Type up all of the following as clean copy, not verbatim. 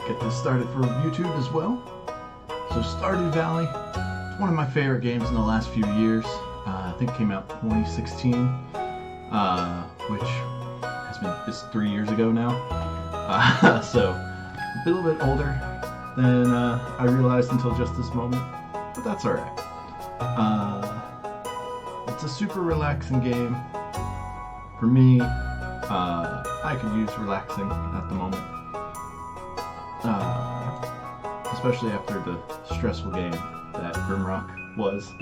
get this started for YouTube as well. So Stardew Valley, it's one of my favorite games in the last few years. I think it came out 2016, which has been, it's 3 years ago now. So a little bit older than I realized until just this moment, but that's alright. It's a super relaxing game. For me, I could use relaxing at the moment. Especially after the stressful game that Grimrock was.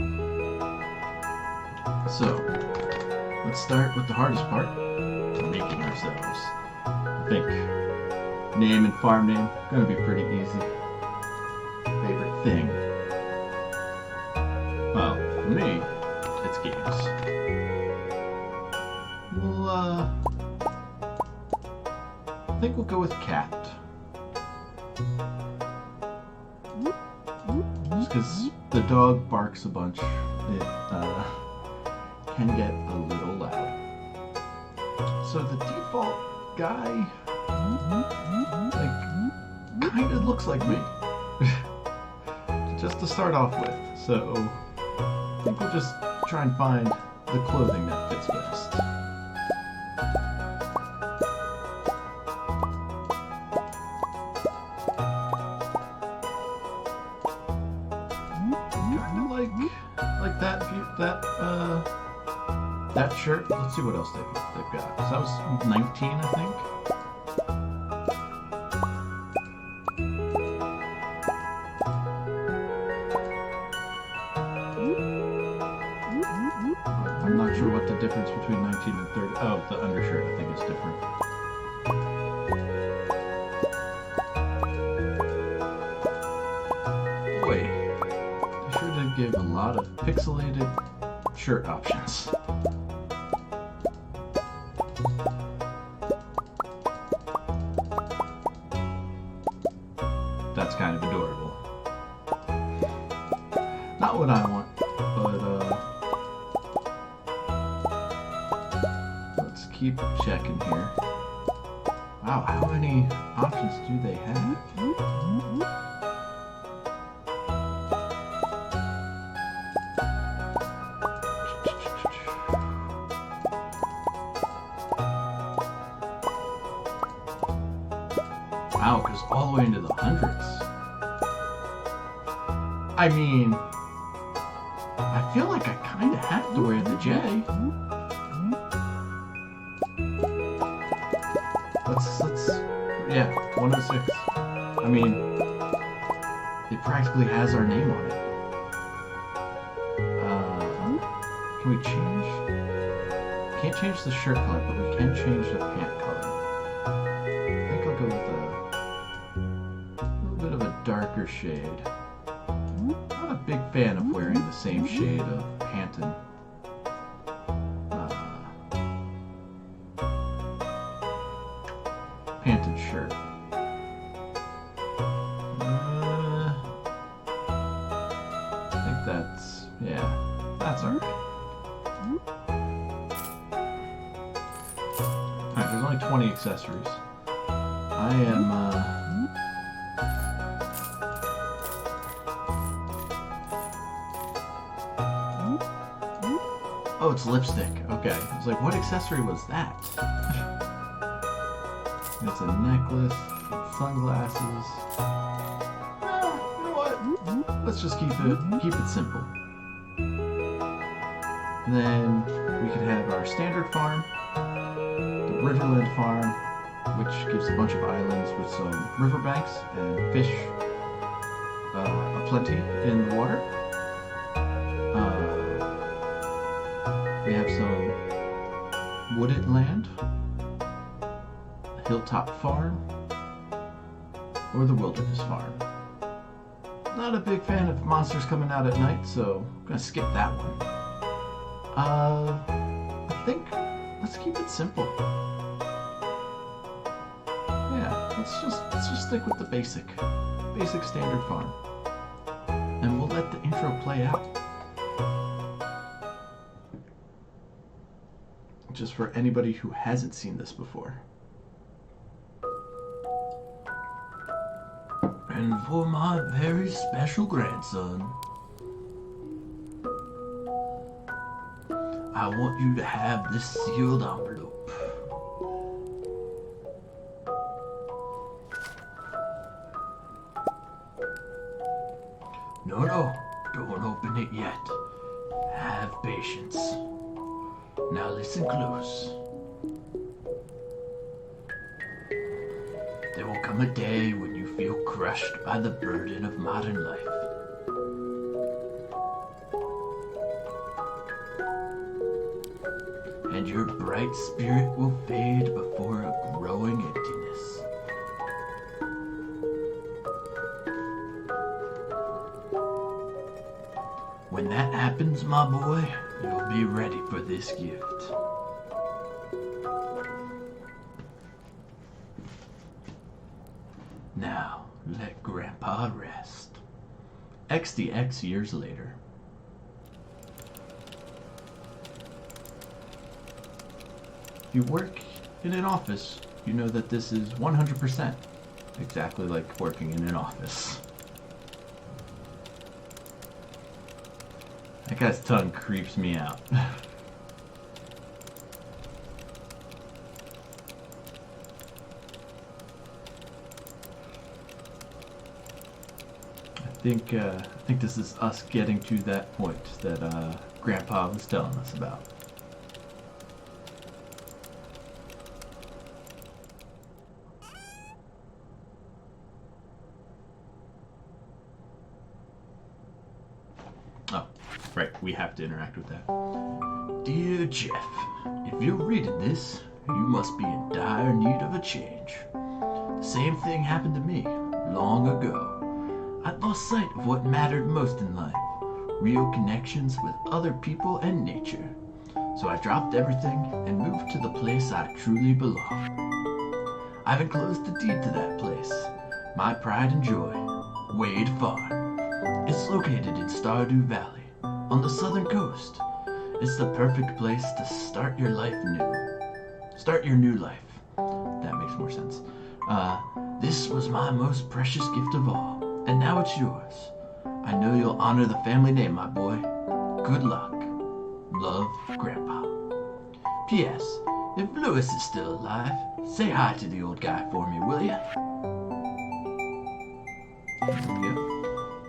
So, let's start with the hardest part, making ourselves. I think name and farm name, gonna be pretty easy. Favorite thing? Well, for me, it's games. We'll, I think we'll go with cat. Just because the dog barks a bunch, it can get a little loud. So the default guy, like, kind of looks like me. Just to start off with. So I think we'll just try and find the clothing that fits best. Kind of like that shirt. Let's see what else they've got. So that was 19, I think. I'm not sure what the difference between 19 and 30. Oh, the undershirt I think is different. Boy, they sure did give a lot of pixelated shirt options. That's kind of adorable. Not what I want, but let's keep checking here. Wow, how many options do they have? Wow, it goes all the way into the hundreds. I mean, I feel like I kind of have to wear the J. Yeah, 106. I mean, it practically has our name on it. Can we change? Can't change the shirt color, but we can change the pant color. I think I'll go with a little bit of a darker shade. Not a big fan of wearing the same shade of pant and shirt. I think that's, yeah, that's alright. Alright, there's only 20 accessories. I am, oh, it's lipstick. Okay. I was like, what accessory was that? It's a necklace, sunglasses. You know what? Let's just keep it simple. And then we could have our standard farm, the Riverland farm, which gives a bunch of islands with some riverbanks and fish aplenty in the water. We have some wooded land, a hilltop farm, or the wilderness farm. Not a big fan of monsters coming out at night, so I'm gonna skip that one. I think let's keep it simple. Yeah, let's just stick with the basic standard farm, and we'll let the intro play out. Just for anybody who hasn't seen this before. And for my very special grandson, I want you to have this sealed envelope. No, don't open it yet. Have patience. Now listen close. There will come a day when you feel crushed by the burden of modern life. And your bright spirit will fade before a growing emptiness. When that happens, my boy, you'll be ready for this gift. Now, let Grandpa rest. XDX years later. If you work in an office, you know that this is 100% exactly like working in an office. That guy's tongue creeps me out. I think this is us getting to that point that Grandpa was telling us about. Oh, right, we have to interact with that. Dear Jeff, if you're reading this, you must be in dire need of a change. The same thing happened to me long ago. I lost sight of what mattered most in life, real connections with other people and nature. So I dropped everything and moved to the place I truly belong. I've enclosed the deed to that place, my pride and joy, Wade Farm. It's located in Stardew Valley, on the southern coast. It's the perfect place to start your life new. Start your new life. That makes more sense. This was my most precious gift of all. And now it's yours. I know you'll honor the family name, my boy. Good luck. Love, Grandpa. P.S. If Lewis is still alive, say hi to the old guy for me, will ya? There we go.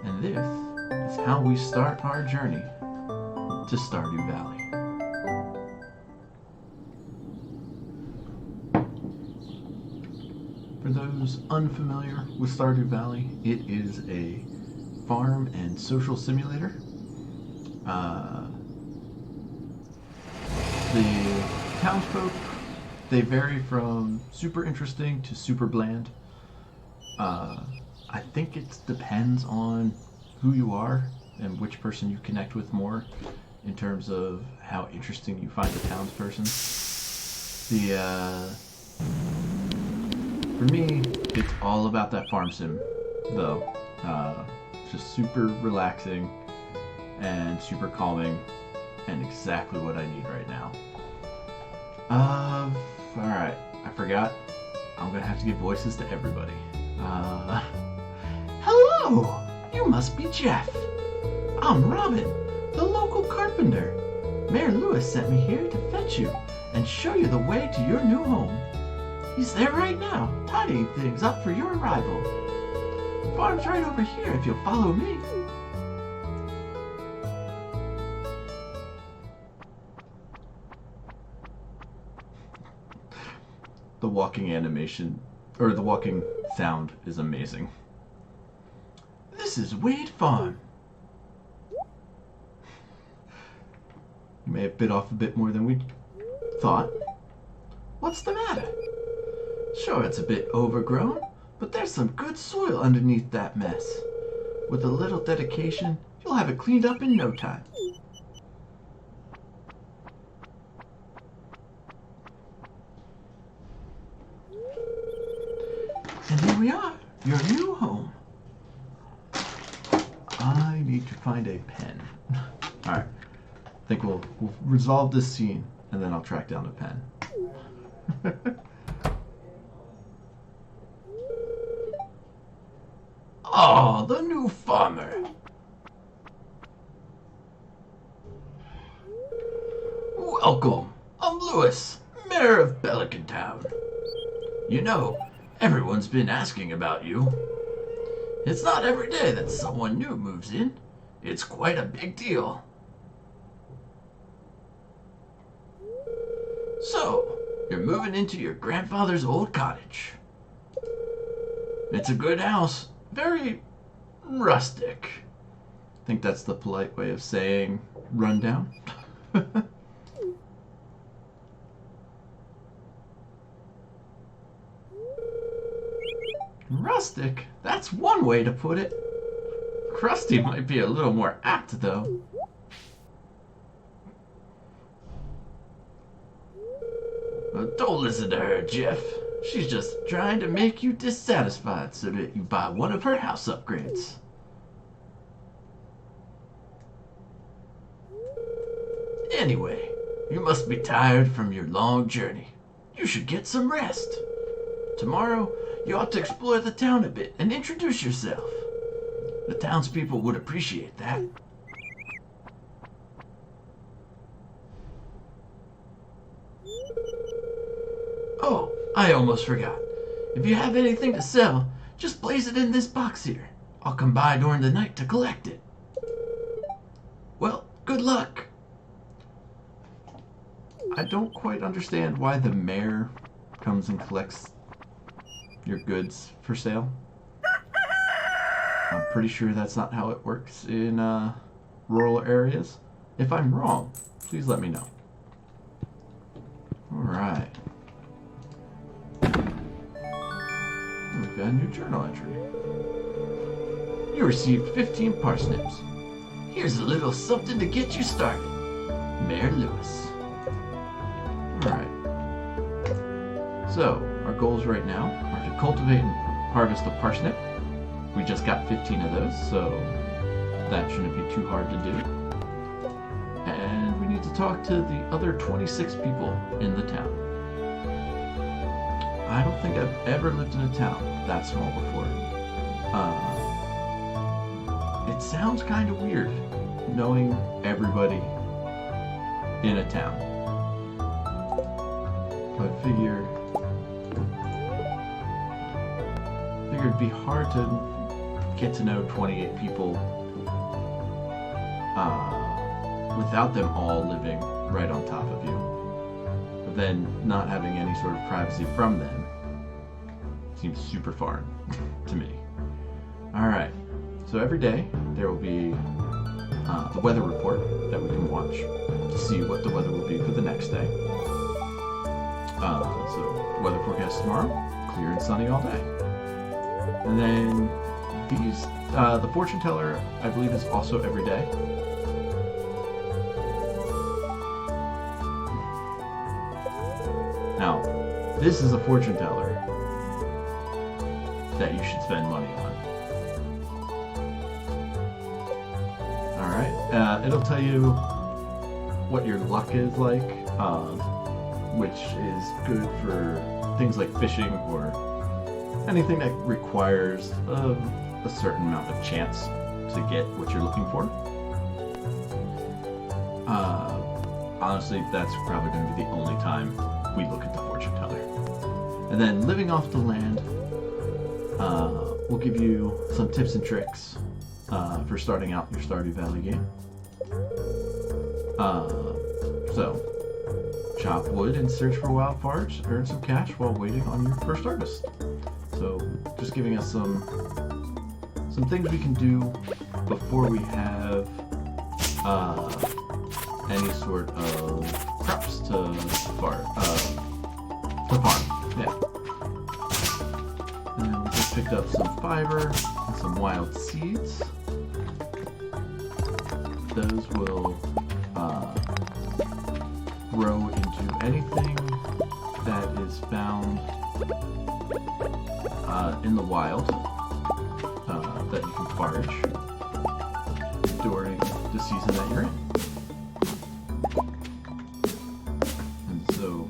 And this is how we start our journey to Stardew Valley. For those unfamiliar with Stardew Valley, it is a farm and social simulator. The townsfolk, they vary from super interesting to super bland. I think it depends on who you are and which person you connect with more in terms of how interesting you find the townsperson. For me, it's all about that farm sim, though. It's just super relaxing and super calming and exactly what I need right now. Alright, I forgot. I'm gonna have to give voices to everybody. Hello! You must be Jeff. I'm Robin, the local carpenter. Mayor Lewis sent me here to fetch you and show you the way to your new home. He's there right now, tidying things up for your arrival. The farm's right over here if you'll follow me. The walking animation, or the walking sound is amazing. This is Wade Farm. You may have bit off a bit more than we thought. What's the matter? Sure, it's a bit overgrown, but there's some good soil underneath that mess. With a little dedication, you'll have it cleaned up in no time. And here we are, your new home. I need to find a pen. Alright, I think we'll resolve this scene, and then I'll track down a pen. Ah, the new farmer. Welcome. I'm Lewis, mayor of Pelican Town. You know, everyone's been asking about you. It's not every day that someone new moves in. It's quite a big deal. So, you're moving into your grandfather's old cottage. It's a good house. Very rustic. I think that's the polite way of saying rundown. Rustic? That's one way to put it. Crusty might be a little more apt, though. Don't listen to her, Jeff. She's just trying to make you dissatisfied so that you buy one of her house upgrades. Anyway, you must be tired from your long journey. You should get some rest. Tomorrow, you ought to explore the town a bit and introduce yourself. The townspeople would appreciate that. Oh, I almost forgot. If you have anything to sell, just place it in this box here. I'll come by during the night to collect it. Well, good luck. I don't quite understand why the mayor comes and collects your goods for sale. I'm pretty sure that's not how it works in rural areas. If I'm wrong, please let me know. Alright. We've got a new journal entry. You received 15 parsnips. Here's a little something to get you started. Mayor Lewis. Alright. So, our goals right now are to cultivate and harvest a parsnip. We just got 15 of those, so that shouldn't be too hard to do. And we need to talk to the other 26 people in the town. I don't think I've ever lived in a town that small before. It sounds kind of weird knowing everybody in a town. But I figured it'd be hard to get to know 28 people without them all living right on top of you. But then not having any sort of privacy from them seems super foreign to me. Alright, so every day there will be the weather report that we can watch to see what the weather will be for the next day. So, weather forecast tomorrow, clear and sunny all day. And then these, the fortune teller, I believe, is also every day. Now, this is a fortune teller that you should spend money on. Alright, it'll tell you what your luck is like, which is good for things like fishing or anything that requires a certain amount of chance to get what you're looking for. Honestly, that's probably going to be the only time we look at the fortune teller. And then living off the land will give you some tips and tricks for starting out your Stardew Valley game. So, chop wood and search for wildflowers, earn some cash while waiting on your first harvest. So, just giving us some things we can do before we have any sort of crops to farm. Yeah. And we just picked up some fiber and some wild seeds. Those will grow into anything that is found in the wild that you can forage during the season that you're in. And so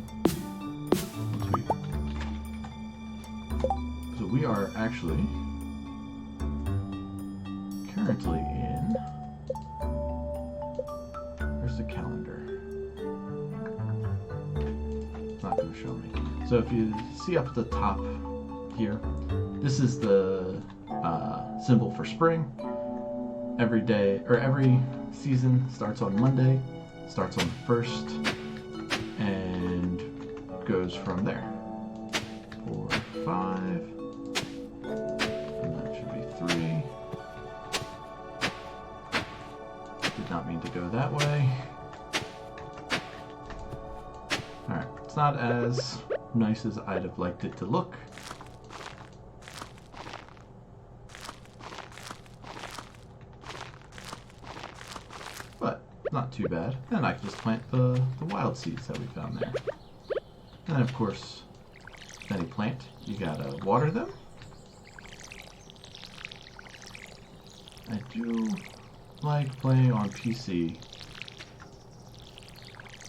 we are actually currently in... Where's the calendar? It's not going to show me. So if you see up at the top here, this is the symbol for spring. Every day, or every season starts on Monday, starts on the 1st, and goes from there. 4, 5, and that should be 3. Did not mean to go that way. Alright, it's not as nice as I'd have liked it to look. But not too bad. And I can just plant the wild seeds that we found there. And of course, with any plant, you gotta water them. I do like playing on PC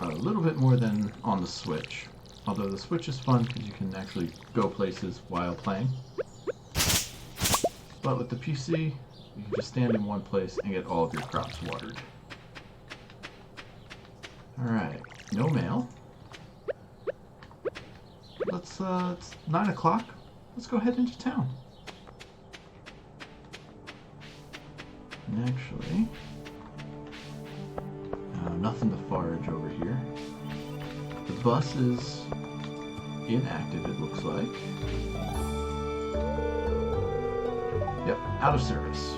a little bit more than on the Switch. Although the Switch is fun because you can actually go places while playing. But with the PC, you can just stand in one place and get all of your crops watered. Alright, no mail. It's 9 o'clock. Let's go head into town. And actually, nothing to forage over here. The bus is inactive, it looks like. Yep, out of service.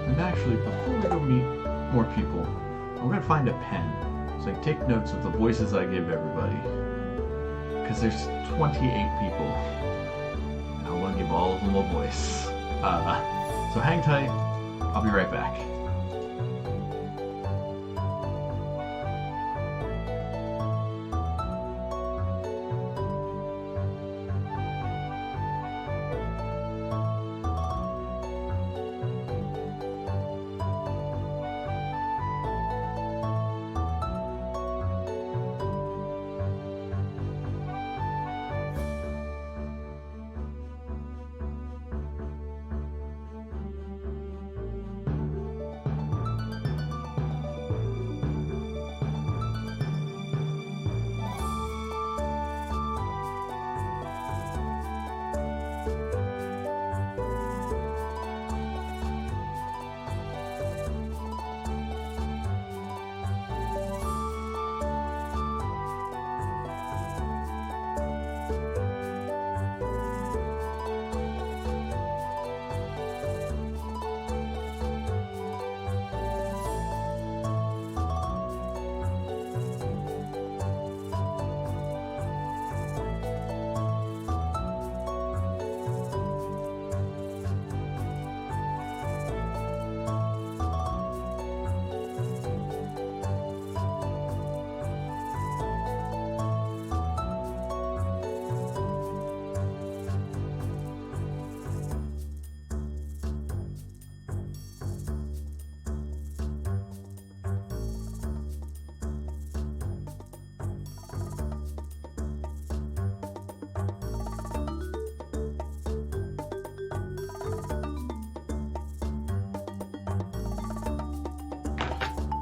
And actually, before we go meet more people, I'm going to find a pen so I can take notes of the voices I give everybody. Because there's 28 people. And I want to give all of them a voice. So hang tight. I'll be right back.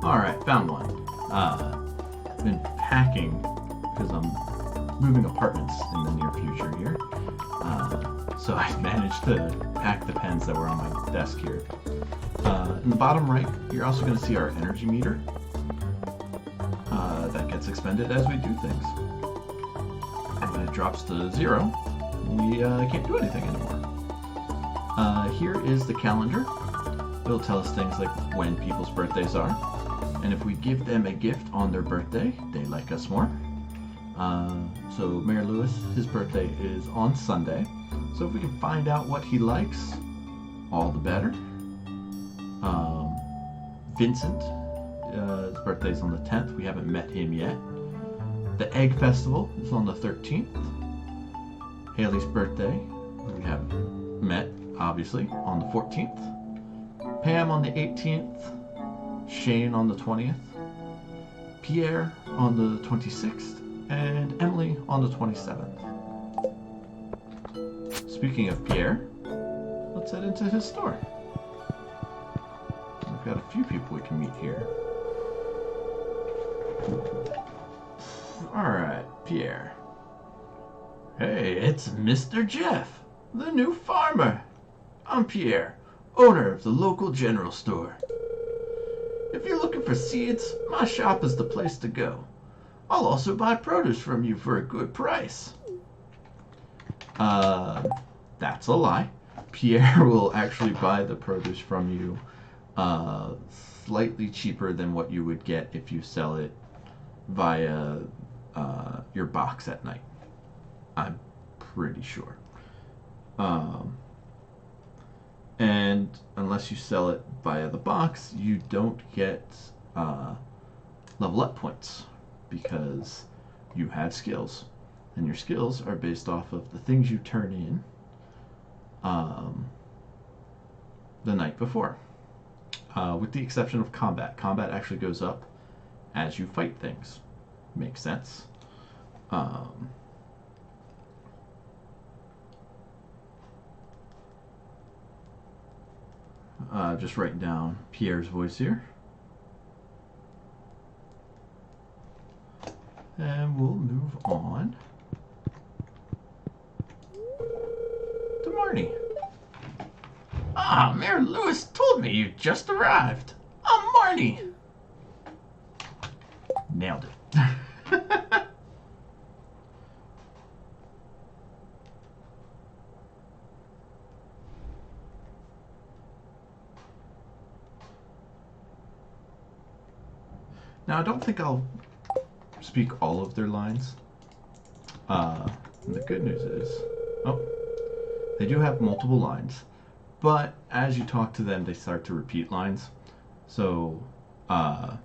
Alright, found one. Been packing because I'm moving apartments in the near future here. So I managed to pack the pens that were on my desk here. In the bottom right, you're also going to see our energy meter. That gets expended as we do things. And when it drops to 0, we can't do anything anymore. Here is the calendar. It'll tell us things like when people's birthdays are. And if we give them a gift on their birthday, they like us more. So Mayor Lewis, his birthday is on Sunday. So if we can find out what he likes, all the better. Vincent, his birthday's on the 10th. We haven't met him yet. The Egg Festival is on the 13th. Haley's birthday, we haven't met, obviously, on the 14th. Pam on the 18th. Shane on the 20th, Pierre on the 26th, and Emily on the 27th. Speaking of Pierre, let's head into his store. We've got a few people we can meet here. Alright, Pierre. Hey, it's Mr. Jeff, the new farmer. I'm Pierre, owner of the local general store. If you're looking for seeds, my shop is the place to go. I'll also buy produce from you for a good price. That's a lie. Pierre will actually buy the produce from you slightly cheaper than what you would get if you sell it via your box at night. I'm pretty sure. And unless you sell it via the box, you don't get level up points because you have skills. And your skills are based off of the things you turn in the night before. With the exception of combat. Combat actually goes up as you fight things. Makes sense. Just writing down Pierre's voice here. And we'll move on to Marnie. Ah, Mayor Lewis told me you just arrived. I'm Marnie. Nailed it. Now, I don't think I'll speak all of their lines. The good news is, they do have multiple lines, but as you talk to them, they start to repeat lines. So, I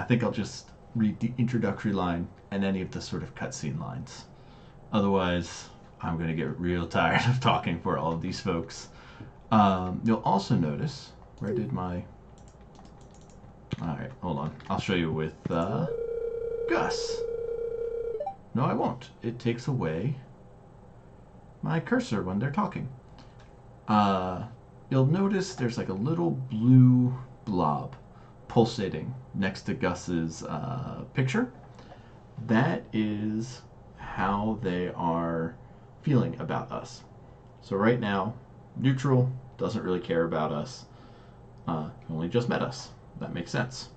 think I'll just read the introductory line and any of the sort of cutscene lines. Otherwise, I'm going to get real tired of talking for all of these folks. You'll also notice, where did my... Alright, hold on. I'll show you with Gus. No, I won't. It takes away my cursor when they're talking. You'll notice there's like a little blue blob pulsating next to Gus's picture. That is how they are feeling about us. So right now, neutral, doesn't really care about us. Only just met us. That makes sense.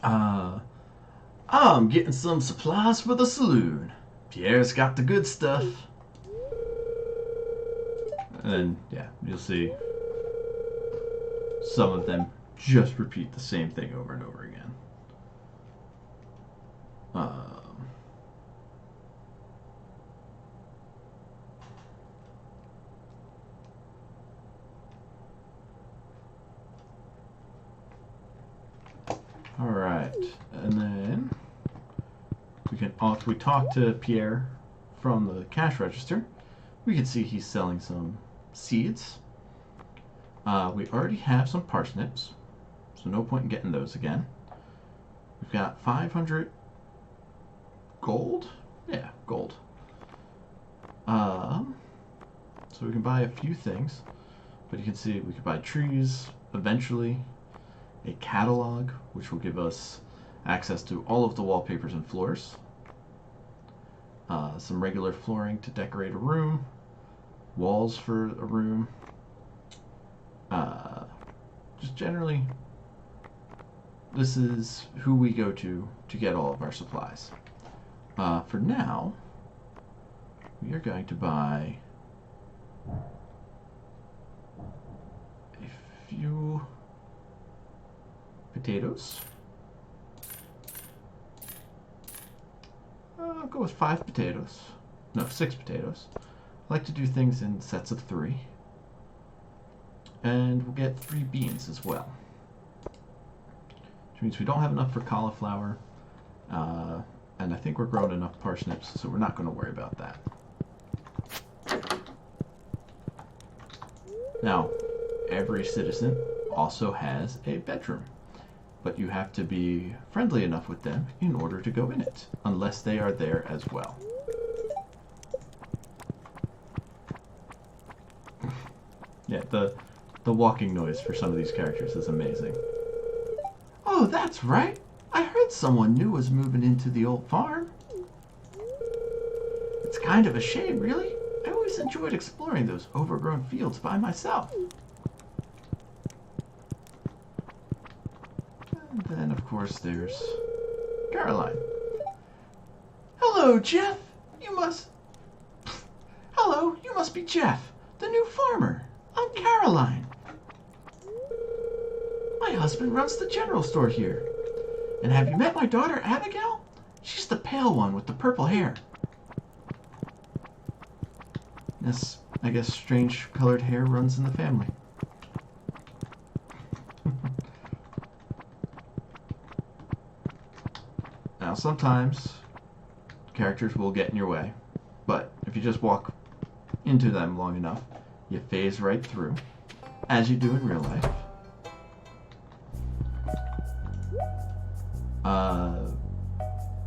I'm getting some supplies for the saloon. Pierre's got the good stuff. And then, yeah, you'll see some of them just repeat the same thing over and over again. All right, and then if we talk to Pierre from the cash register, we can see he's selling some seeds. We already have some parsnips, so no point in getting those again. We've got 500 gold. Yeah, gold. So we can buy a few things, but you can see we can buy trees eventually. A catalog, which will give us access to all of the wallpapers and floors. Some regular flooring to decorate a room. Walls for a room. Just generally, this is who we go to get all of our supplies. For now, we are going to buy a few potatoes. I'll go with 5 potatoes. No, 6 potatoes. I like to do things in sets of 3. And we'll get 3 beans as well. Which means we don't have enough for cauliflower. And I think we're growing enough parsnips, so we're not going to worry about that. Now, every citizen also has a bedroom. but you have to be friendly enough with them in order to go in it, unless they are there as well. Yeah, the walking noise for some of these characters is amazing. Oh, that's right. I heard someone new was moving into the old farm. It's kind of a shame, really. I always enjoyed exploring those overgrown fields by myself. And then, of course, there's Caroline. Hello, Jeff. Hello, you must be Jeff, the new farmer. I'm Caroline. My husband runs the general store here. And have you met my daughter, Abigail? She's the pale one with the purple hair. Yes, I guess strange colored hair runs in the family. Now, sometimes characters will get in your way, but if you just walk into them long enough, you phase right through, as you do in real life.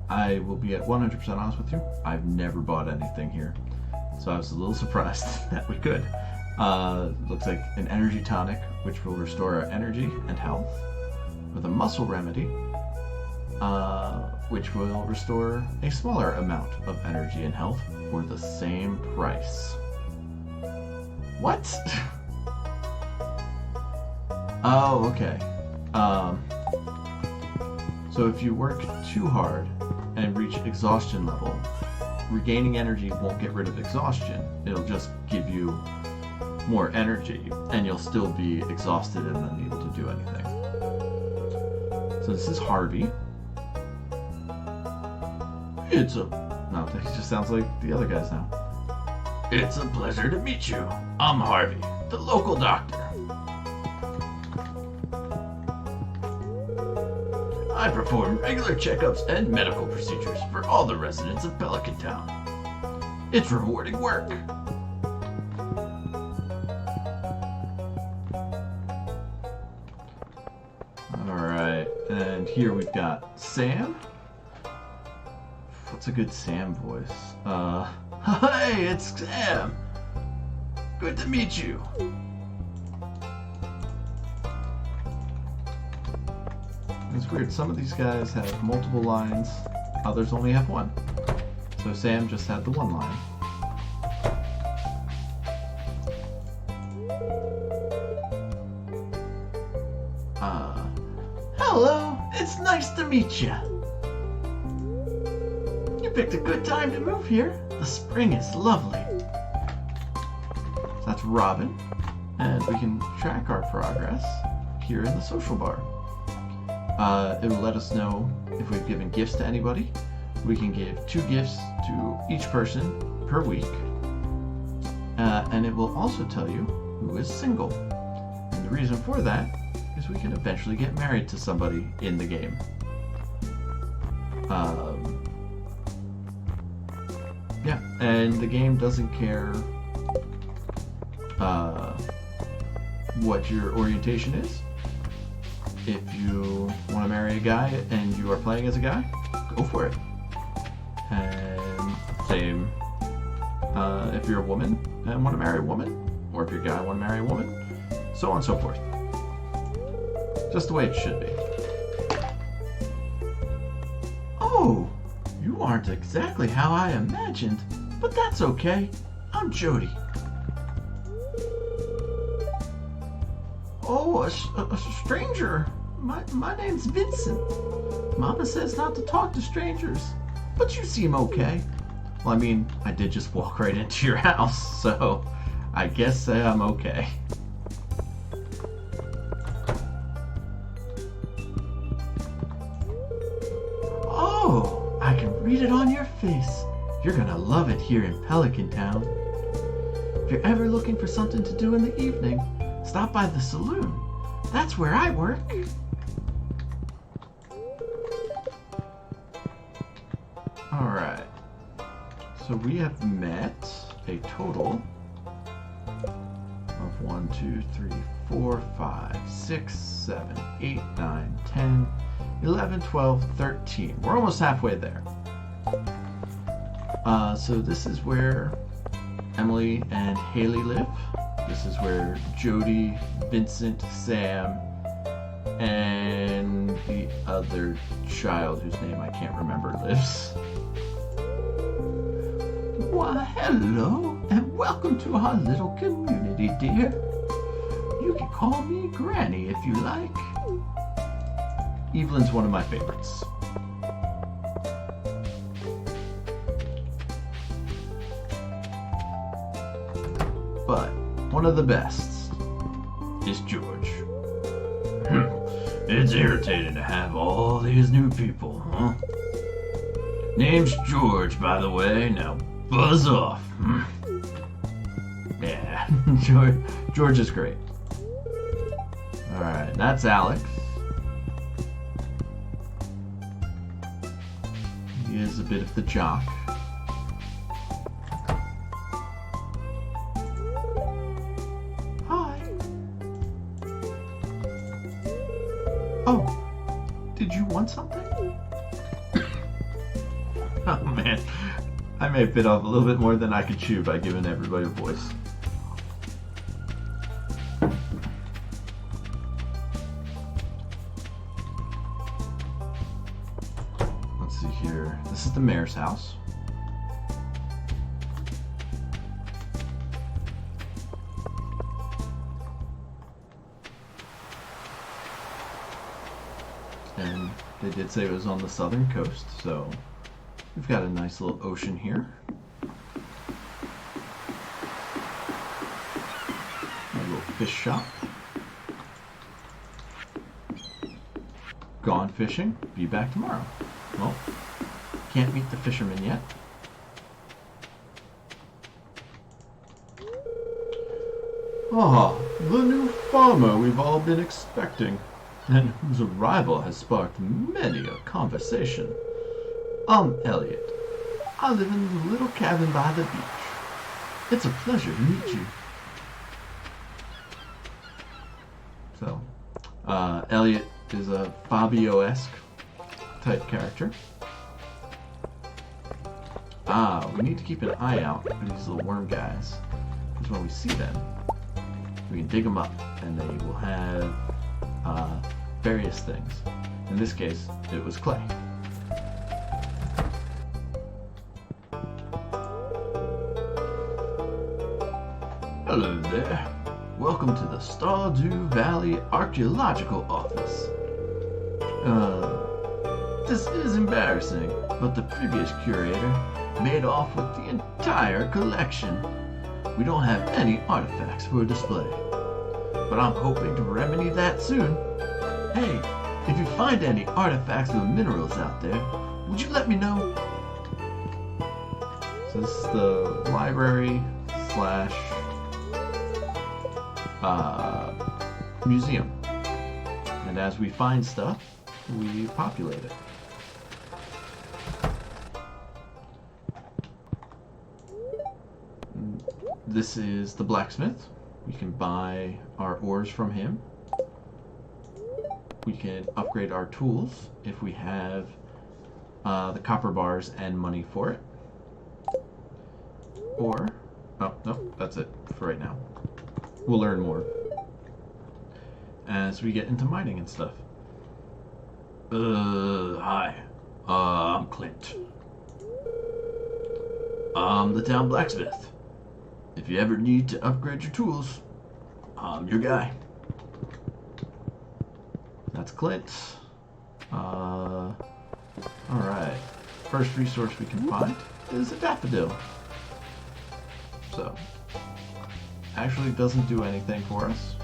I will be at 100% honest with you. I've never bought anything here, so I was a little surprised that we could. Looks like an energy tonic, which will restore our energy and health, with a muscle remedy, which will restore a smaller amount of energy and health for the same price. What? Oh, okay. So if you work too hard and reach exhaustion level, regaining energy won't get rid of exhaustion. It'll just give you more energy, and you'll still be exhausted and unable to do anything. So this is Harvey. No, he just sounds like the other guys now. It's a pleasure to meet you. I'm Harvey, the local doctor. I perform regular checkups and medical procedures for all the residents of Pelican Town. It's rewarding work. Alright, and here we've got Sam. What's a good Sam voice? Hey, it's Sam. Good to meet you. It's weird, some of these guys have multiple lines, others only have one. So Sam just had the one line. Hello, it's nice to meet you. You picked a good time to move here. The spring is lovely. So that's Robin, and we can track our progress here in the social bar. It will let us know if we've given gifts to anybody. We can give 2 gifts to each person per week. And it will also tell you who is single. And the reason for that is we can eventually get married to somebody in the game. Yeah, and the game doesn't care what your orientation is. If you want to marry a guy and you are playing as a guy, go for it. And same if you're a woman and want to marry a woman, or if you're a guy and want to marry a woman, so on and so forth. Just the way it should be. Oh, you aren't exactly how I imagined, but that's okay. I'm Jody. Oh, a stranger. My name's Vincent. Mama says not to talk to strangers, but you seem okay. Well, I mean, I did just walk right into your house, so I guess I'm okay. Oh, I can read it on your face. You're gonna love it here in Pelican Town. If you're ever looking for something to do in the evening, stop by the saloon. That's where I work. Alright. So we have met a total of 1, 1, 2, 3, 4, 5, 6, 7, 8, 9, 10, 11, 12, 13. We're almost halfway there. So this is where Emily and Haley live. This is where Jody, Vincent, Sam, and the other child whose name I can't remember lives. Why, hello, and welcome to our little community, dear. You can call me Granny if you like. Evelyn's one of my favorites. But one of the best is George. It's irritating to have all these new people, huh? Name's George, by the way. Now buzz off. Yeah, George is great. Alright, that's Alex. He is a bit of the jock. Hi. Oh, did you want something? Oh man, I may have bit off a little bit more than I could chew by giving everybody a voice. Let's see here. This is the mayor's house. And they did say it was on the southern coast, so we've got a nice little ocean here. A little fish shop. Gone fishing. Be back tomorrow. Well, can't meet the fisherman yet. Ah, the new farmer we've all been expecting, and whose arrival has sparked many a conversation. I'm Elliot. I live in the little cabin by the beach. It's a pleasure to meet you. So, Elliot is a Fabio-esque type character. We need to keep an eye out for these little worm guys, because when we see them, we can dig them up, and they will have various things. In this case, it was clay. Hello there. Welcome to the Stardew Valley Archaeological Office. This is embarrassing, but the previous curator made off with the entire collection. We don't have any artifacts for display, but I'm hoping to remedy that soon. Hey, if you find any artifacts or minerals out there, would you let me know? So this is the library slash museum. And as we find stuff, we populate it. This is the blacksmith. We can buy our ores from him. We can upgrade our tools if we have the copper bars and money for it. Or, oh, no, that's it for right now. We'll learn more as we get into mining and stuff. Hi. I'm Clint. I'm the town blacksmith. If you ever need to upgrade your tools, I'm your guy. That's Clint. Alright. First resource we can find is a daffodil. So, actually doesn't do anything for us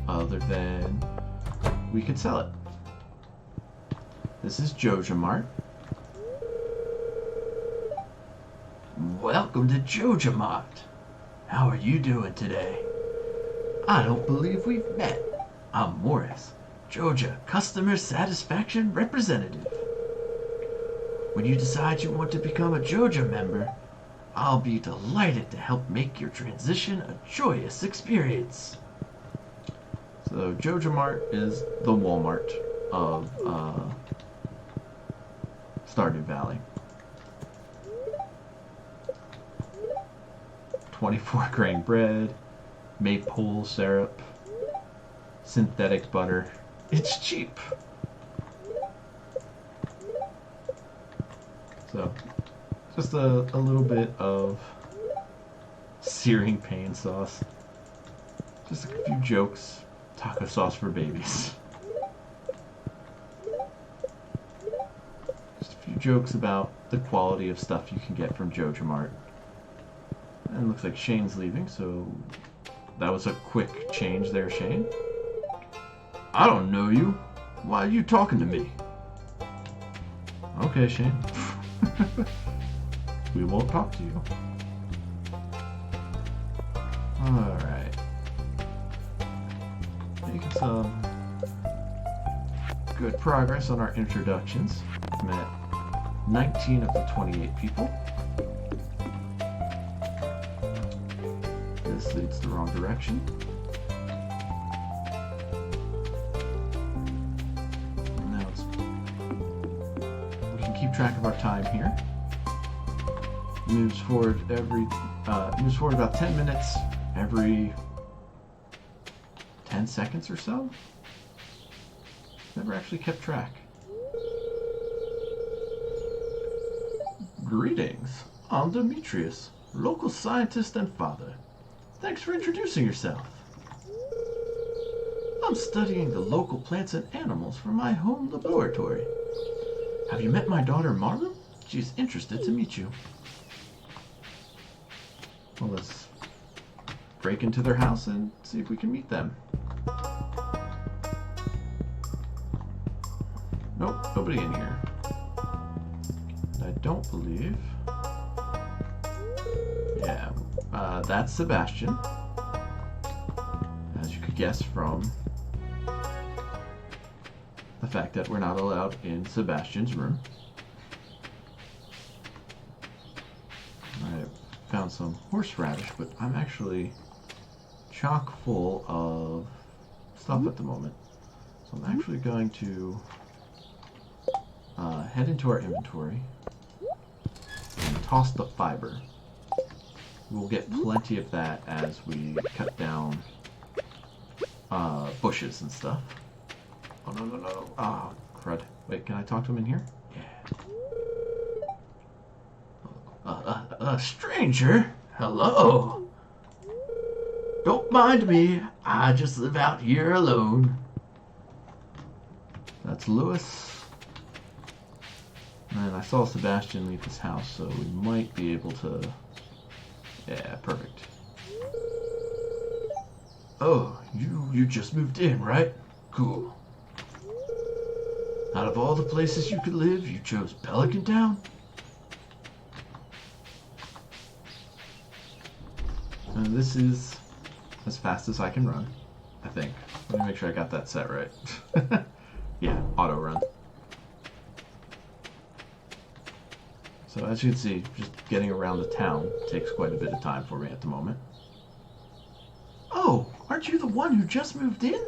other than we could sell it. This is Joja Mart. Welcome to Joja Mart. How are you doing today? I don't believe we've met. I'm Morris, Joja Customer Satisfaction Representative. When you decide you want to become a Joja member, I'll be delighted to help make your transition a joyous experience. So Joja Mart is the Walmart of Stardew Valley. 24 grain bread, maple syrup, synthetic butter. It's cheap. So, just a little bit of searing pain sauce. Just a few jokes. Taco sauce for babies. Just a few jokes about the quality of stuff you can get from Joja Mart. And it looks like Shane's leaving, so that was a quick change there, Shane. I don't know you. Why are you talking to me? Okay, Shane. We won't talk to you. Alright. Making some good progress on our introductions. Met 19 of the 28 people. This leads the wrong direction. Now we can keep track of our time here. Moves forward about 10 minutes every 10 seconds or so. Never actually kept track. Greetings. I'm Demetrius, local scientist and father. Thanks for introducing yourself. I'm studying the local plants and animals for my home laboratory. Have you met my daughter Maru? She's interested to meet you. Well, let's break into their house and see if we can meet them. Nope, nobody in here. I don't believe. Yeah, that's Sebastian. As you could guess from the fact that we're not allowed in Sebastian's room. I found some horseradish, but I'm actually chock full of stuff at the moment. So I'm actually going to head into our inventory and toss the fiber. We'll get plenty of that as we cut down bushes and stuff. Oh, no, no, no. Ah, crud. Wait, can I talk to him in here? Yeah. Stranger? Hello? Don't mind me. I just live out here alone. That's Lewis. And I saw Sebastian leave his house, so we might be able to... Yeah, perfect. Oh, you just moved in, right? Cool. Out of all the places you could live, you chose Pelican Town? And this is as fast as I can run, I think. Let me make sure I got that set right. Yeah, auto run. So as you can see, just getting around the town takes quite a bit of time for me at the moment. Oh, aren't you the one who just moved in?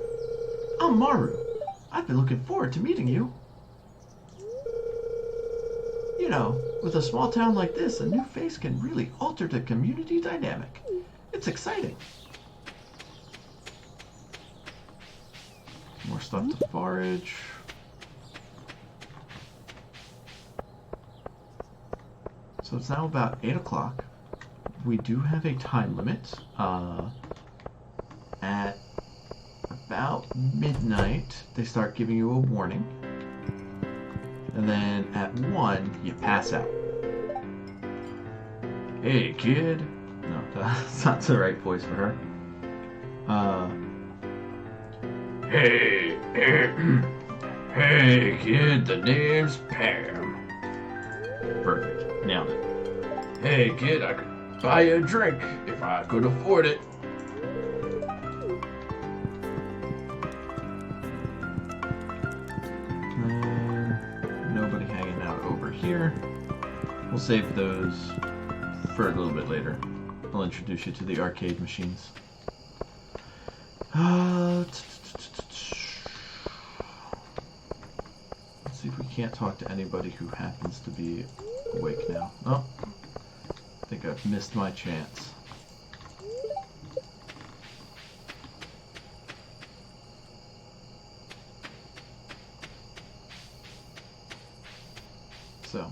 I'm Maru. I've been looking forward to meeting you. You know, with a small town like this, a new face can really alter the community dynamic. It's exciting. More stuff to forage. So it's now about 8 o'clock. We do have a time limit. At about midnight, they start giving you a warning. And then at 1, you pass out. Hey, kid. No, that's not the right voice for her. Hey, hey, kid, the name's Pam. Perfect. Nailed it. Hey, kid, I could buy you a drink if I could afford it. Nobody hanging out over here. We'll save those for a little bit later. I'll introduce you to the arcade machines. can't talk to anybody who happens to be awake now. Oh, I think I've missed my chance. So,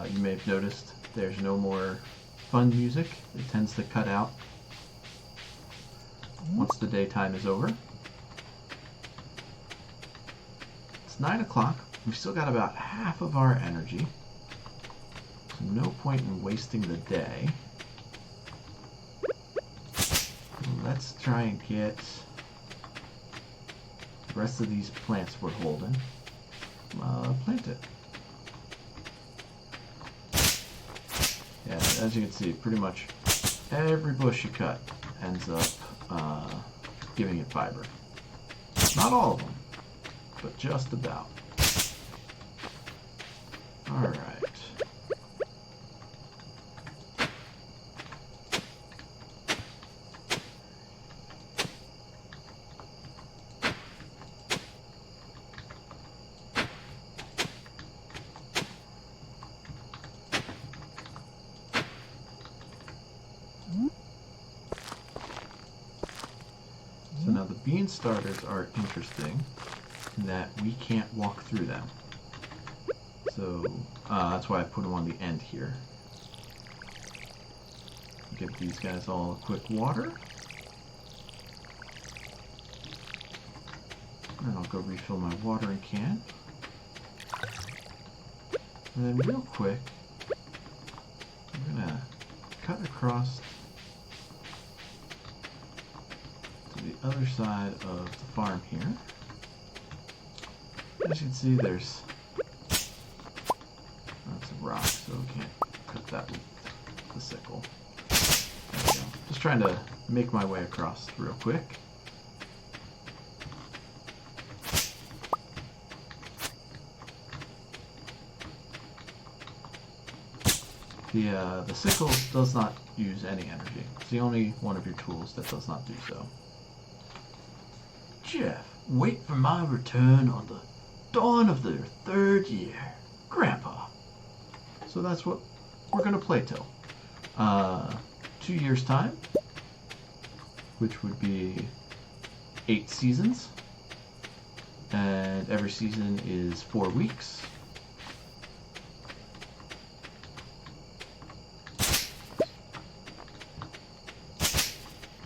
you may have noticed there's no more fun music. It tends to cut out once the daytime is over. It's 9 o'clock. We've still got about half of our energy. So no point in wasting the day. Let's try and get the rest of these plants we're holding. Plant it. Yeah, as you can see, pretty much every bush you cut ends up giving it fiber. Not all of them, but just about. Alright. So now the bean starters are interesting in that we can't walk through them. So that's why I put them on the end here. Give these guys all a quick water. And I'll go refill my watering can. And then real quick, I'm gonna cut across to the other side of the farm here. As you can see, there's that's a rock, so we can't cut that with the sickle. There we go. Just trying to make my way across real quick. The sickle does not use any energy. It's the only one of your tools that does not do so. Jeff, wait for my return on the dawn of their 3rd year. Grandpa. So that's what we're going to play till. 2 years' time, which would be 8 seasons. And every season is 4 weeks.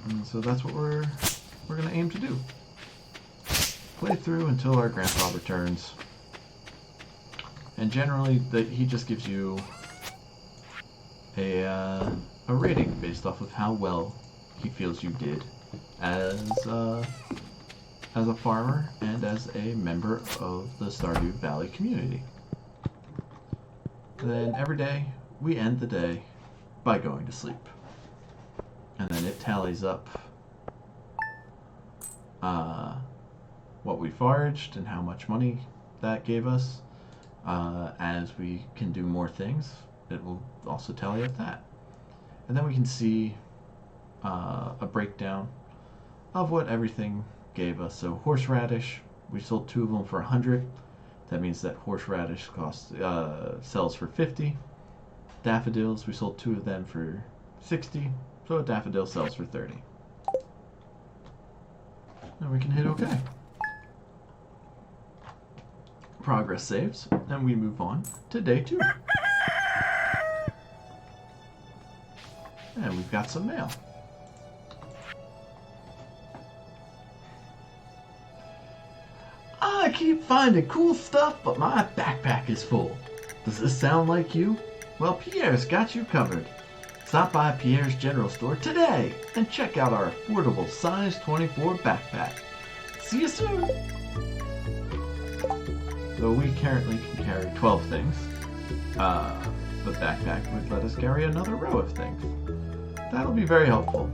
And so that's what we're going to aim to do. Play through until our grandpa returns. And generally, he just gives you a rating based off of how well he feels you did as a farmer and as a member of the Stardew Valley community. And then every day, we end the day by going to sleep. And then it tallies up what we foraged and how much money that gave us. As we can do more things, it will also tally up that. And then we can see a breakdown of what everything gave us. So horseradish, we sold 2 of them for 100. That means that horseradish sells for 50. Daffodils, we sold 2 of them for 60. So a daffodil sells for 30. Now we can hit OK. Progress saves, and we move on to day 2. And we've got some mail. I keep finding cool stuff, but my backpack is full. Does this sound like you? Well, Pierre's got you covered. Stop by Pierre's General Store today and check out our affordable size 24 backpack. See you soon! So we currently can carry 12 things. The backpack would let us carry another row of things. That'll be very helpful.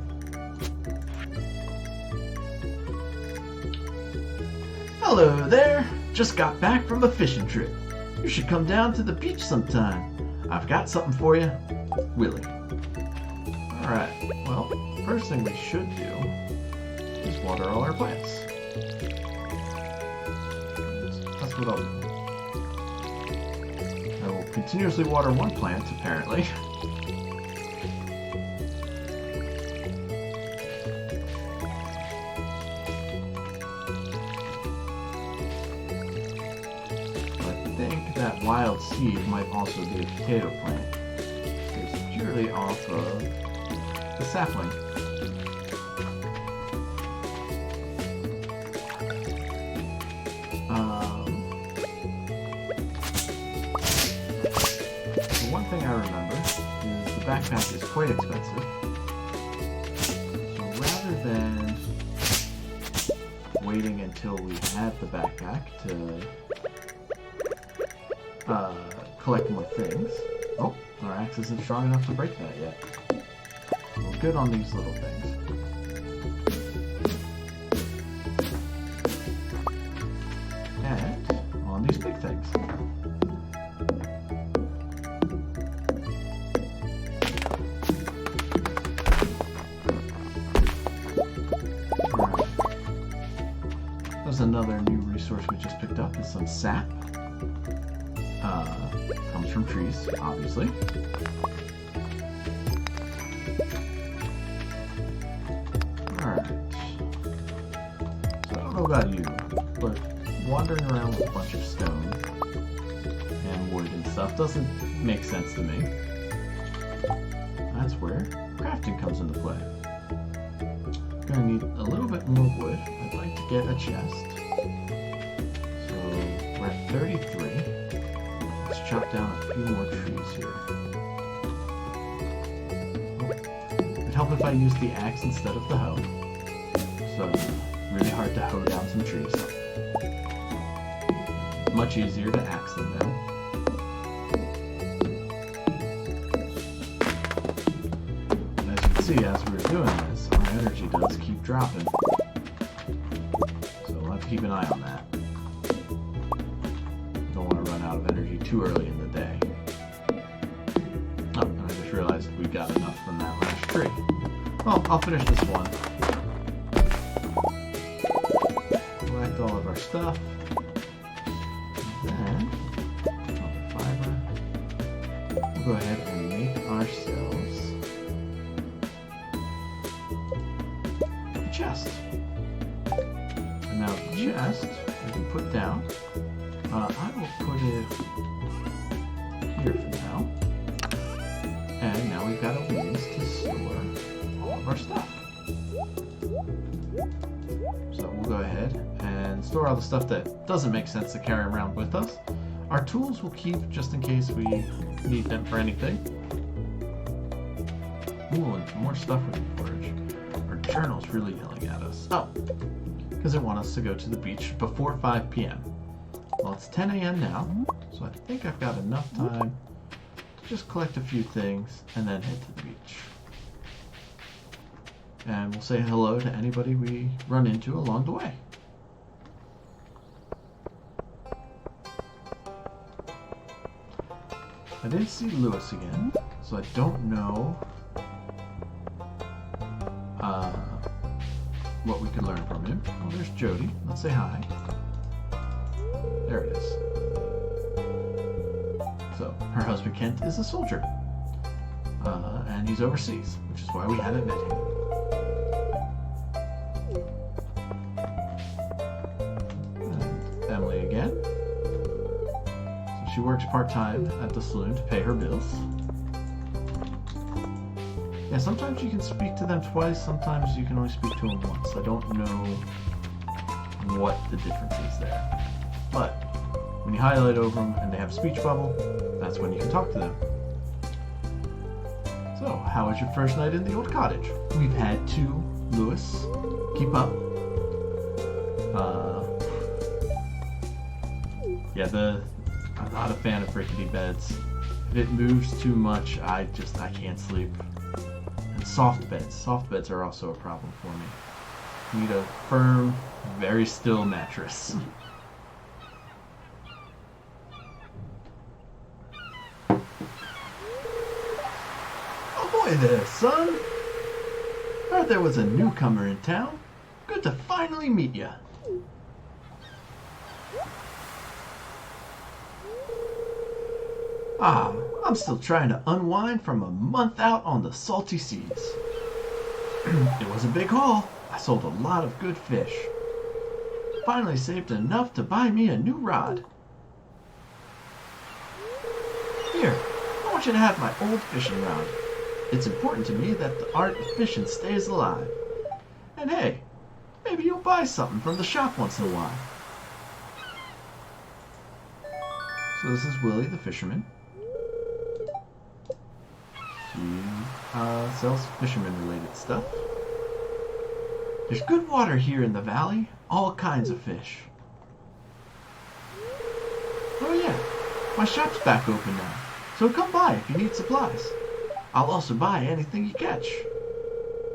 Hello there! Just got back from a fishing trip. You should come down to the beach sometime. I've got something for you. Willie. Alright, well, first thing we should do is water all our plants. That's what I'll do. continuously water one plant, apparently. I think that wild seed might also be a potato plant. It's purely off of the sapling. One thing I remember is the backpack is quite expensive. So rather than waiting until we had the backpack to collect more things. Oh, our axe isn't strong enough to break that yet. We're good on these little things. And on these big things. There's another new resource we just picked up, is some sap. Comes from trees, obviously. Alright. So I don't know about you, but wandering around with a bunch of stone and wood and stuff doesn't make sense to me. That's where crafting comes into play. Gonna need a little bit more wood. I'd like to get a chest. So we're at 33. Let's chop down a few more trees here. It'd help if I used the axe instead of the hoe. So really hard to hoe down some trees. Much easier to axe them down. As you can see, as we were doing this, our energy does keep dropping. So we'll have to keep an eye on that. Don't want to run out of energy too early in the day. Oh, and I just realized we got enough from that last tree. Well, I'll finish this one. Collect all of our stuff. Then, all the fiber. We'll go ahead and make ourselves a chest. And now the chest we can put down. I will put it here for now. And now we've got a means to store all of our stuff. So we'll go ahead and store all the stuff that doesn't make sense to carry around with us. Our tools we'll keep just in case we need them for anything. Ooh, and more stuff we can forage. Our journal's really yelling at us. Oh, because it wants us to go to the beach before 5 p.m. Well, it's 10 a.m. now, so I think I've got enough time to just collect a few things and then head to the beach. And we'll say hello to anybody we run into along the way. I didn't see Lewis again, so I don't know what we can learn from him. Oh, there's Jody. Let's say hi. There it is. So, her husband Kent is a soldier. And he's overseas, which is why we haven't met him. And Emily again. So she works part-time at the saloon to pay her bills. Yeah, sometimes you can speak to them twice, sometimes you can only speak to them once. I don't know what the difference is there. But when you highlight over them and they have a speech bubble, that's when you can talk to them. So, how was your first night in the old cottage? We've had 2, Lewis. Keep up. Yeah, I'm not a fan of rickety beds. If it moves too much, I can't sleep. And soft beds are also a problem for me. You need a firm, very still mattress. Ahoy there, son! Heard there was a newcomer in town. Good to finally meet ya. Ah, I'm still trying to unwind from a month out on the salty seas. It was a big haul. I sold a lot of good fish. Finally saved enough to buy me a new rod. Here, I want you to have my old fishing rod. It's important to me that the art of fishing stays alive. And hey, maybe you'll buy something from the shop once in a while. So this is Willie the fisherman. He sells fisherman-related stuff. There's good water here in the valley, all kinds of fish. Oh yeah, my shop's back open now, so come by if you need supplies. I'll also buy anything you catch.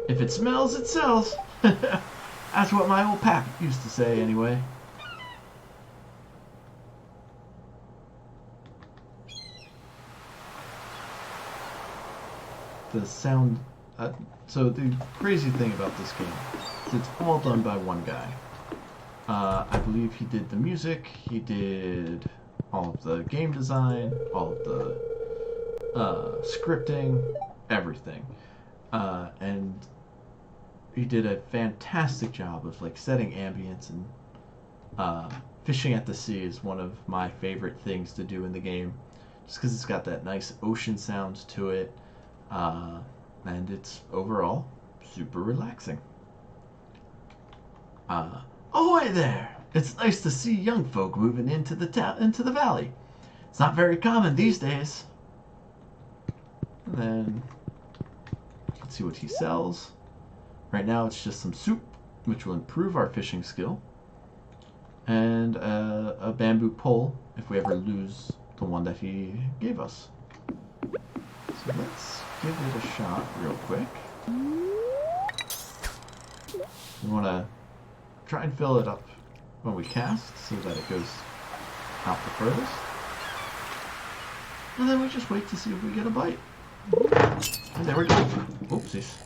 If it smells, it sells. That's what my old pap used to say anyway. The sound... so the crazy thing about this game is it's all done by one guy. I believe he did the music, he did all of the game design, all of the scripting, everything. And he did a fantastic job of like setting ambience, and fishing at the sea is one of my favorite things to do in the game, just because it's got that nice ocean sound to it. And it's overall super relaxing. Ahoy there! It's nice to see young folk moving into the valley. It's not very common these days. And then let's see what he sells. Right now it's just some soup, which will improve our fishing skill, and a bamboo pole if we ever lose the one that he gave us. So let's give it a shot real quick. We want to try and fill it up when we cast so that it goes out the furthest. And then we just wait to see if we get a bite. And there we go. Oopsies.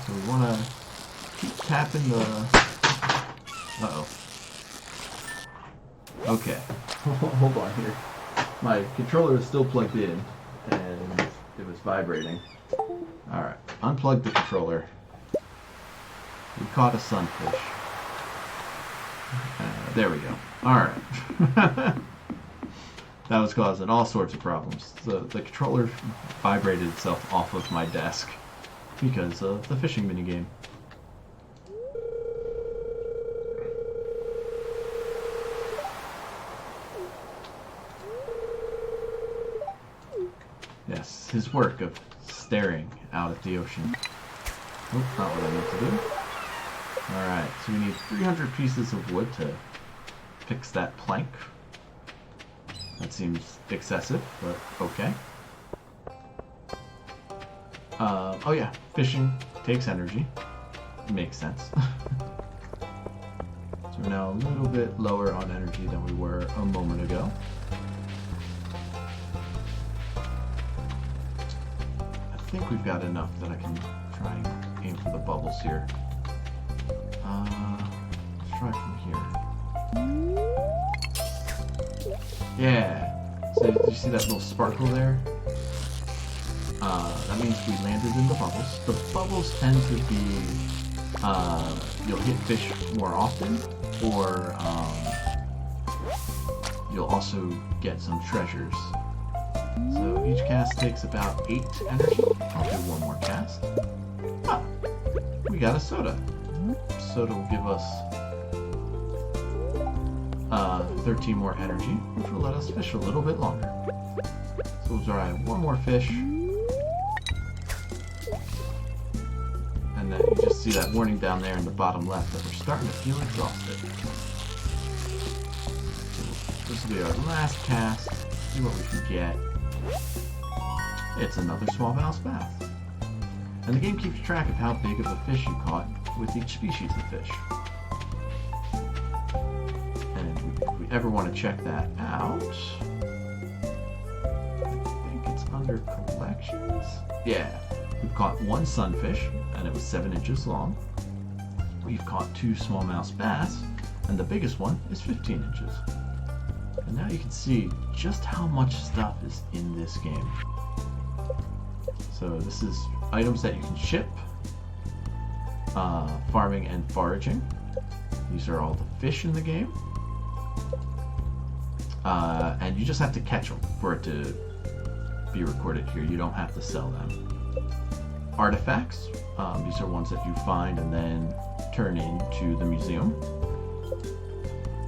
So we want to keep tapping the... Uh-oh. Okay. Hold on here. My controller is still plugged in, and it was vibrating. Alright, unplug the controller. We caught a sunfish. There we go. Alright. That was causing all sorts of problems. The controller vibrated itself off of my desk because of the fishing minigame. Yes, his work of staring out at the ocean. Oh, not what I meant to do. Alright, so we need 300 pieces of wood to fix that plank. That seems excessive, but okay. Oh yeah, fishing takes energy. Makes sense. So we're now a little bit lower on energy than we were a moment ago. I think we've got enough that I can try and aim for the bubbles here. Let's try from here. Yeah. So did you see that little sparkle there? That means we landed in the bubbles. The bubbles tend to be, you'll hit fish more often, or you'll also get some treasures. So each cast takes about 8 energy. I'll do one more cast. Ah, we got a soda. Soda will give us 13 more energy, which will let us fish a little bit longer. So we'll try one more fish. And then you just see that warning down there in the bottom left that we're starting to feel exhausted. So this will be our last cast. See what we can get. It's another smallmouth bass. And the game keeps track of how big of a fish you caught with each species of fish. And if we ever want to check that out, I think it's under collections. Yeah, we've caught one sunfish, and it was 7 inches long. We've caught 2 smallmouth bass, and the biggest one is 15 inches. And now you can see just how much stuff is in this game. So this is items that you can ship, farming and foraging. These are all the fish in the game. And you just have to catch them for it to be recorded here. You don't have to sell them. Artifacts. These are ones that you find and then turn into the museum.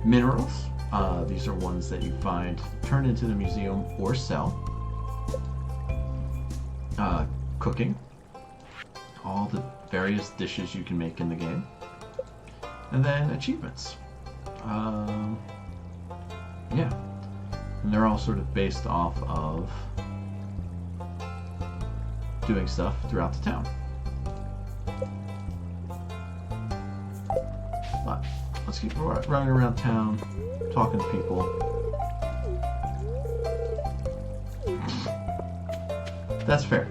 Minerals. These are ones that you find, turn into the museum, or sell. Cooking. All the various dishes you can make in the game. And then achievements. Yeah. And they're all sort of based off of doing stuff throughout the town. But let's keep running around town, talking to people. That's fair.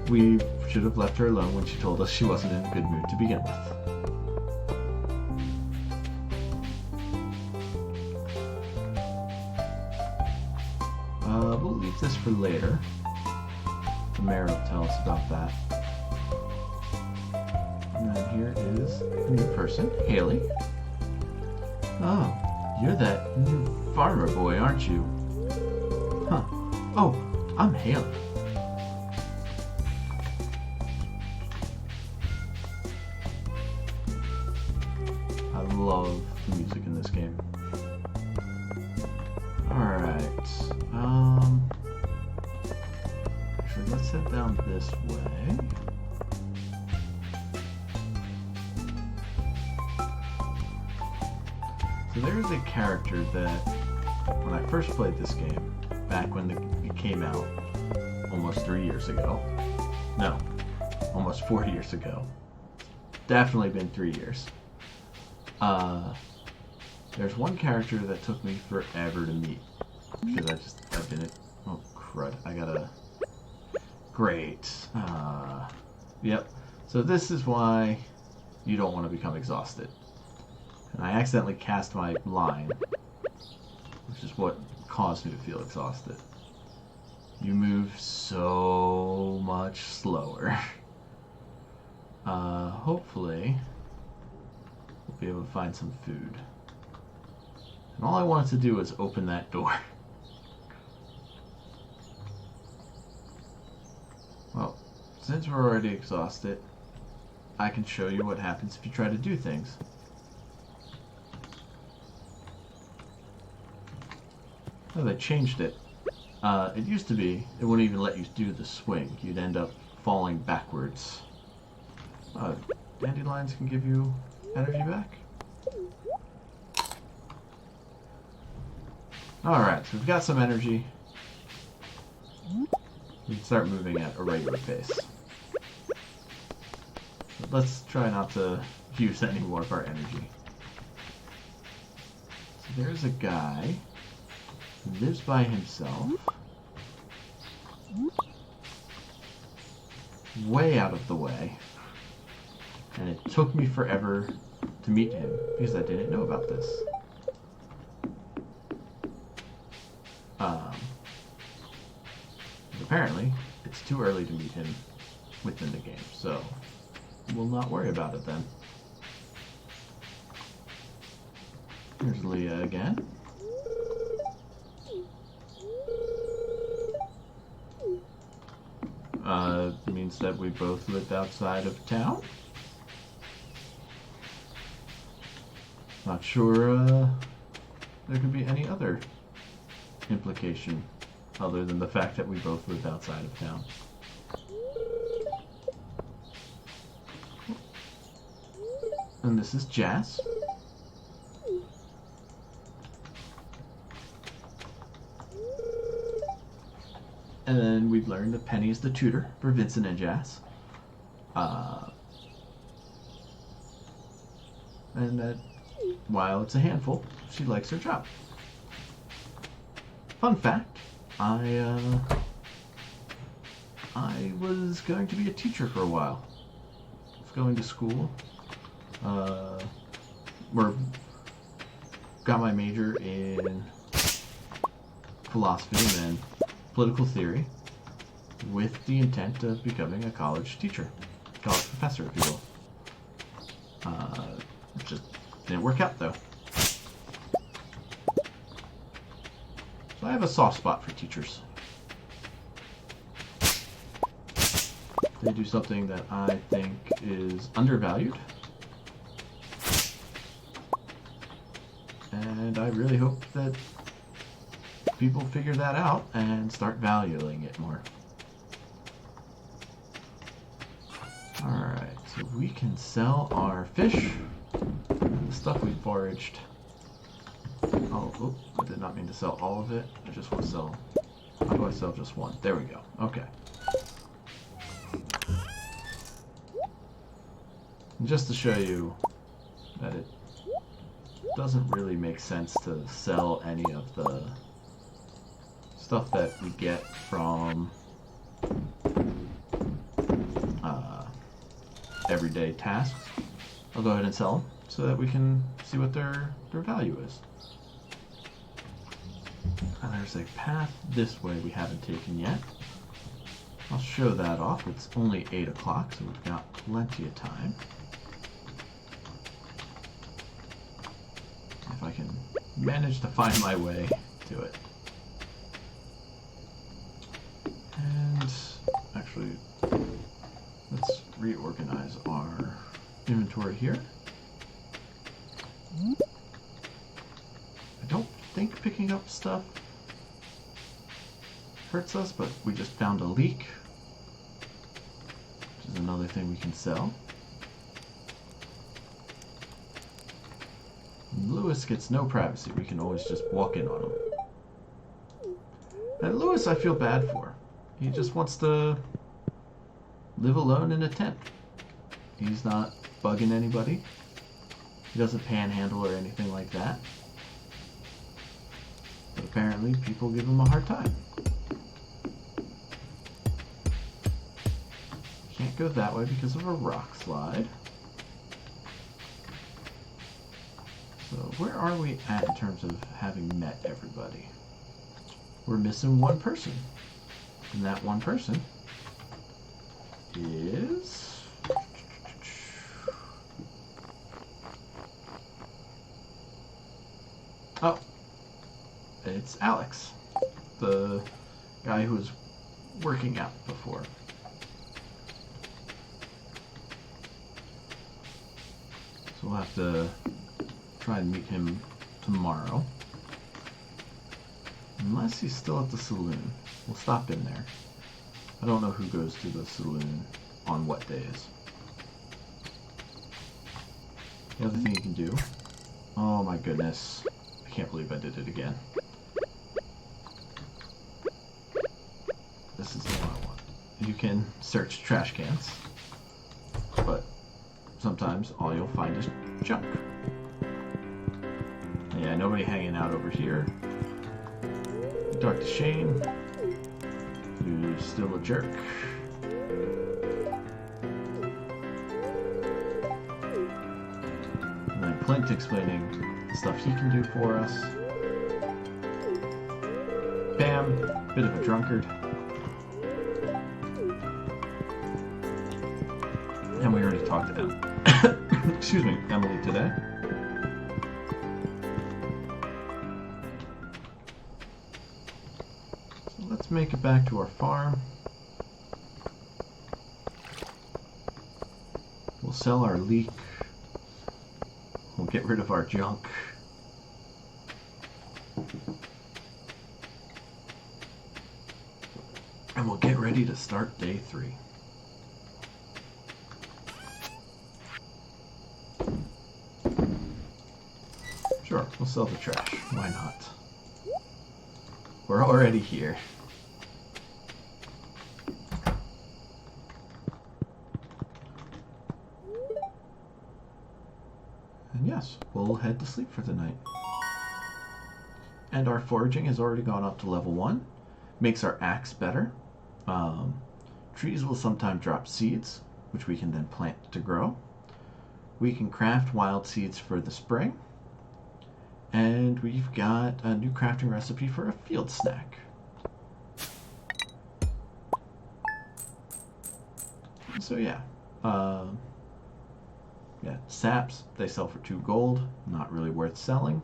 We should have left her alone when she told us she wasn't in a good mood to begin with. We'll leave this for later. The mayor will tell us about that. And then here is a new person, Haley. Oh, you're that new farmer boy, aren't you? Huh. Oh, I'm Haley. I love the music in this game. Alright. Actually, let's head down this way. So there's a character that, when I first played this game, back when it came out, almost 3 years ago. No, almost 4 years ago. Definitely been 3 years. There's one character that took me forever to meet. Because I've been it. Oh, crud. I gotta... Great. Yep. So this is why you don't want to become exhausted. And I accidentally cast my line, which is what caused me to feel exhausted. You move so much slower. Hopefully, we'll be able to find some food. And all I wanted to do was open that door. Well, since we're already exhausted, I can show you what happens if you try to do things. Oh, they changed it. It used to be, it wouldn't even let you do the swing. You'd end up falling backwards. Dandelions can give you energy back. Alright, so we've got some energy. We can start moving at a regular pace. But let's try not to use any more of our energy. So there's a guy who lives by himself. Way out of the way. And it took me forever to meet him because I didn't know about this. Apparently, it's too early to meet him within the game, so we'll not worry about it then. Here's Leah again. Means that we both lived outside of town? Not sure there could be any other implication other than the fact that we both lived outside of town. And this is Jazz. And then we've learned that Penny is the tutor for Vincent and Jazz. And that while it's a handful, she likes her job. Fun fact, I was going to be a teacher for a while. I was going to school. Got my major in philosophy and then political theory with the intent of becoming a college teacher, college professor, if you will. It just didn't work out, though. So I have a soft spot for teachers. They do something that I think is undervalued. And I really hope that people figure that out and start valuing it more. Alright, so we can sell our fish, the stuff we foraged. Oh, I did not mean to sell all of it. I just want to sell... How do I sell just one? There we go. Okay. And just to show you that it doesn't really make sense to sell any of the stuff that we get from everyday tasks. I'll go ahead and sell them so that we can see what their value is. And there's a path this way we haven't taken yet. I'll show that off. It's only 8 o'clock, so we've got plenty of time. If I can manage to find my way to it. And actually, let's reorganize our inventory here. I don't think picking up stuff hurts us, but we just found a leak, which is another thing we can sell. Lewis gets no privacy. We can always just walk in on him. And Lewis I feel bad for. He just wants to live alone in a tent. He's not bugging anybody. He doesn't panhandle or anything like that. But apparently people give him a hard time. Can't go that way because of a rock slide. So where are we at in terms of having met everybody? We're missing one person. And that one person is... Oh, it's Alex, the guy who was working out before. So we'll have to try and meet him tomorrow. Unless he's still at the saloon. We'll stop in there. I don't know who goes to the saloon on what days. The other thing you can do... Oh my goodness. I can't believe I did it again. This is the one I want. You can search trash cans. But sometimes all you'll find is junk. Yeah, nobody hanging out over here. Talk to Shane, who's still a jerk. And then Clint explaining the stuff he can do for us. Pam, bit of a drunkard. And we already talked to excuse me, Emily today. Let's make it back to our farm. We'll sell our leek. We'll get rid of our junk. And we'll get ready to start day 3. Sure, we'll sell the trash. Why not? We're already here. And yes, we'll head to sleep for the night. And our foraging has already gone up to level 1. Makes our axe better. Trees will sometimes drop seeds, which we can then plant to grow. We can craft wild seeds for the spring. And we've got a new crafting recipe for a field snack. So yeah, saps, they sell for 2 gold, not really worth selling.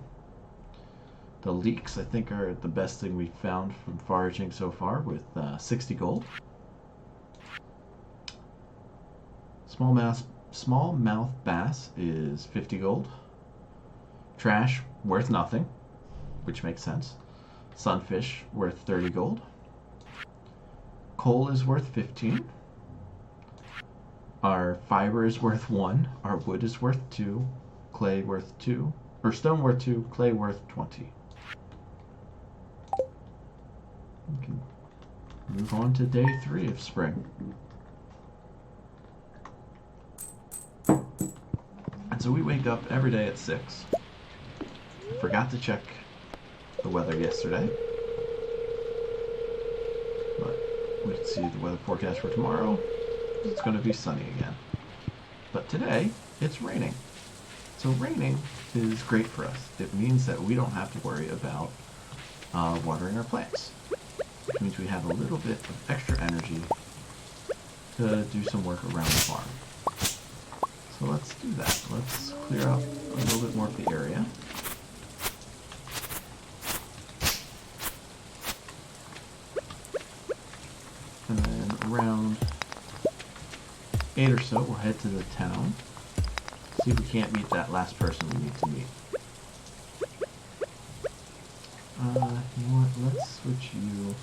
The leeks, I think, are the best thing we've found from foraging so far with 60 gold. Smallmouth bass is 50 gold. Trash, worth nothing, which makes sense. Sunfish, worth 30 gold. Coal is worth 15. Our fiber is worth 1. Our wood is worth 2. Clay worth 2. Or stone worth 2. Clay worth 20. We can move on to day 3 of spring. And so we wake up every day at 6. I forgot to check the weather yesterday. But we can see the weather forecast for tomorrow. It's going to be sunny again. But today, it's raining. So raining is great for us. It means that we don't have to worry about watering our plants. Which means we have a little bit of extra energy to do some work around the farm. So let's do that. Let's clear up a little bit more of the area. And then around 8 or so, we'll head to the town. See if we can't meet that last person we need to meet. You know what? Let's switch you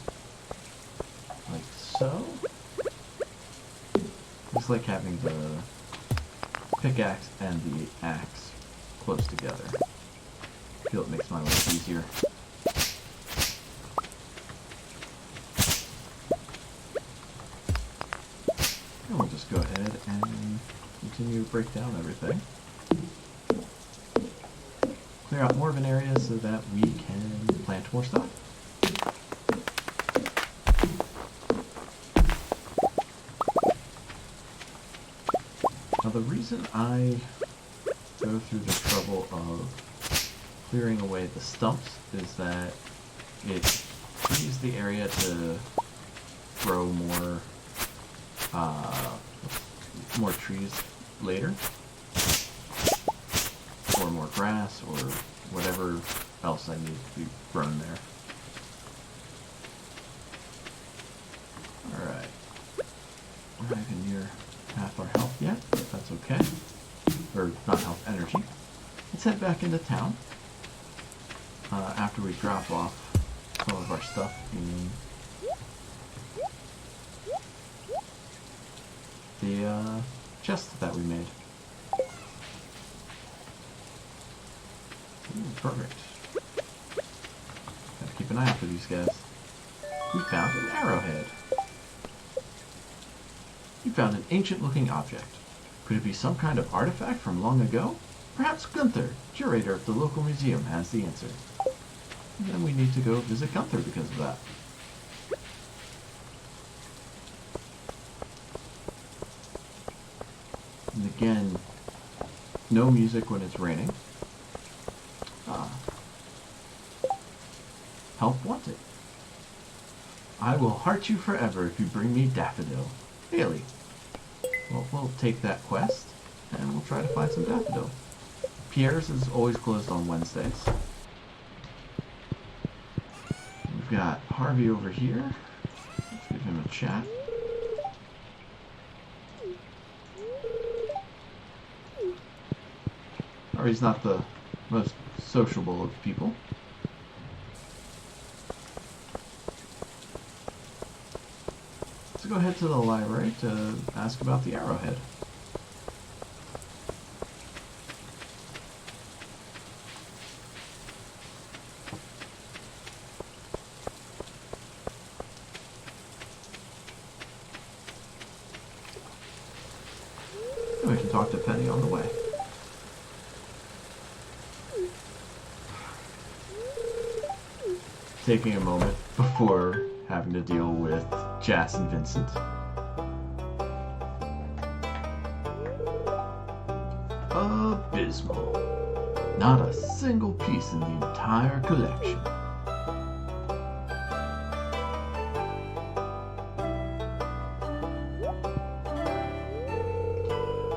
like so. Just like having the pickaxe and the axe close together. I feel it makes my life easier. And we'll just go ahead and continue to break down everything. Clear out more of an area so that we can plant more stuff. Now the reason I go through the trouble of clearing away the stumps is that it frees the area to grow more trees later, or more grass, or whatever else I need to be grown there. Alright. We're not even near half our health yet, but that's okay. Or not health, energy. Let's head back into town after we drop off some of our stuff in the chest that we made. Ooh, perfect. Gotta keep an eye out for these guys. We found an arrowhead. You found an ancient-looking object. Could it be some kind of artifact from long ago? Perhaps Gunther, curator of the local museum, has the answer. And then we need to go visit Gunther because of that. And again, no music when it's raining. Help wanted. I will heart you forever if you bring me daffodil. Really? Well, we'll take that quest, and we'll try to find some daffodil. Pierre's is always closed on Wednesdays. We've got Harvey over here. Let's give him a chat. Harvey's not the most sociable of people. Let's go ahead to the library to ask about the arrowhead. And we can talk to Penny on the way. Taking a moment before having to deal with Jas and Vincent. Abysmal. Not a single piece in the entire collection.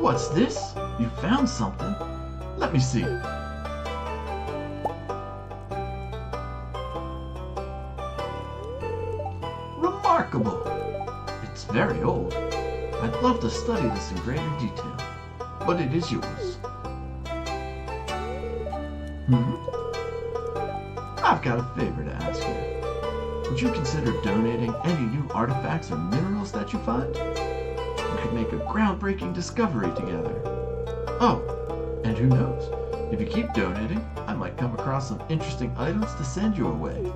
What's this? You found something? Let me see. Remarkable! It's very old. I'd love to study this in greater detail, but it is yours. I've got a favor to ask you. Would you consider donating any new artifacts or minerals that you find? We could make a groundbreaking discovery together. Oh, and who knows? If you keep donating, I might come across some interesting items to send your way.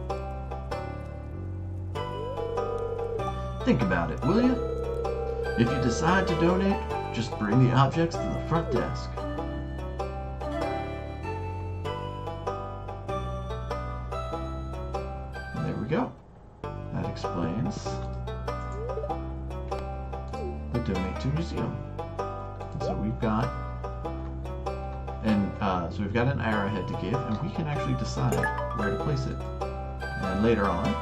Think about it, will you? If you decide to donate, just bring the objects to the front desk. And there we go. That explains the donate to museum. And so we've got an arrowhead to give, and we can actually decide where to place it. And later on,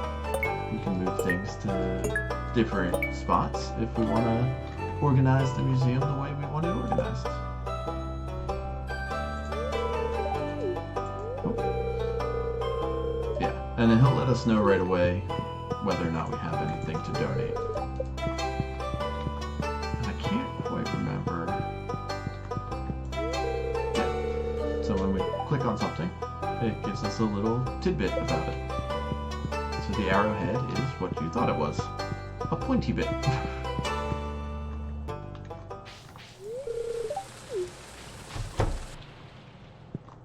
we can move things to different spots if we want to organize the museum the way we want it organized. Oh. Yeah, and then he'll let us know right away whether or not we have anything to donate. And I can't quite remember. Yeah. So when we click on something, it gives us a little tidbit about it. So the arrowhead is what you thought it was. A pointy bit.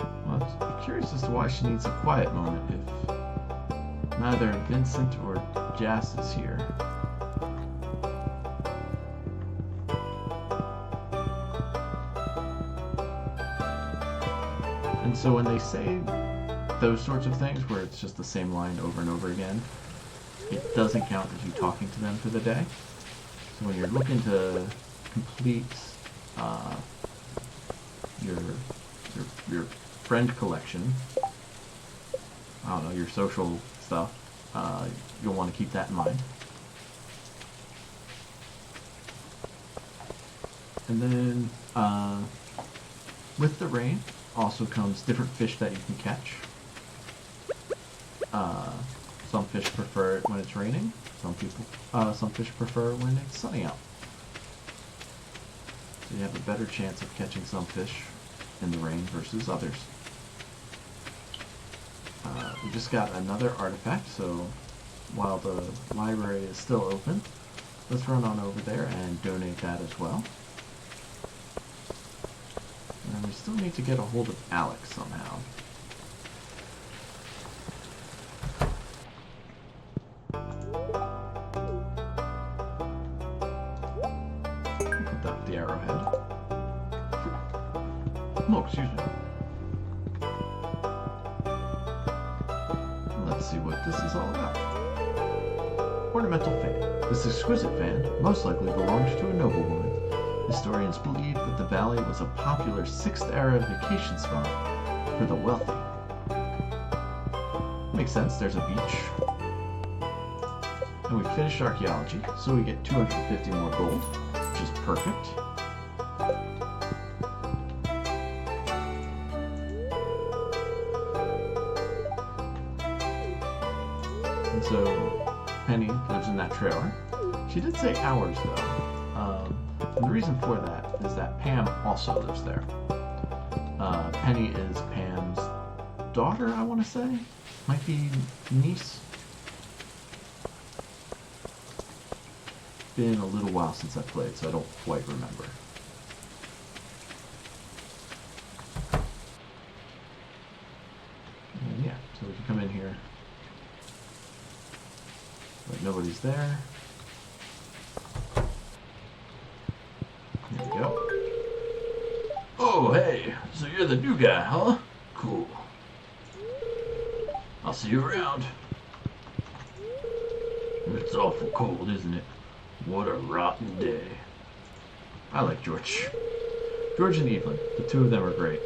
Well, I'm curious as to why she needs a quiet moment if neither Vincent or Jas is here. And so when they say those sorts of things where it's just the same line over and over again, it doesn't count as you talking to them for the day. So when you're looking to complete your friend collection, I don't know, your social stuff, you'll want to keep that in mind. And then with the rain also comes different fish that you can catch. Some fish prefer it when it's raining. Some fish prefer when it's sunny out. So you have a better chance of catching some fish in the rain versus others. We just got another artifact, so while the library is still open, let's run on over there and donate that as well. And we still need to get a hold of Alex somehow. Put that with the arrowhead. Oh, excuse me. Let's see what this is all about. Ornamental fan. This exquisite fan most likely belonged to a noblewoman. Historians believe that the valley was a popular 6th era vacation spot for the wealthy. Makes sense, there's a beach. And we finished archaeology, so we get 250 more gold, which is perfect. And so Penny lives in that trailer. She did say hours though. And the reason for that is that Pam also lives there. Penny is Pam's daughter, I want to say. Might be niece. Been a little while since I played, so I don't quite remember. And yeah, so we can come in here. But nobody's there. There we go. Oh, hey, so you're the new guy, huh? Cool. I'll see you around. It's awful cold, isn't it? What a rotten day. I like George. George and Evelyn, the two of them are great.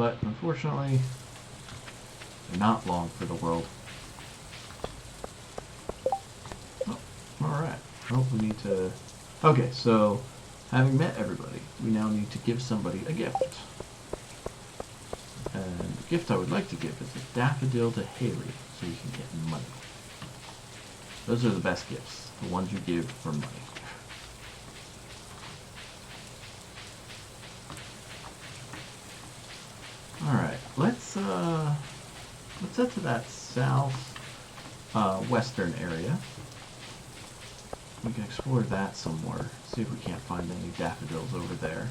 but unfortunately, they're not long for the world. Oh, alright. Oh, we need to... Okay, so, having met everybody, we now need to give somebody a gift. And the gift I would like to give is a daffodil to Haley, so you can get money. Those are the best gifts, the ones you give for money. Alright, let's head to that south western area. We can explore that some more, see if we can't find any daffodils over there.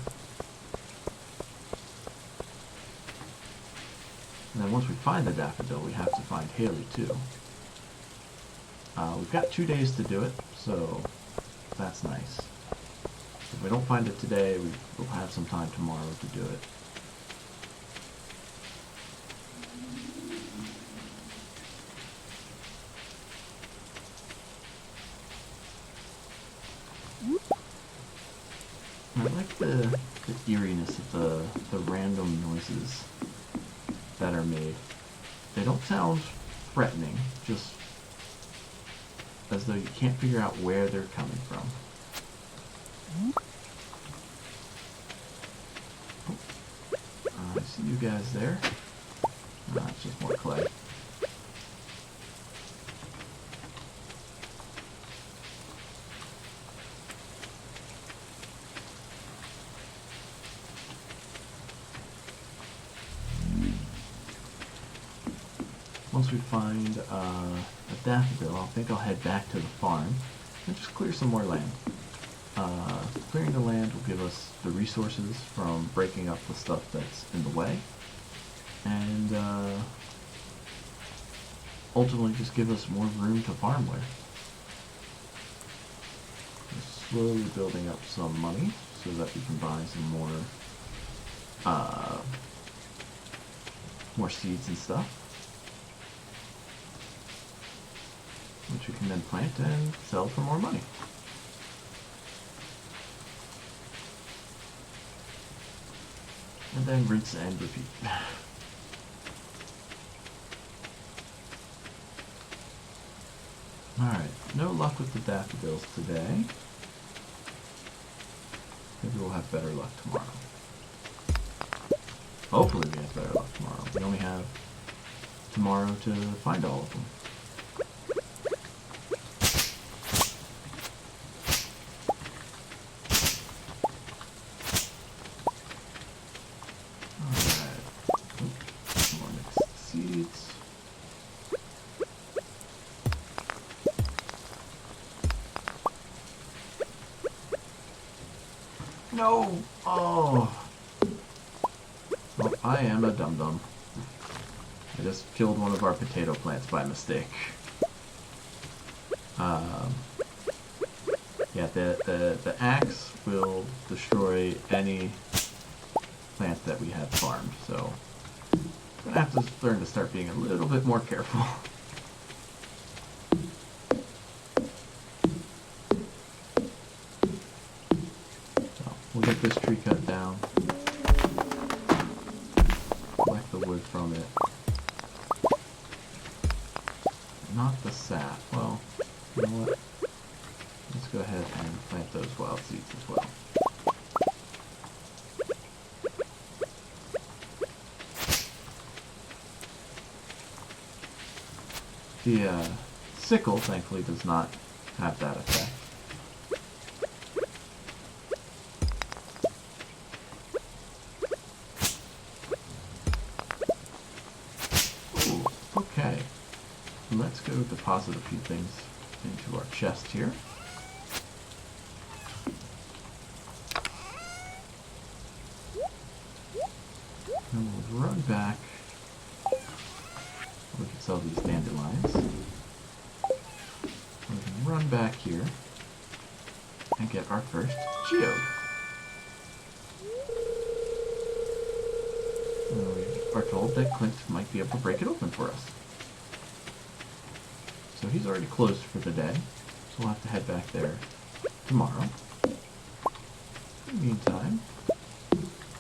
And then once we find the daffodil, we have to find Haley too. We've got 2 days to do it, so that's nice. If we don't find it today, we'll have some time tomorrow to do it. I like the eeriness of the random noises that are made. They don't sound threatening, just as though you can't figure out where they're coming from. I see you guys there. It's just more clay. Once we find a daffodil, I think I'll head back to the farm and just clear some more land. Clearing the land will give us the resources from breaking up the stuff that's in the way, and ultimately just give us more room to farm with. We're slowly building up some money so that we can buy some more seeds and stuff, which we can then plant and sell for more money. And then rinse and repeat. Alright, no luck with the daffodils today. Maybe we'll have better luck tomorrow. Hopefully we have better luck tomorrow. We only have tomorrow to find all of them. No! Oh! Well, I am a dum-dum. I just killed one of our potato plants by mistake. Yeah, the axe will destroy any plant that we have farmed, so I'm gonna have to learn to start being a little bit more careful. We'll get this tree cut down, collect the wood from it, not the sap. Well, you know what, let's go ahead and plant those wild seeds as well. The sickle, thankfully, does not have that effect. Okay, let's go deposit a few things into our chest here. And we'll run back. We can sell these dandelions. We can run back here and get our first geode. We are told that Clint might be able to break it open for us. So he's already closed for the day, so we'll have to head back there tomorrow. In the meantime,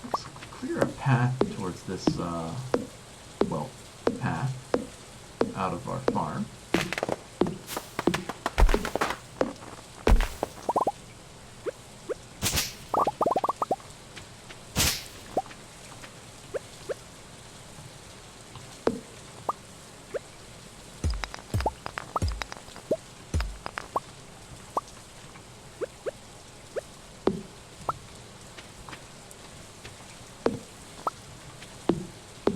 let's clear a path towards towards this, well, path out of our farm.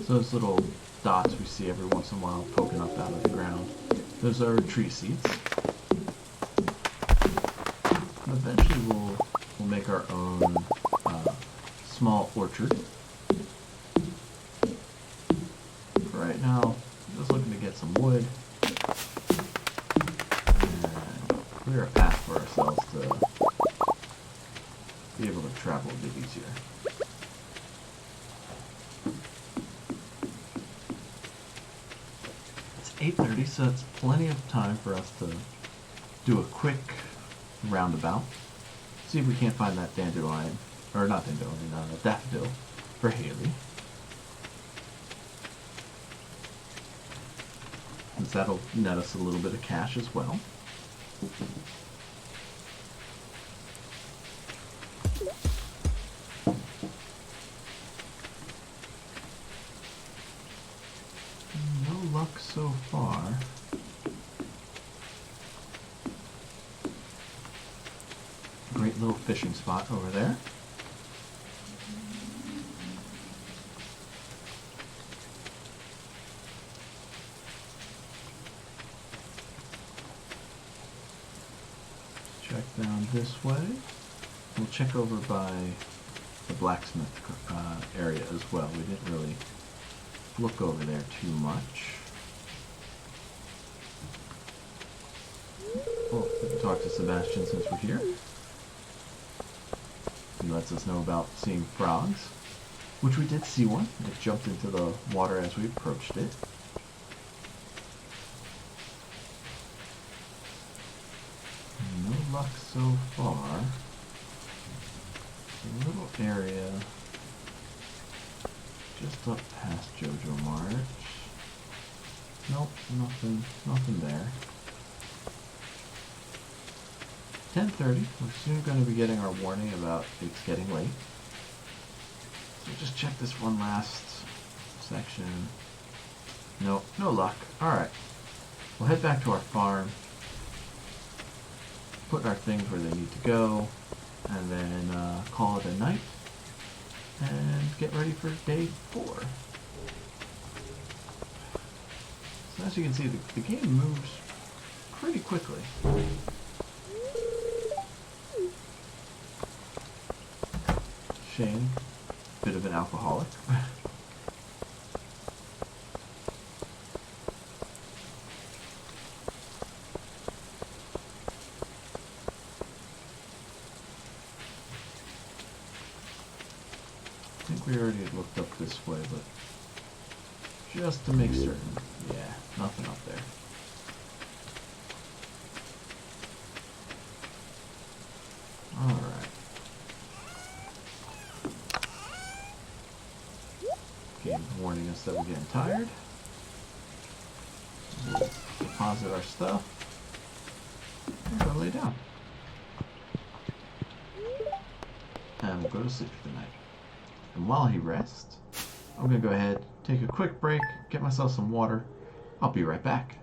Those little dots we see every once in a while poking up out of the ground, those are tree seeds. And eventually we'll make our own small orchard. For right now, I'm just looking to get some wood and clear a path for ourselves to be able to travel a bit easier. It's 8:30, so it's plenty of time for us to do a quick roundabout. See if we can't find that dandelion, or not dandelion, daffodil for Haley. Since that'll net us a little bit of cash as well. No luck so far. Great little fishing spot over there. Check down this way. We'll check over by the blacksmith area as well. We didn't really look over there too much. Well, we can talk to Sebastian since we're here. He lets us know about seeing frogs, which we did see one. It jumped into the water as we approached it. No luck so far. A little area just up past Jojo March. Nope, nothing there. 10:30. We're soon going to be getting our warning about it's getting late. So just check this one last section. Nope, no luck. Alright. We'll head back to our farm. Put our things where they need to go. And then call it a night. And get ready for day 4. So as you can see, the game moves pretty quickly. Shane, bit of an alcoholic. I think we already looked up this way, but just to make certain. Yeah, nothing up there. Alright. Game's warning us that we're getting tired. We'll deposit our stuff and go lay down. And we'll go to sleep for the night. And while he rests, I'm going to go ahead, take a quick break, get myself some water. I'll be right back.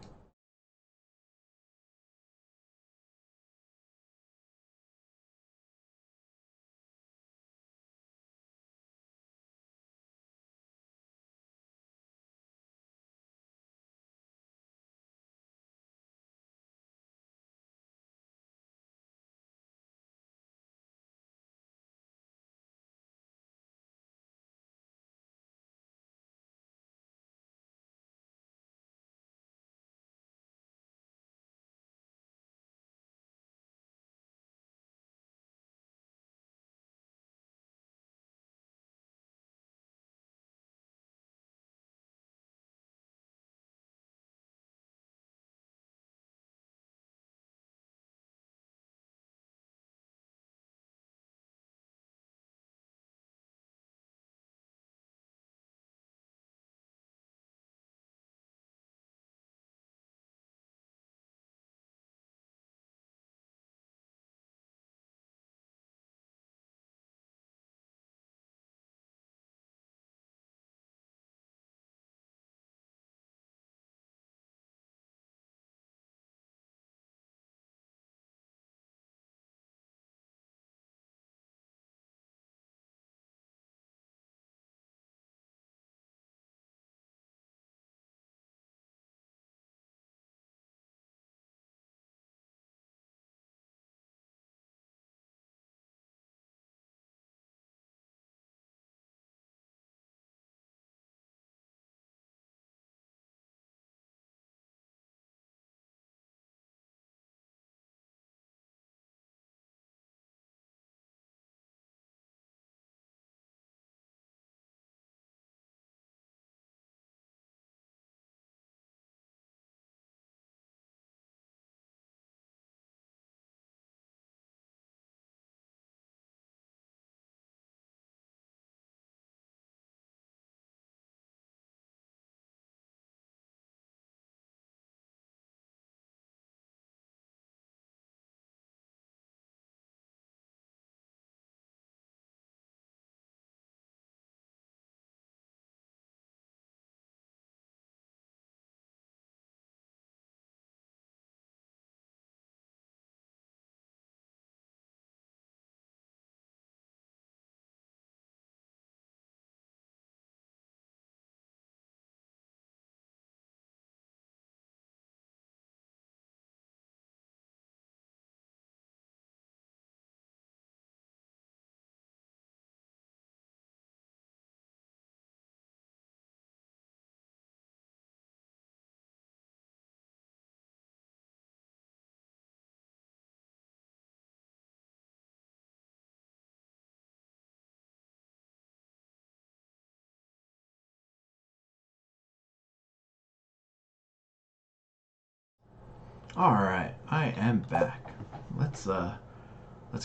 All right, I am back. Let's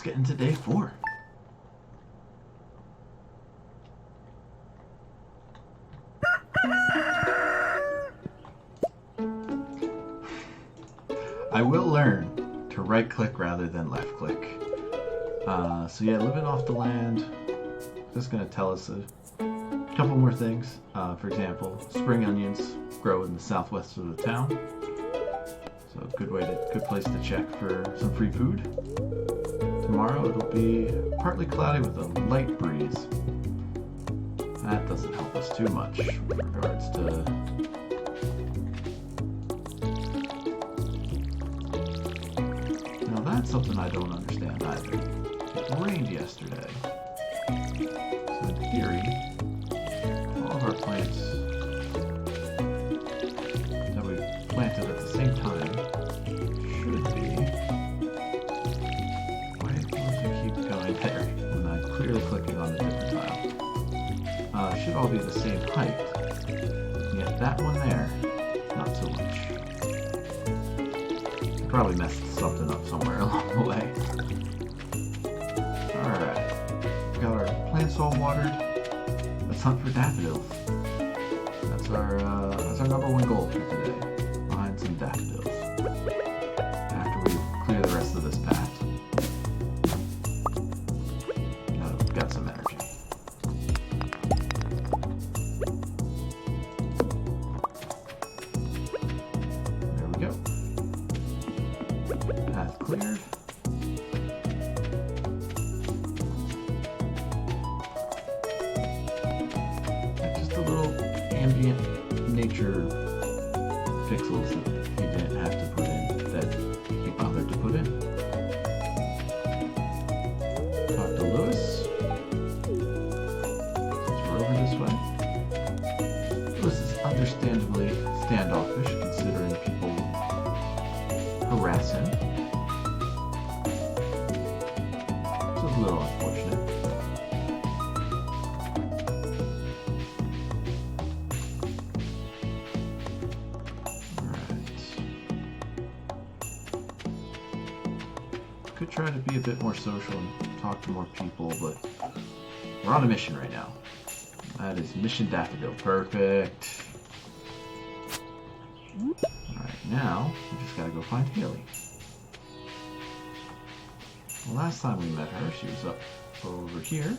get into day 4. I will learn to right click rather than left click. So yeah, living off the land. This is going to tell us a couple more things. For example, spring onions grow in the southwest of the town. So good place to check for some free food. Tomorrow it'll be partly cloudy with a light breeze. That doesn't help us too much with regards to now that's something I don't understand either. It rained yesterday. So in theory, all of our plants that we planted at the same time should be. Why does it keep going there when I'm clearly clicking on a different tile? Should all be the same height. Yet that one there, not so much. Probably messed something up somewhere along the way. Alright. Got our plants all watered. Let's hunt for daffodils. That's our number one goal for today. Find some daffodils. After we clear the rest of this path. Now we've got some energy. There we go. Path cleared. Just a little ambient nature pixels that you didn't have to put in, that you bothered to put in. Talk to Lewis. Since we're over this way. Lewis is understandably standoffish considering people harass him. It's a little unfortunate. Alright. Could try to be a bit more social and talk to more people, but we're on a mission right now. That is Mission Daffodil. Perfect. Alright, now we just gotta go find Haley. The last time we met her, she was up over here.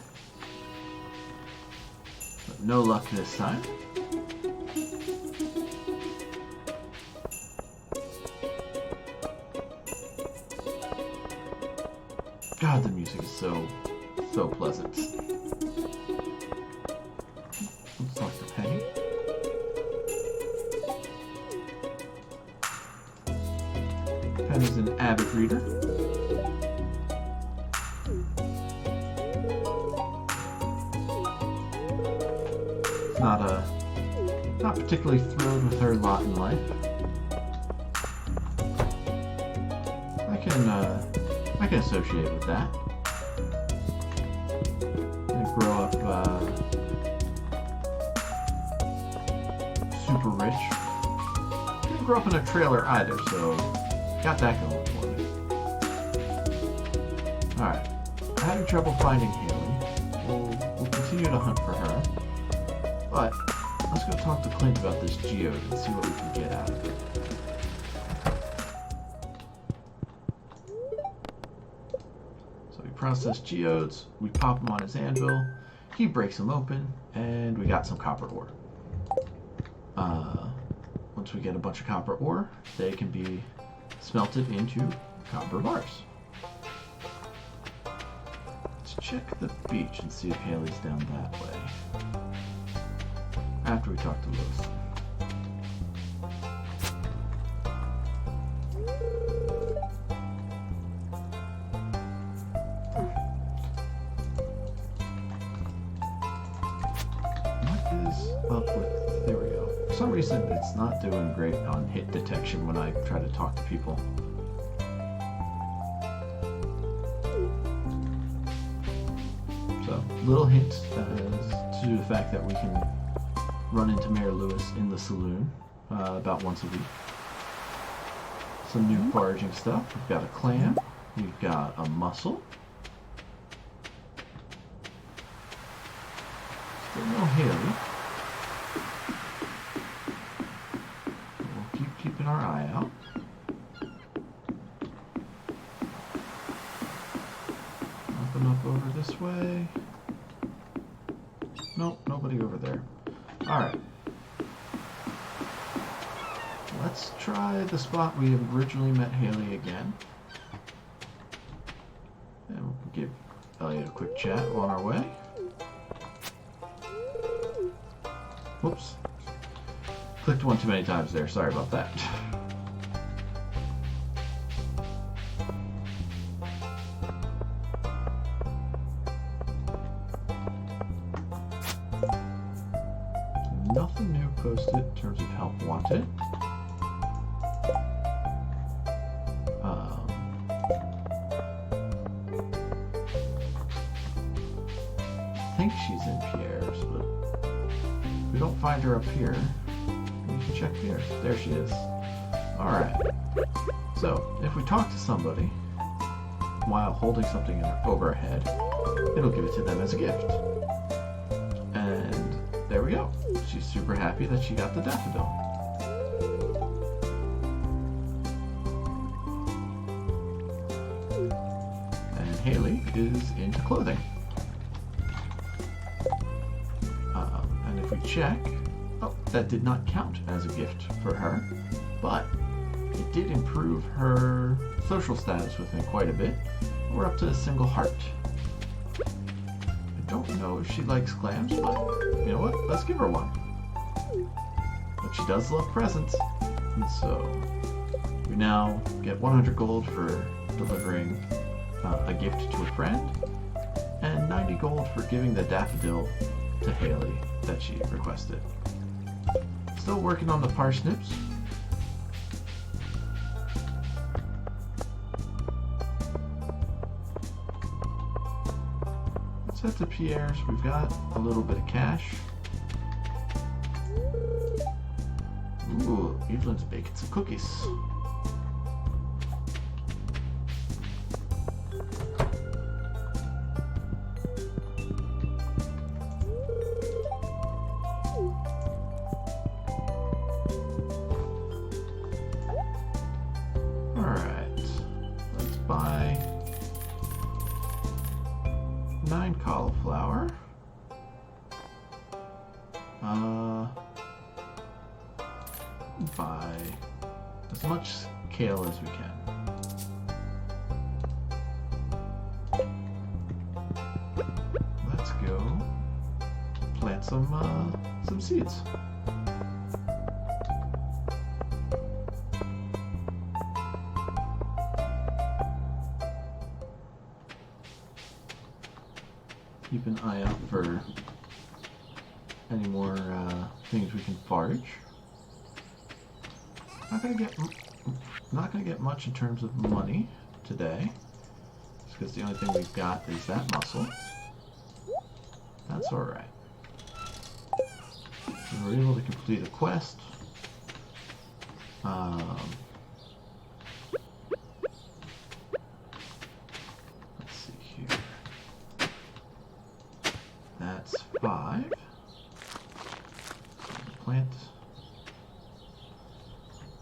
But no luck this time. God, the music is so pleasant. Let's talk to Penny. Penny's an avid reader. Not particularly thrilled with her lot in life. I can associate with that. I grow up super rich. Didn't grow up in a trailer either, so got that going for me. Alright, having trouble finding Haley. We'll continue to hunt for her. But let's go talk to Clint about this geode and see what we can get out of it. So we process geodes, we pop them on his anvil, he breaks them open, and we got some copper ore. Once we get a bunch of copper ore, they can be smelted into copper bars. Let's check the beach and see if Haley's down that way. After we talk to Lewis. What is up with Therio? For some reason, it's not doing great on hit detection when I try to talk to people. So, little hint as to the fact that we can run into Mayor Lewis in the saloon about once a week. some new foraging stuff. We've got a clam. We've got a mussel. Still no Haley. We'll keep keeping our eye out. Nothing up over this way. Nope, nobody over there. Alright. Let's try the spot we originally met Haley again. And we'll give Elliot a quick chat on our way. Whoops. Clicked one too many times there, sorry about that. Nothing new posted in terms of help wanted. I think she's in Pierre's, but if we don't find her up here, we can check Pierre's. There she is. Alright. So, if we talk to somebody while holding something over our head, it'll give it to them as a gift. And there we go. She's super happy that she got the daffodil. And Haley is into clothing. And if we check, oh, that did not count as a gift for her, but it did improve her social status with me quite a bit. We're up to a single heart. I don't know if she likes clams, but you know what? Let's give her one. But she does love presents, and so we now get 100 gold for delivering a gift to a friend, and 90 gold for giving the daffodil to Haley that she requested. Still working on the parsnips. Let's head to Pierre's. We've got a little bit of cash. Ooh, Evelyn's baking some cookies. Alright, let's buy 9 cauliflower. Buy as much kale as we can. Let's go plant some seeds. Keep an eye out for any more things we can forage. Not gonna get much in terms of money today, just because the only thing we've got is that mussel. That's all right. We were able to complete a quest. Let's see here. That's 5. Plant.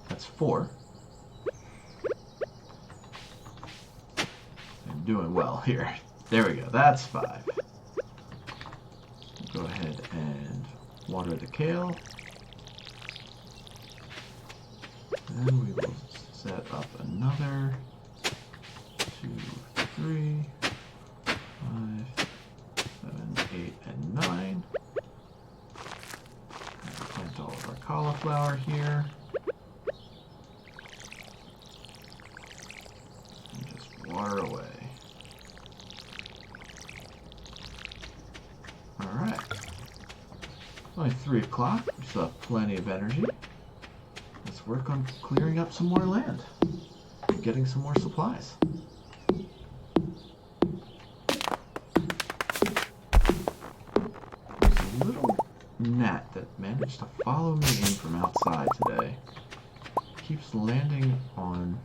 That's 4. I'm doing well here. There we go. That's 5. Go ahead and water the kale. Then we will set up another 2, 3, 5, 7, 8, and 9. And plant all of our cauliflower here. And just water away. Alright. It's only 3 o'clock. We still have plenty of energy. Let's work on clearing up some more land and getting some more supplies. There's a little gnat that managed to follow me in from outside today. keeps landing on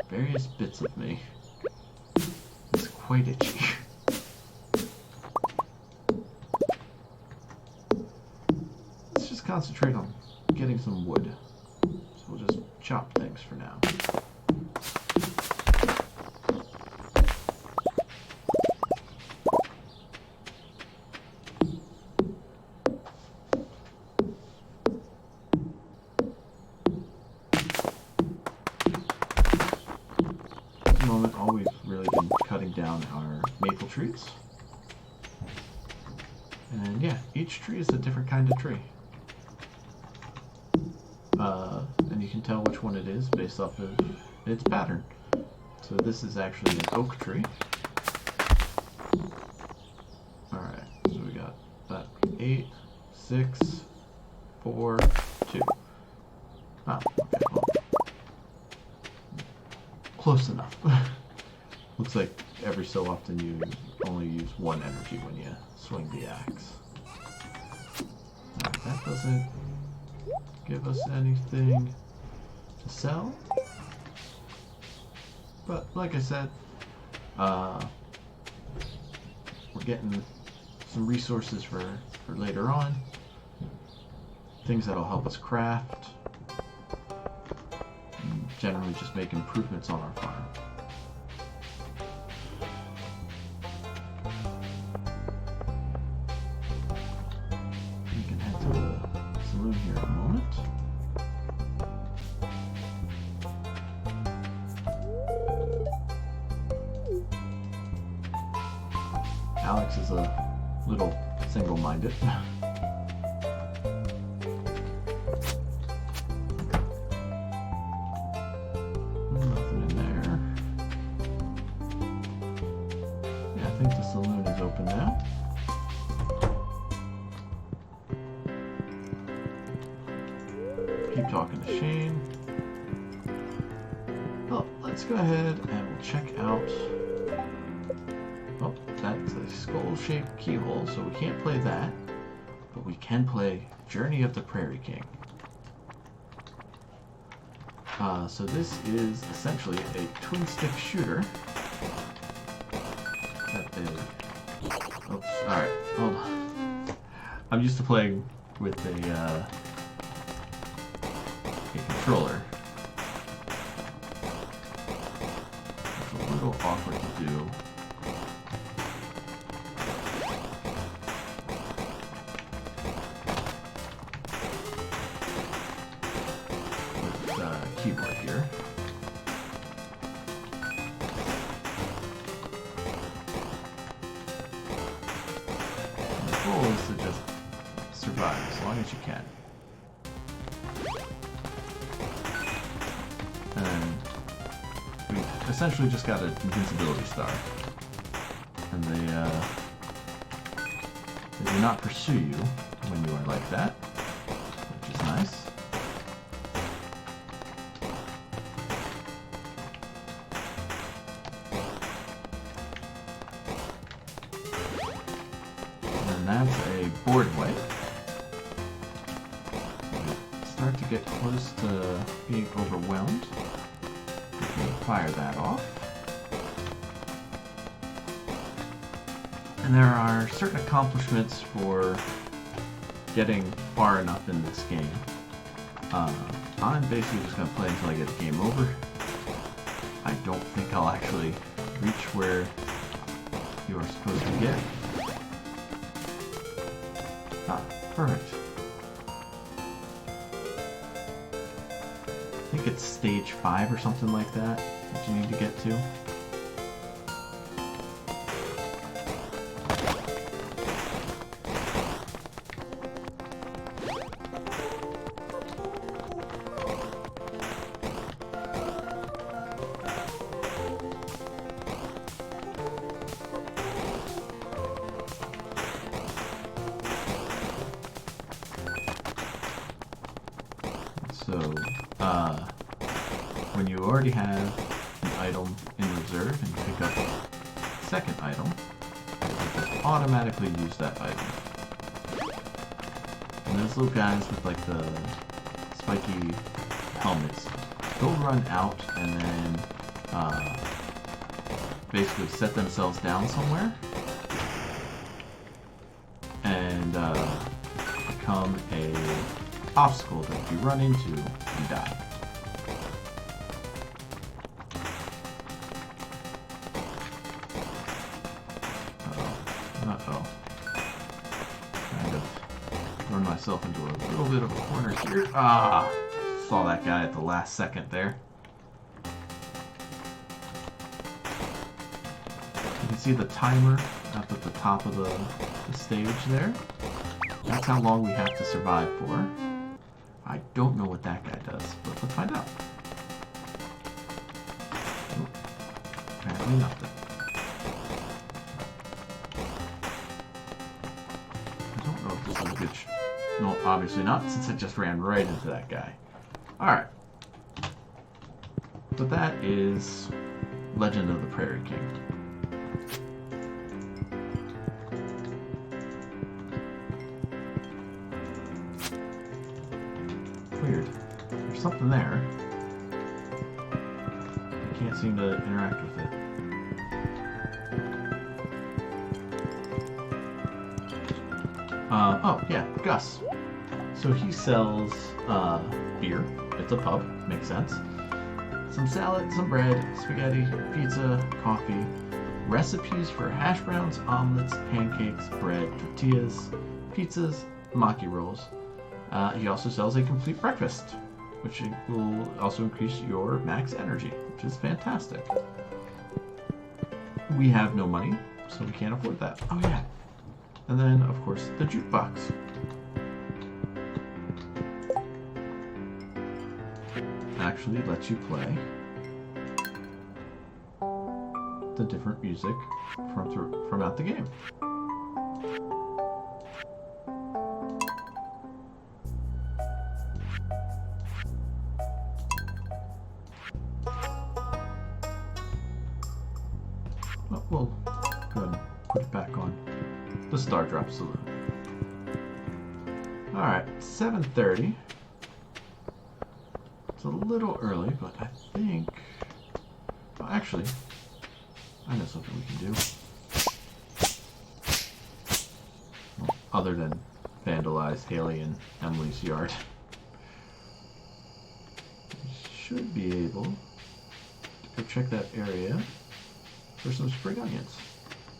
various bits of me. It's quite itchy. Let's just concentrate on getting some wood. So we'll just chop things for now. All we've really been cutting down are maple trees. And yeah, each tree is a different kind of tree. And you can tell which one it is based off of its pattern. So this is actually an oak tree. Alright, so we got that 8, 6, 4, 2. Oh, okay, well, close enough. Looks like every so often you only use one energy when you swing the axe. That doesn't give us anything to sell. But like I said, we're getting some resources for later on. Things that'll help us craft. And generally just make improvements on our farm. Here in a moment. Alex is a little single-minded. Nothing in there. Yeah, I think the saloon is open now. Keep talking to Shane. Well, let's go ahead and we'll check out. Oh, that's a skull-shaped keyhole, so we can't play that. But we can play Journey of the Prairie King. So this is essentially a twin-stick shooter. Oops, alright, hold on. I'm used to playing with a controller. It's a little awkward to do. With the keyboard here. And the goal is to just survive as long as you can. And we essentially just got an invincibility star. And they do not pursue you when you are like that, which is nice. And that's a boardway. Start to get close to being overwhelmed. We can fire that off. And there are certain accomplishments for getting far enough in this game. I'm basically just going to play until I get a game over. I don't think I'll actually reach where you are supposed to get. Ah, perfect. I think it's stage 5 or something like that that you need to get to. So, when you already have an item in reserve and you pick up a second item, you just automatically use that item. And those little guys with like the spiky helmets they'll run out and then basically set themselves down somewhere and become a obstacle that if you run into, you die. Uh-oh. Kind of run myself into a little bit of a corner here. Ah! Saw that guy at the last second there. You can see the timer up at the top of the stage there. That's how long we have to survive for. I don't know what that guy does, but let's find out. Apparently nothing. I don't know if this is a good no, obviously not, since I just ran right into that guy. Alright. So that is Legend of the Prairie King. Weird. There's something there. I can't seem to interact with it. Oh, yeah, Gus. So he sells beer. It's a pub. Makes sense. Some salad, some bread, spaghetti, pizza, coffee, recipes for hash browns, omelets, pancakes, bread, tortillas, pizzas, maki rolls. He also sells a complete breakfast, which will also increase your max energy, which is fantastic. We have no money, so we can't afford that. Oh yeah. And then, of course, the jukebox. Actually lets you play the different music from out the game. Oh, we'll go ahead and put it back on the Star Drop Saloon. Alright, 7:30. It's a little early, but I think... Well, actually, I know something we can do. Well, other than vandalize Haley and Emily's yard. We should be able to go check that area for some spring onions.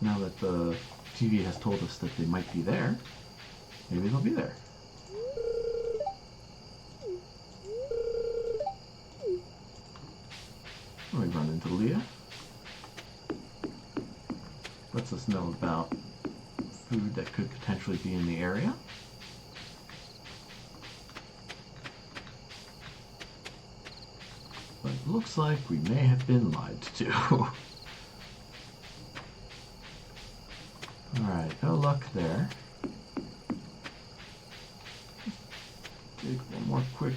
Now that the TV has told us that they might be there, maybe they'll be there. We run into Leah. Lets us know about food that could potentially be in the area. But it looks like we may have been lied to. Alright, no luck there. Take one more quick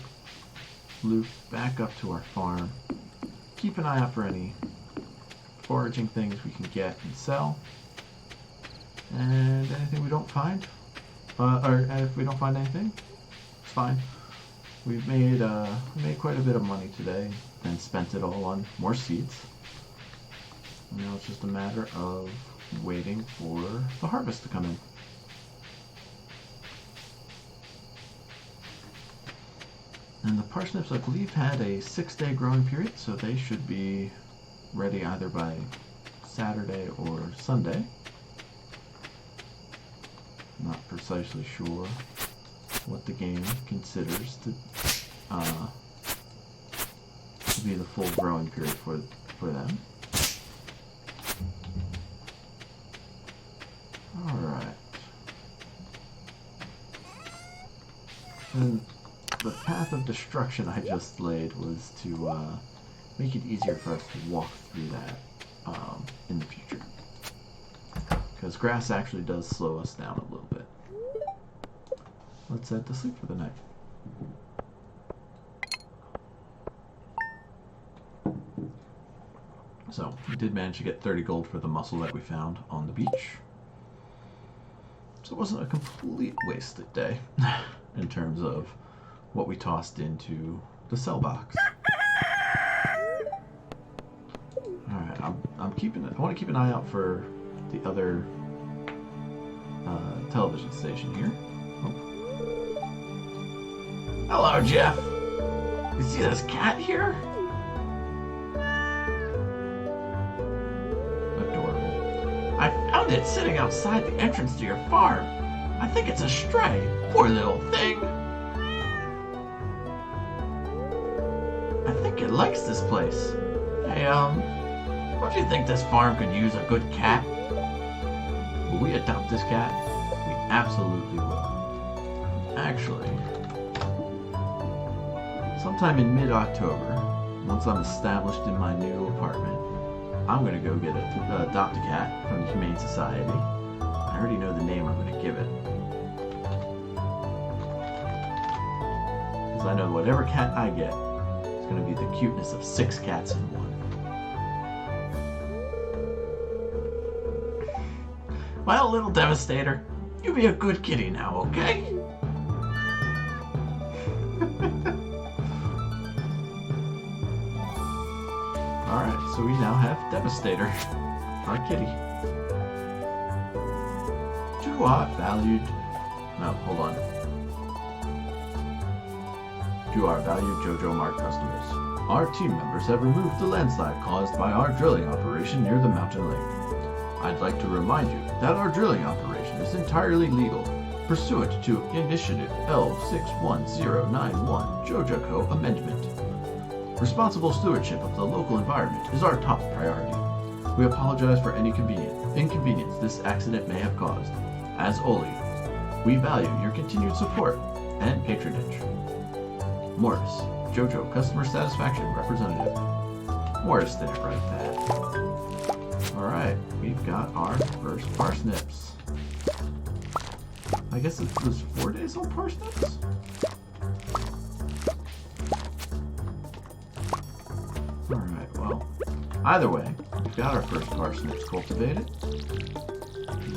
loop back up to our farm. Keep an eye out for any foraging things we can get and sell. And anything we don't find. Or if we don't find anything, it's fine. We've made quite a bit of money today and spent it all on more seeds. Now it's just a matter of waiting for the harvest to come in. And the parsnips, I believe, had a 6-day growing period, so they should be ready either by Saturday or Sunday. Not precisely sure what the game considers to be the full growing period for them. Alright. And the path of destruction I just laid was to make it easier for us to walk through that in the future. Because grass actually does slow us down a little bit. Let's head to sleep for the night. So, we did manage to get 30 gold for the mussel that we found on the beach. So it wasn't a complete wasted day in terms of what we tossed into the sell box. I want to keep an eye out for the other television station here. Oh. Hello, Jeff. You see this cat here? Adorable. I found it sitting outside the entrance to your farm. I think it's a stray. Poor little thing. I think it likes this place. Hey, don't you think this farm could use a good cat? Will we adopt this cat? We absolutely will. Actually, sometime in mid-October, once I'm established in my new apartment, I'm gonna go adopt a cat from the Humane Society. I already know the name I'm gonna give it. Because I know whatever cat I get, it's gonna be the cuteness of 6 cats in one. Well, little Devastator, you be a good kitty now, okay? Alright, so we now have Devastator, our kitty. To our valued... No, hold on. To our valued JoJo Mart customers, our team members have removed the landslide caused by our drilling operation near the mountain lake. I'd like to remind you that our drilling operation is entirely legal, pursuant to Initiative L61091 JoJoCo Amendment. Responsible stewardship of the local environment is our top priority. We apologize for any inconvenience this accident may have caused. As always, we value your continued support and patronage. Morris, JoJo Customer Satisfaction Representative. Morris did it right there. Alright, we've got our first parsnips. I guess it was 4 days old parsnips? Alright, well, either way, we've got our first parsnips cultivated.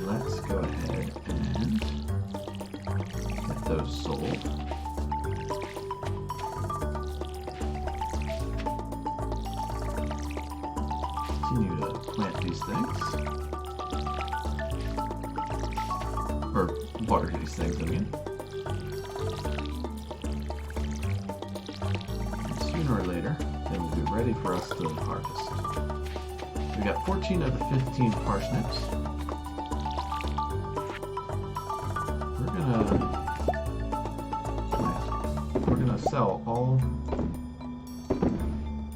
Let's go ahead and get those sold. Continue to plant these things. Or water these things, I mean. And sooner or later, they will be ready for us to harvest. We got 14 of the 15 parsnips. We're gonna sell all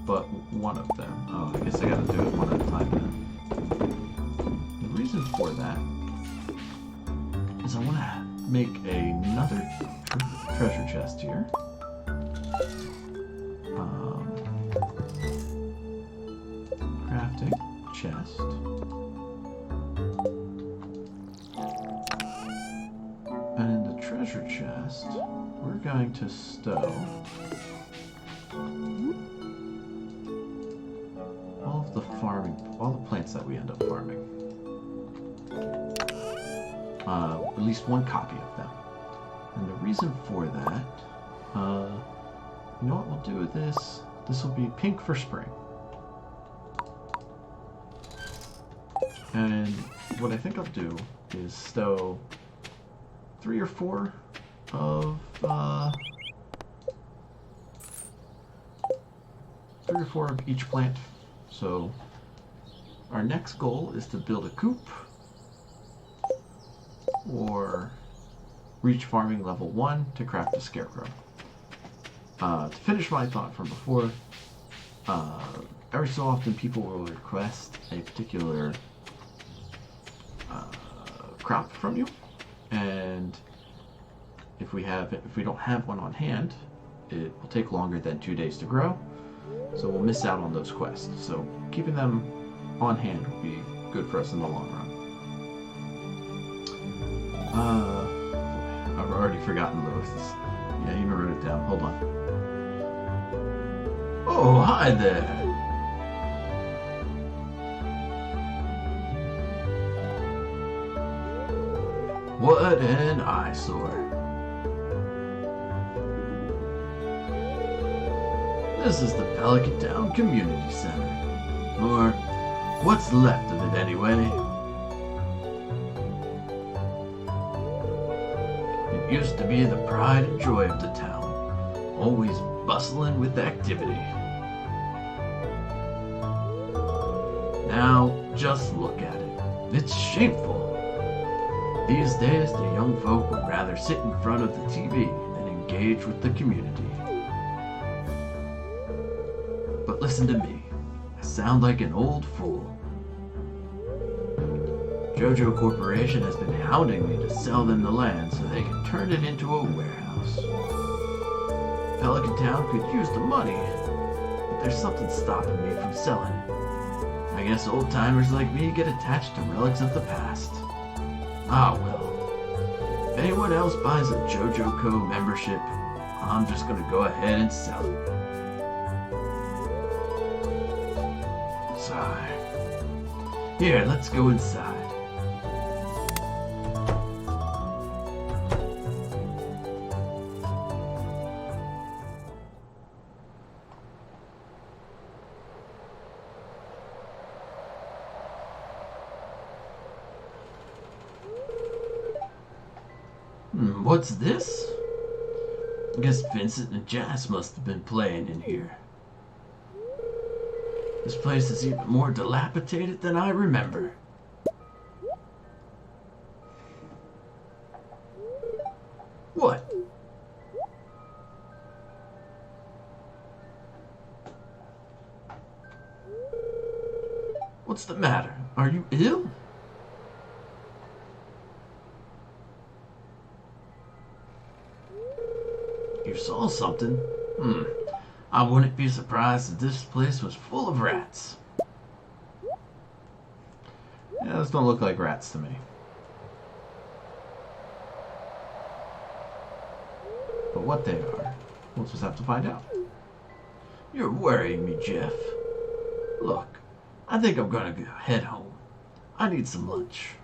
but one of them. Oh, I guess I gotta do it one at a time then. The reason for that is I want to make another treasure chest here. Crafting chest. And in the treasure chest, we're going to stow all the plants that we end up farming. At least one copy of them. And the reason for that, you know what we'll do with this? This will be pink for spring. And what I think I'll do is stow 3 or 4 of each plant. So our next goal is to build a coop or reach farming level 1 to craft a scarecrow. To finish my thought from before, every so often people will request a particular crop from you, and if we don't have one on hand, it will take longer than 2 days to grow, so we'll miss out on those quests. So keeping them on hand will be good for us in the long run. I've already forgotten those. Yeah, you even wrote it down. Hold on. Oh, hi there. What an eyesore. This is the Pelican Town Community Center. Or What's left of it, anyway? It used to be the pride and joy of the town, always bustling with activity. Now, just look at it. It's shameful. These days, the young folk would rather sit in front of the TV than engage with the community. But listen to me. I sound like an old fool. JoJo Corporation has been hounding me to sell them the land so they can turn it into a warehouse. Pelican Town could use the money, but there's something stopping me from selling. I guess old-timers like me get attached to relics of the past. Ah well. If anyone else buys a JoJo Co. membership, I'm just gonna go ahead and sell it. Sigh. Here, let's go inside. What's this? I guess Vincent and Jazz must have been playing in here. This place is even more dilapidated than I remember. What? What's the matter? Are you ill? You saw something? I wouldn't be surprised if this place was full of rats. Yeah, those don't look like rats to me. But what they are, we'll just have to find out. You're worrying me, Jeff. Look, I think I'm gonna head home. I need some lunch.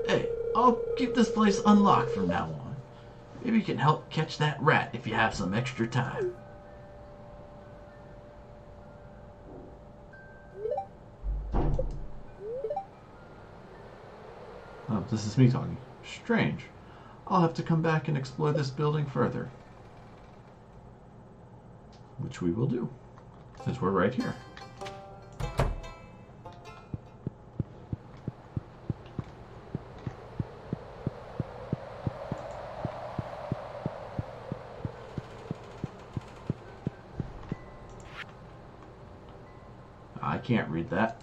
Hey, I'll keep this place unlocked from now on. Maybe you can help catch that rat if you have some extra time. Oh, this is me talking. Strange. I'll have to come back and explore this building further. Which we will do, since we're right here. I can't read that.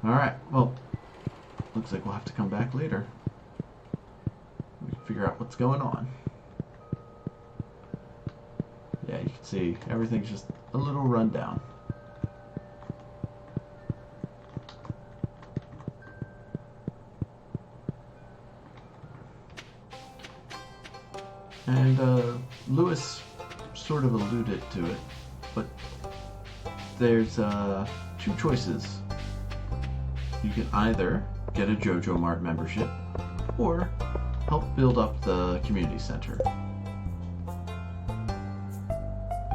Alright, well, looks like we'll have to come back later. We can figure out what's going on. Yeah, you can see everything's just a little run down. And Lewis sort of alluded to it, but there's two choices. You can either get a JoJo Mart membership or help build up the community center.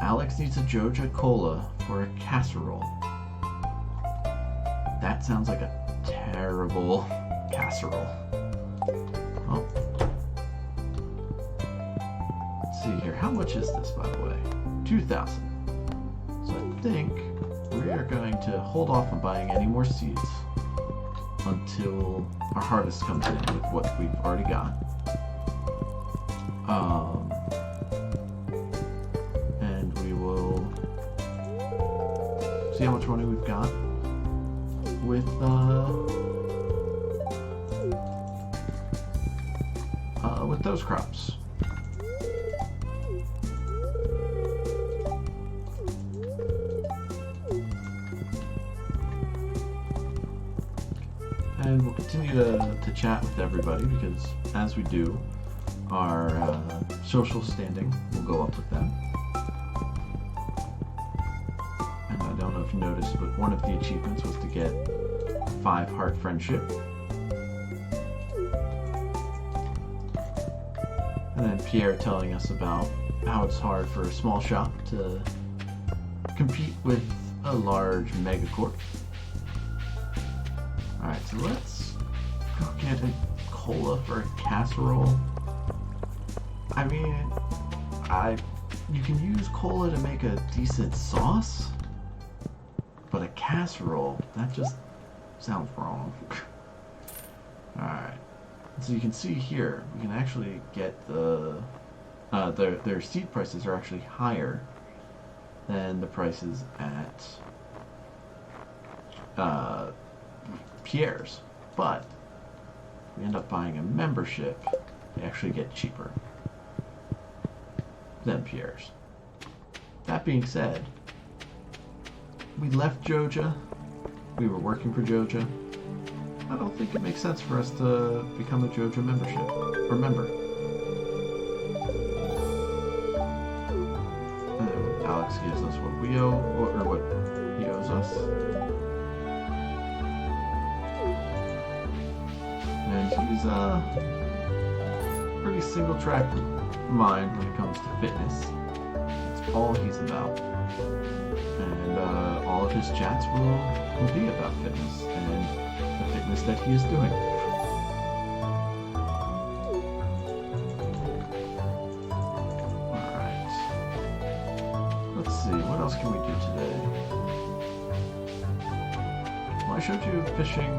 Alex needs a JoJo Cola for a casserole. That sounds like a terrible casserole. Oh. Let's see here. How much is this, by the way? 2,000. So I think we are going to hold off on buying any more seeds until our harvest comes in with what we've already got. And we will see how much money we've got with those crops. And we'll continue to chat with everybody because as we do, our social standing will go up with them. And I don't know if you noticed, but one of the achievements was to get 5 heart friendship. And then Pierre telling us about how it's hard for a small shop to compete with a large megacorp. Alright, so let's go get a cola for a casserole. I mean, you can use cola to make a decent sauce, but a casserole, that just sounds wrong. Alright, so you can see here, we can actually get their seed prices are actually higher than the prices at Pierre's, but we end up buying a membership, they actually get cheaper than Pierre's. That being said, we left Joja, we were working for Joja. I don't think it makes sense for us to become a Joja member. And then Alex gives us what we owe, or what he owes us. And he's pretty single track mind when it comes to fitness. It's all he's about. And all of his chats will be about fitness and the fitness that he is doing. Alright. Let's see, what else can we do today? Well, I showed you fishing.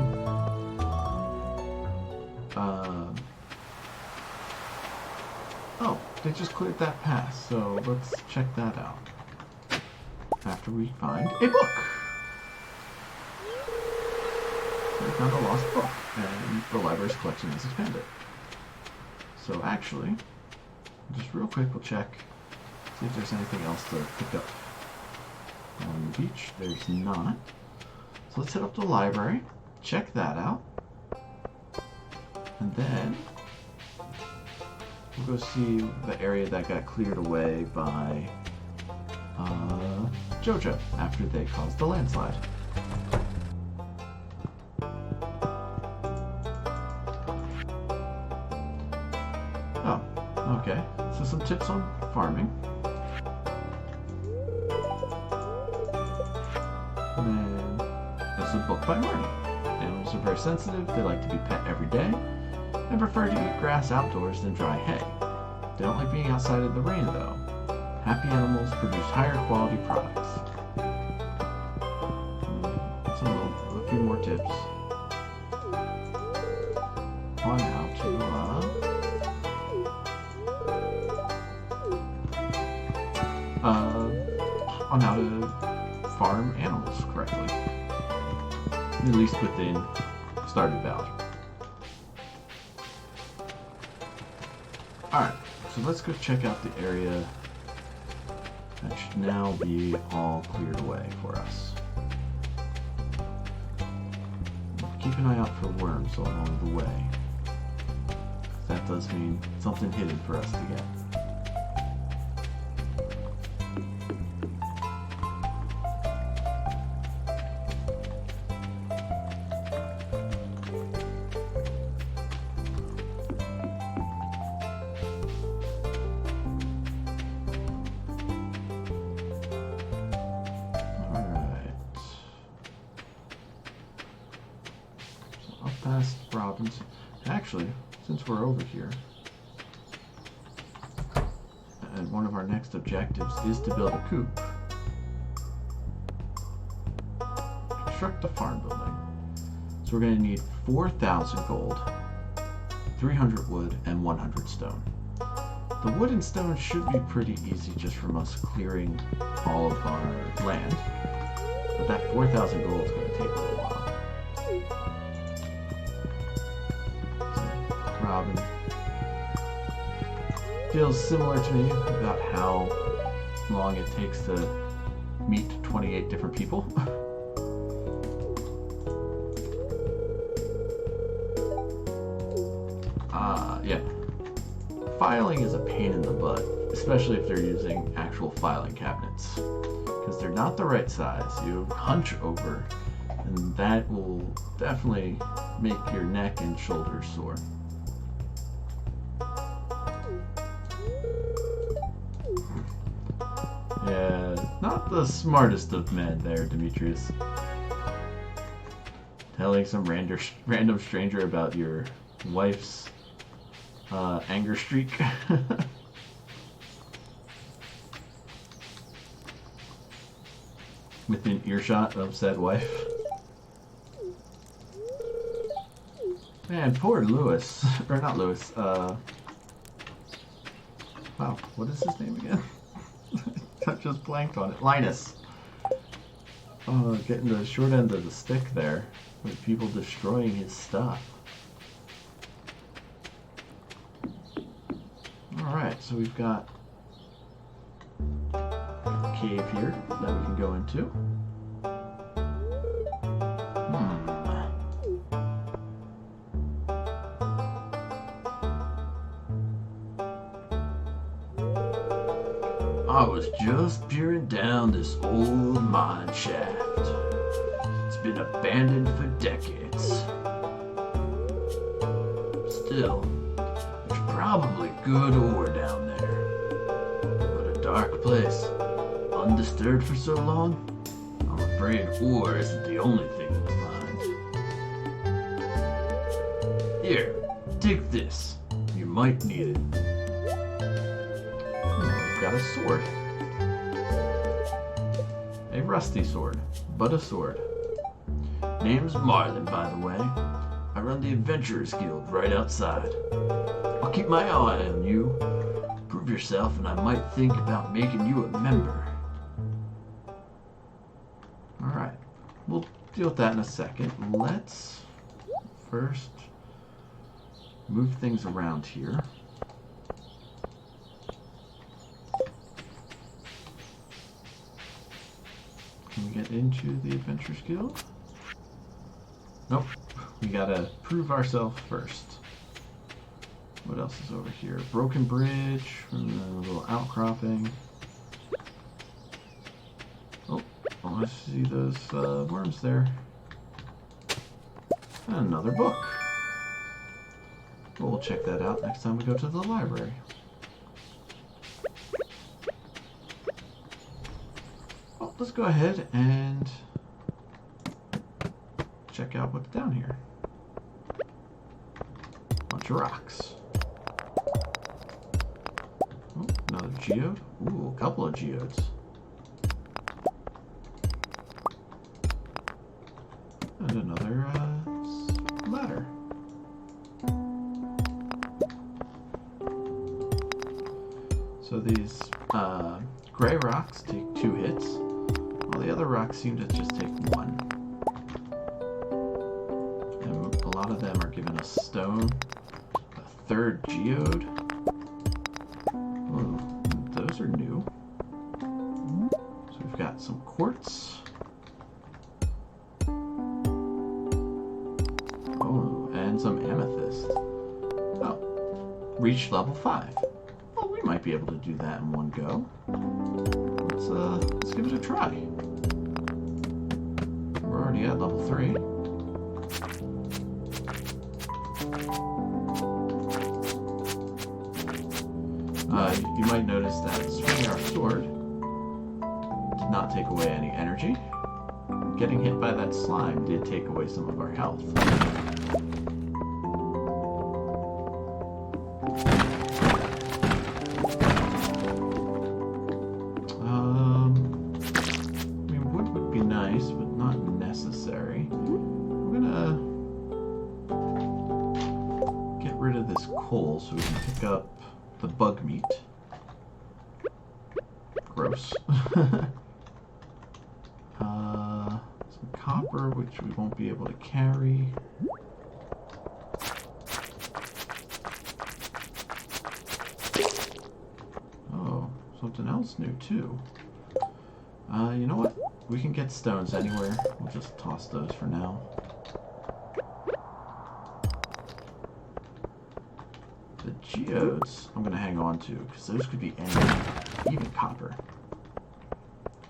Oh, they just cleared that pass, so let's check that out. After we find a book. We found a lost book, and the library's collection has expanded. So actually, just real quick, we'll check, see if there's anything else to pick up. On the beach, there's not. So let's head up to the library, check that out, and then we'll go see the area that got cleared away by Joja after they caused the landslide. Oh, okay. So some tips on farming. And then there's a book by Marty. Animals are very sensitive, they like to be pet every day, and prefer to eat grass outdoors than dry hay. They don't like being outside in the rain though. Happy animals produce higher quality products. A few more tips on how to farm animals correctly, at least within Stardew Valley. Alright, so let's go check out the area that should now be all cleared away for us. Keep an eye out for worms along the way. That does mean something hidden for us to get. Past Robinson. Actually, since we're over here, and one of our next objectives is to build a coop, construct a farm building. So we're going to need 4,000 gold, 300 wood, and 100 stone. The wood and stone should be pretty easy just from us clearing all of our land, but that 4,000 gold is going to take a little while. Robin feels similar to me about how long it takes to meet 28 different people. Yeah. Filing is a pain in the butt, especially if they're using actual filing cabinets, because they're not the right size. You hunch over, and that will definitely make your neck and shoulders sore. The smartest of men there, Demetrius. Telling some random stranger about your wife's anger streak. Within earshot of said wife. Man, poor Lewis. Or not Lewis, wow, what is his name again? I just blanked on it. Linus. Oh, getting the short end of the stick there. With people destroying his stuff. Alright, so we've got a cave here that we can go into. I was just peering down this old mine shaft. It's been abandoned for decades. Still, there's probably good ore down there. But a dark place, undisturbed for so long, I'm afraid ore isn't the only thing we'll find. Here, take this. You might need it. We've got a sword. A rusty sword, but a sword. Name's Marlin, by the way. I run the Adventurers Guild right outside. I'll keep my eye on you. Prove yourself and I might think about making you a member. Alright, we'll deal with that in a second. Let's first move things around here. Can we get into the Adventurers Guild? Nope. We gotta prove ourselves first. What else is over here? Broken bridge from the little outcropping. Oh, I see those worms there. And another book. We'll check that out next time we go to the library. Well, let's go ahead and check out what's down here. Bunch of rocks. Oh, another geode. Ooh, a couple of geodes. And another ladder. So these gray rocks take 2 hits, while the other rocks seem to just take 1. And a lot of them are given a stone, a 3rd geode. Oh, those are new. So we've got some quartz. Oh, and some amethyst. Oh, reached level 5. Well, we might be able to do that in one go. Let's give it a try. We're already at level 3. You might notice that swinging our sword did not take away any energy. Getting hit by that slime did take away some of our health. Coal so we can pick up the bug meat. Gross. Some copper, which we won't be able to carry. Oh, something else new too. You know what? We can get stones anywhere. We'll just toss those for now. The geodes I'm going to hang on to, because those could be anything, even copper.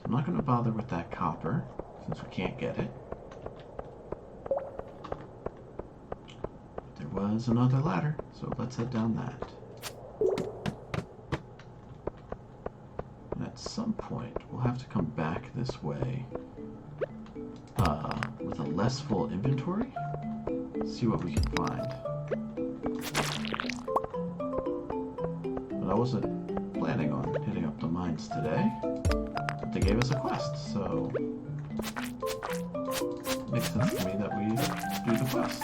I'm not going to bother with that copper, since we can't get it. But there was another ladder, so let's head down that. And at some point, we'll have to come back this way with a less full inventory. See what we can find. But I wasn't planning on hitting up the mines today. But they gave us a quest, so it makes sense to me that we do the quest.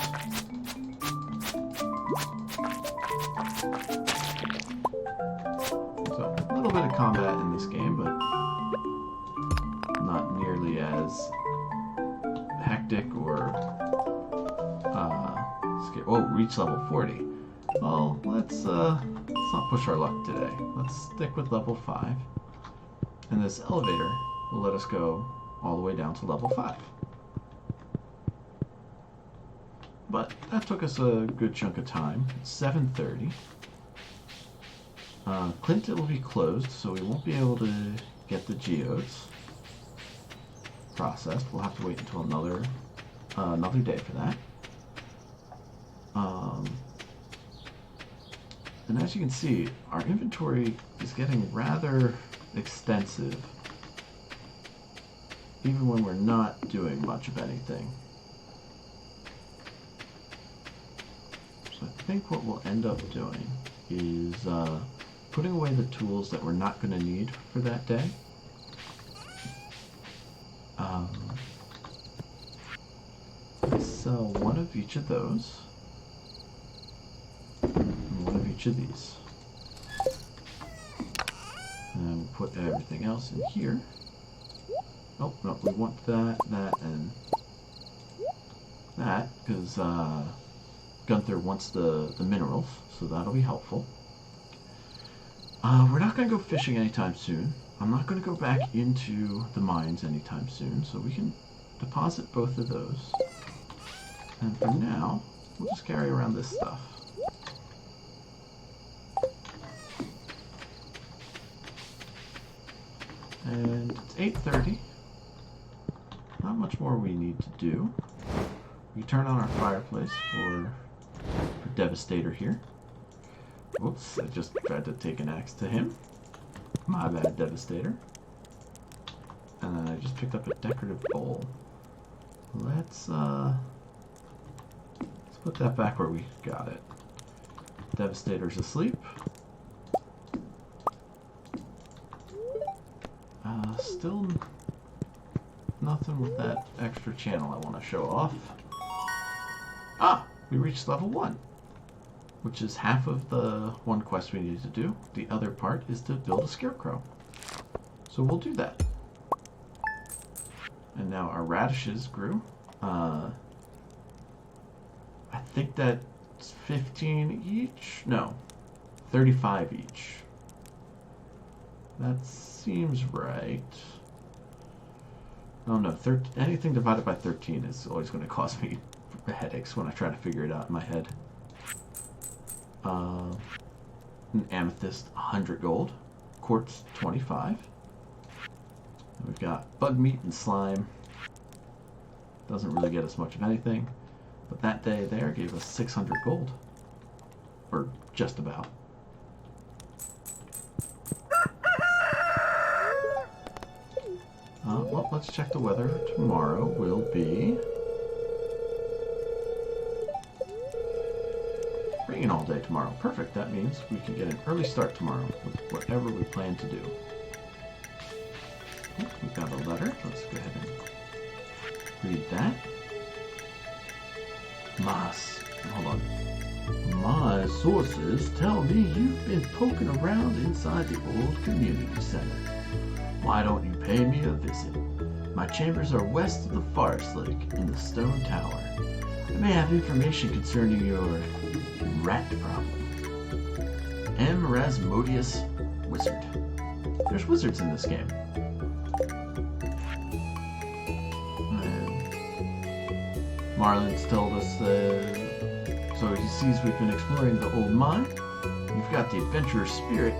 So, a little bit of combat in this game, but not nearly as hectic or scary. Oh, reach level 40. Well, let's not push our luck today. Let's stick with level 5. And this elevator will let us go all the way down to level 5. But that took us a good chunk of time. It's 7:30. Clint will be closed, so we won't be able to get the geodes processed. We'll have to wait until another day for that. And as you can see, our inventory is getting rather extensive, even when we're not doing much of anything. So I think what we'll end up doing is putting away the tools that we're not going to need for that day. Sell one of each of those, and one of each of these. And we'll put everything else in here. Oh, no, we want that, and that, because Gunther wants the minerals, so that'll be helpful. We're not going to go fishing anytime soon. I'm not going to go back into the mines anytime soon, so we can deposit both of those. And for now, we'll just carry around this stuff. And it's 8:30. Not much more we need to do. We turn on our fireplace for Devastator here. Whoops, I just tried to take an axe to him. My bad, Devastator. And then I just picked up a decorative bowl. Let's put that back where we got it. Devastator's asleep. Still nothing with that extra channel I want to show off. Ah! We reached level 1. Which is half of the one quest we need to do. The other part is to build a scarecrow. So we'll do that. And now our radishes grew. I think that's 15 each? No, 35 each. That seems right. Oh no, anything divided by 13 is always going to cause me headaches when I try to figure it out in my head. An amethyst, 100 gold. Quartz, 25. And we've got bug meat and slime. Doesn't really get us much of anything. But that day there gave us 600 gold. Or just about. Well, let's check the weather. Tomorrow will be rain all day tomorrow. Perfect. That means we can get an early start tomorrow with whatever we plan to do. Oh, we've got a letter. Let's go ahead and read that. Hold on. My sources tell me you've been poking around inside the old community center. Why don't you pay me a visit? My chambers are west of the forest lake in the stone tower. I may have information concerning your rat problem. M. Rasmodius Wizard. There's wizards in this game. Marlin's told us so he sees we've been exploring the old mine. You've got the adventurer's spirit,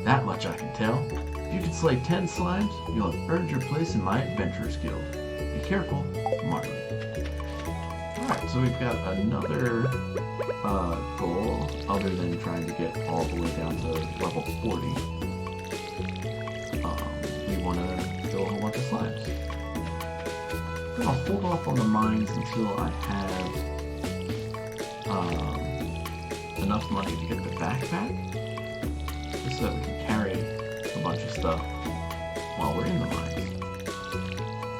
that much I can tell. If you can slay 10 slimes, you'll have earned your place in my adventurer's guild. Be careful, Marlin. Alright, so we've got another goal other than trying to get all the way down to level 40. I'm gonna hold off on the mines until I have enough money to get the backpack, just so that we can carry a bunch of stuff while we're in the mines.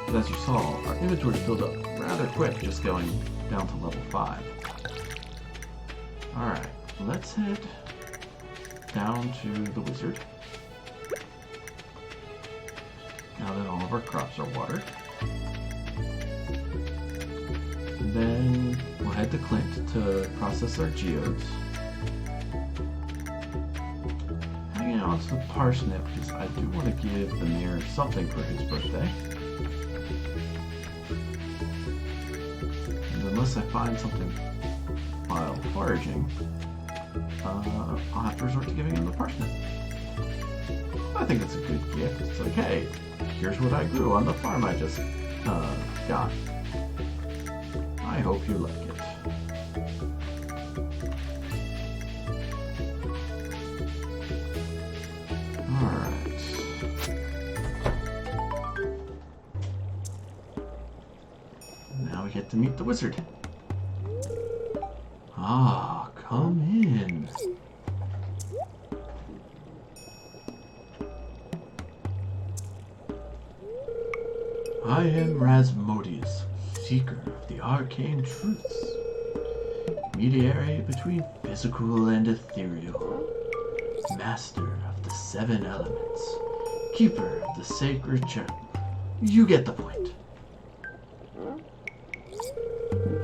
But as you saw, our inventory filled up rather quick just going down to level 5. Alright, let's head down to the wizard. Now that all of our crops are watered. And then we'll head to Clint to process our geodes. Hanging on to the parsnip because I do want to give the mayor something for his birthday. And unless I find something while foraging, I'll have to resort to giving him the parsnip. I think it's a good gift. It's like, hey, here's what I grew on the farm I just got. I hope you like it. Alright. Now we get to meet the wizard. Ah, come in. I am Rasmodius, seeker of the arcane truths, mediary between physical and ethereal, master of the 7 elements, keeper of the sacred church. You get the point.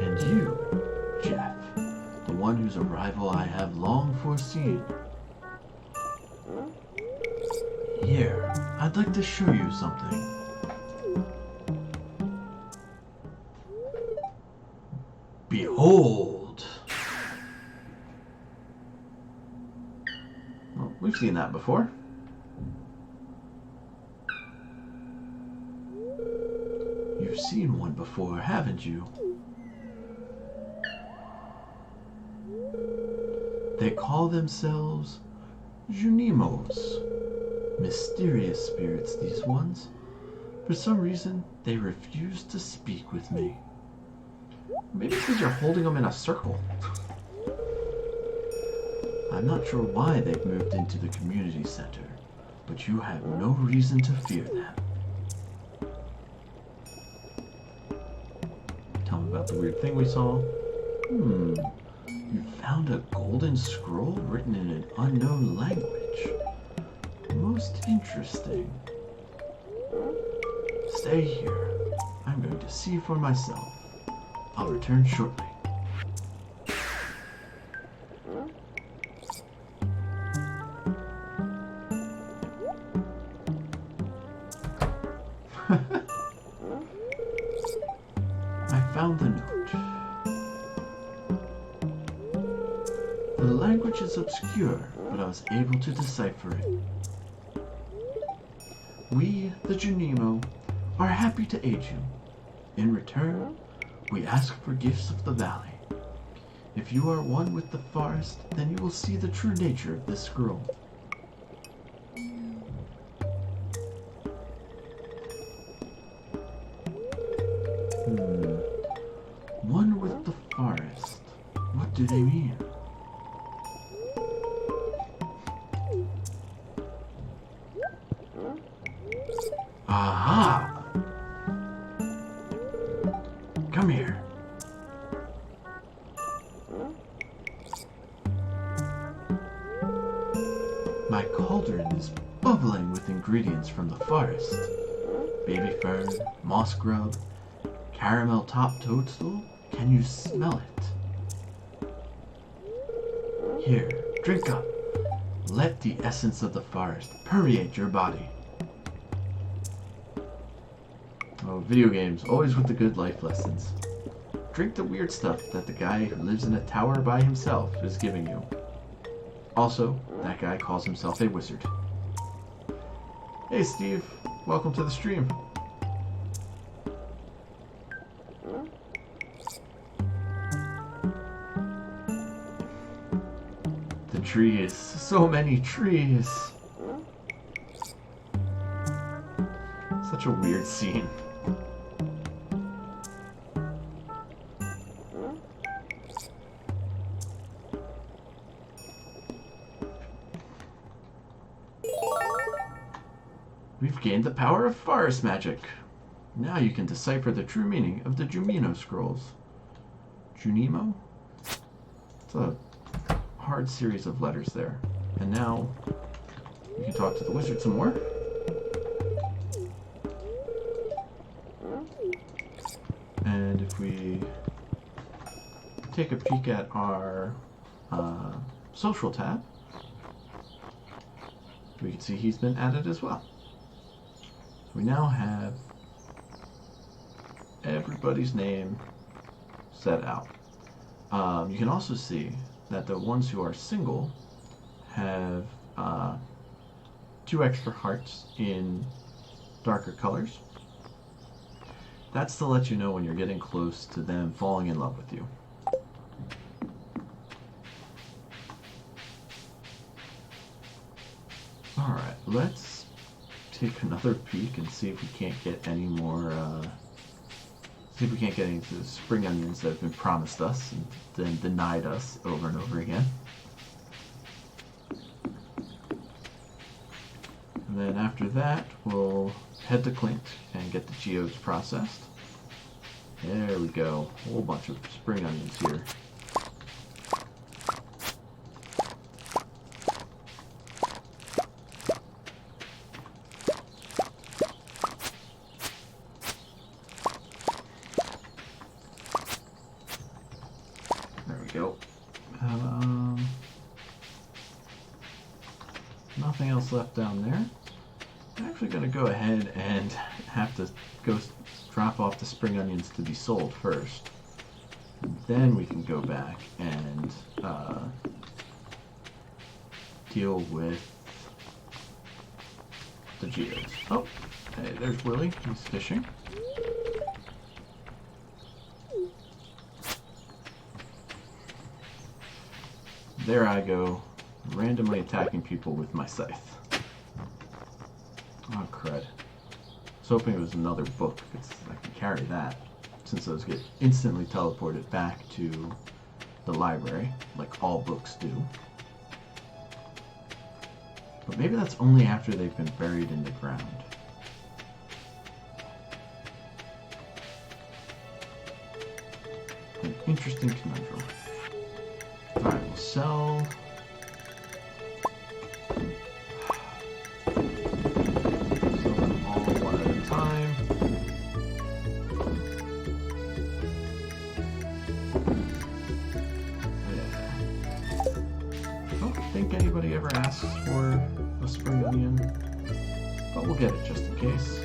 And you, Jeff, the one whose arrival I have long foreseen. Here, I'd like to show you something. Behold! Well, we've seen that before. You've seen one before, haven't you? They call themselves Junimos. Mysterious spirits, these ones. For some reason, they refuse to speak with me. Maybe it's because you're holding them in a circle. I'm not sure why they've moved into the community center, but you have no reason to fear them. Tell me about the weird thing we saw. You found a golden scroll written in an unknown language. Most interesting. Stay here. I'm going to see for myself. I'll return shortly. I found the note. The language is obscure, but I was able to decipher it. We, the Junimo, are happy to aid you. In return, we ask for gifts of the valley. If you are one with the forest, then you will see the true nature of this scroll. One with the forest. What do they mean? Aha! Come here. My cauldron is bubbling with ingredients from the forest. Baby fern, moss grub, caramel top toadstool. Can you smell it? Here, drink up. Let the essence of the forest permeate your body. Oh, video games, always with the good life lessons. Drink the weird stuff that the guy who lives in a tower by himself is giving you. Also, that guy calls himself a wizard. Hey Steve, welcome to the stream. The trees, so many trees. Such a weird scene. We've gained the power of forest magic. Now you can decipher the true meaning of the Jumino scrolls. Junimo? It's a hard series of letters there. And now you can talk to the wizard some more. And if we take a peek at our social tab, we can see he's been added as well. So we now have everybody's name set out. You can also see that the ones who are single have 2 extra hearts in darker colors. That's to let you know when you're getting close to them falling in love with you. Alright, let's take another peek and see if we can't get any more, see if we can't get any of the spring onions that have been promised us and then denied us over and over again. And then after that, we'll head to Clint and get the geodes processed. There we go. A whole bunch of spring onions here. There we go. Nothing else left down there. I'm actually going to go ahead and have to go drop off the spring onions to be sold first. And then we can go back and deal with the geodes. Oh, hey, there's Willie. He's fishing. There I go, randomly attacking people with my scythe. Oh, crud. I was hoping it was another book, because I can carry that, since those get instantly teleported back to the library, like all books do. But maybe that's only after they've been buried in the ground. An interesting conundrum. Alright, we'll sell... Anybody ever asks for a spring onion, but we'll get it just in case.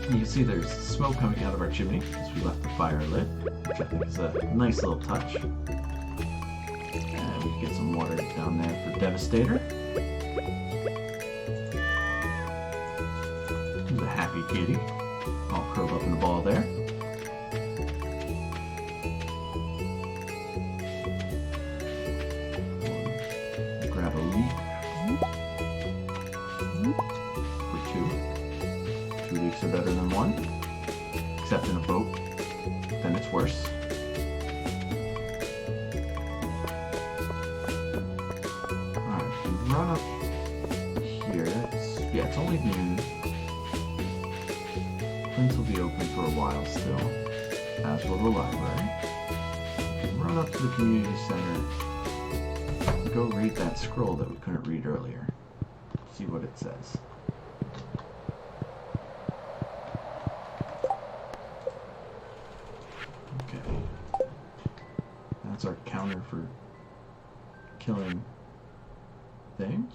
You can see there's smoke coming out of our chimney because we left the fire lit, which I think is a nice little touch. And we can get some water down there for Devastator. He's a happy kitty, all curled up in a ball there. Grab a leaf for 2. 2 leaves are better than 1, except in a boat, then it's worse. Alright, we can run up here. It's only noon. Clint will be open for a while still, as will the library. Run up to the community center. Go read that scroll that we couldn't read earlier. See what it says. Okay. That's our counter for killing things.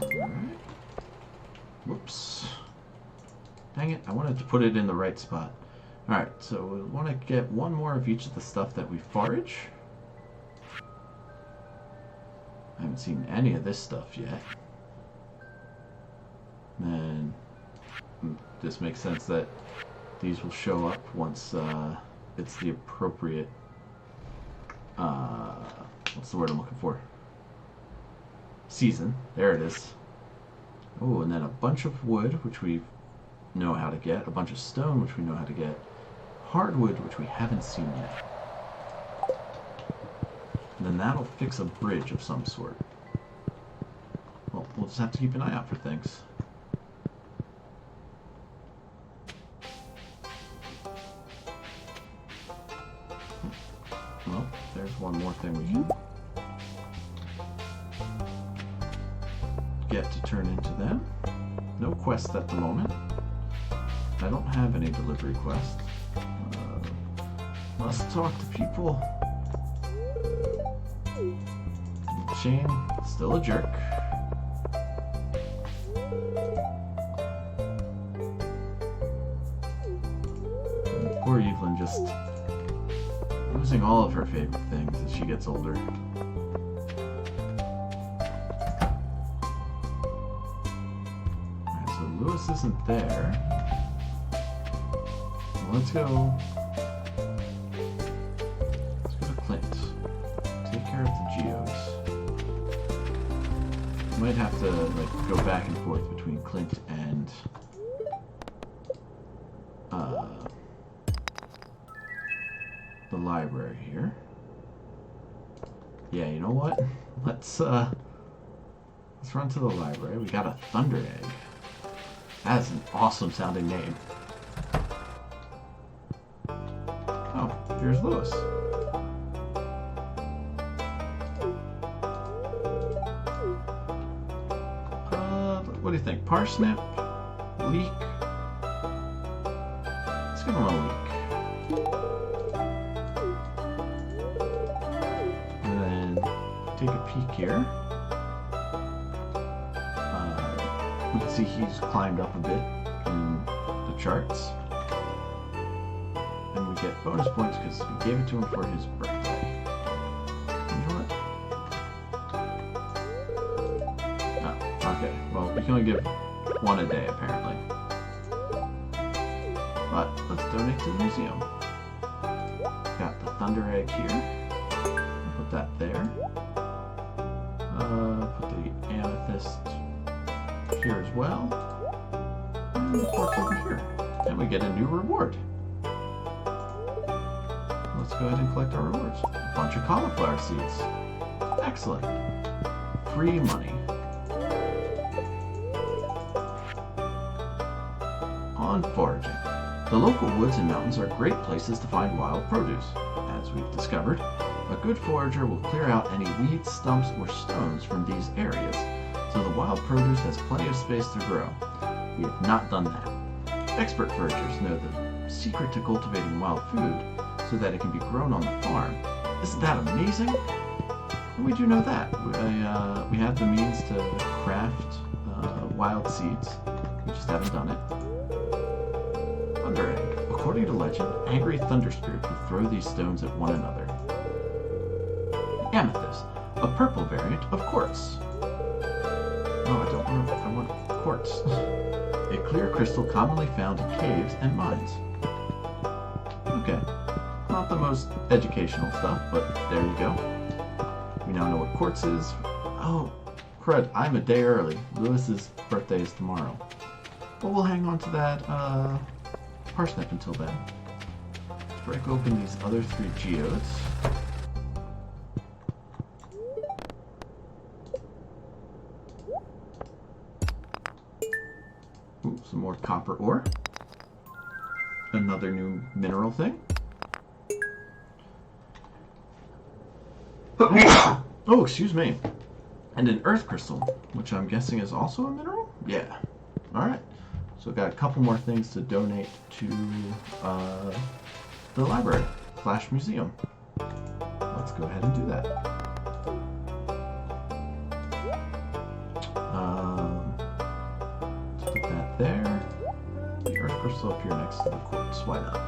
Alright. Whoops. Dang it, I wanted to put it in the right spot. Alright, so we want to get one more of each of the stuff that we forage. I haven't seen any of this stuff yet. And this makes sense that these will show up once it's the appropriate, what's the word I'm looking for? Season. There it is. Oh, and then a bunch of wood, which we know how to get. A bunch of stone, which we know how to get. Hardwood, which we haven't seen yet. And then that'll fix a bridge of some sort. we'll just have to keep an eye out for things. Well, there's one more thing we can get to turn into them. No quests at the moment. I don't have any delivery quests. Let's talk to people. Shane, still a jerk. And poor Evelyn just losing all of her favorite things as she gets older. Alright, so Lewis isn't there. So let's go to Clint. Take care of the geos. Might have to like go back and forth between Clint and the library here. Yeah, you know what? Let's run to the library. We got a Thunder Egg. That's an awesome sounding name. Oh, here's Lewis. What do you think? Parsnip? Leek? Let's give him a leek. And then take a peek here. We can see he's climbed up a bit in the charts. And we get bonus points because we gave it to him for his birthday. Okay, well, we can only give one a day, apparently. But let's donate to the museum. Got the Thunder Egg here. Put that there. Put the Amethyst here as well. And the quartz over here. And we get a new reward. Let's go ahead and collect our rewards. A bunch of cauliflower seeds. Excellent. Free money. On foraging. The local woods and mountains are great places to find wild produce. As we've discovered, a good forager will clear out any weeds, stumps, or stones from these areas, so the wild produce has plenty of space to grow. We have not done that. Expert foragers know the secret to cultivating wild food so that it can be grown on the farm. Isn't that amazing? And we do know that. We have the means to craft wild seeds. We just haven't done it. Thunder Egg. According to legend, angry thunder spirits will throw these stones at one another. Amethyst. A purple variant of quartz. Oh, I want quartz. A clear crystal commonly found in caves and mines. Okay. Not the most educational stuff, but there you go. We now know what quartz is. Oh, crud, I'm a day early. Lewis's birthday is tomorrow. But we'll hang on to that parsnip until then. Let's break open these other 3 geodes. Ooh, some more copper ore. Another new mineral thing. Oh, excuse me. And an earth crystal, which I'm guessing is also a mineral? Yeah. Alright. So we've got a couple more things to donate to the library / museum. Let's go ahead and do that. Let's put that there. The earth crystal up here next to the quartz. Why not?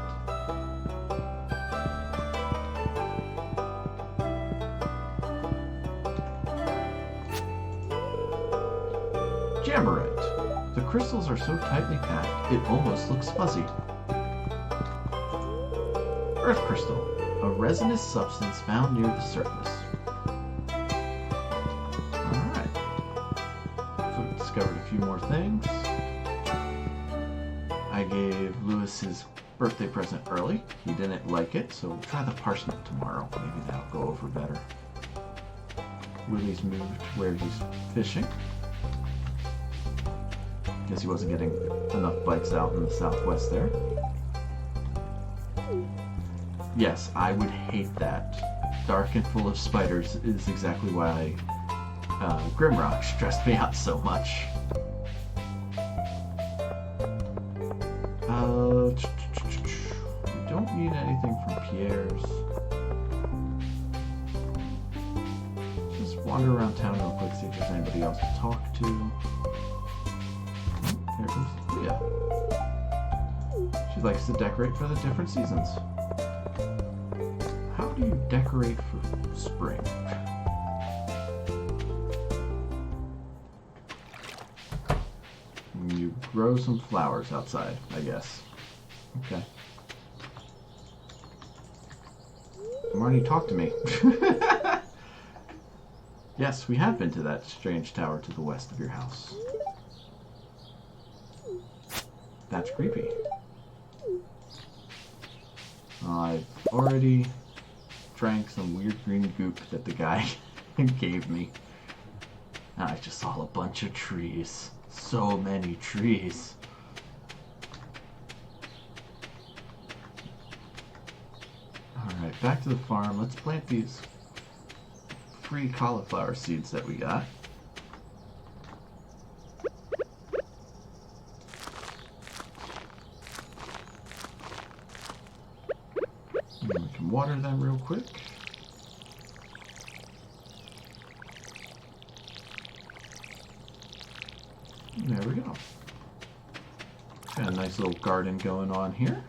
Jamerite. The crystals are so tightly packed, it almost looks fuzzy. Earth crystal. A resinous substance found near the surface. Alright. So we've discovered a few more things. I gave Lewis his birthday present early. He didn't like it, so we'll try the parsnip tomorrow. Maybe that'll go over better. Willie's moved where he's fishing. Guess he wasn't getting enough bites out in the southwest there. Yes, I would hate that. Dark and full of spiders is exactly why Grimrock stressed me out so much. We don't need anything from Pierre's. Just wander around town real quick, see if there's anybody else to talk to. Here comes Leah. She likes to decorate for the different seasons. How do you decorate for spring? You grow some flowers outside, I guess. Okay. Marty, talk to me. Yes, we have been to that strange tower to the west of your house. That's creepy. I've already drank some weird green goop that the guy gave me. And I just saw a bunch of trees. So many trees. Alright, back to the farm. Let's plant these free cauliflower seeds that we got. And we can water them real quick. And there we go. Got a nice little garden going on here.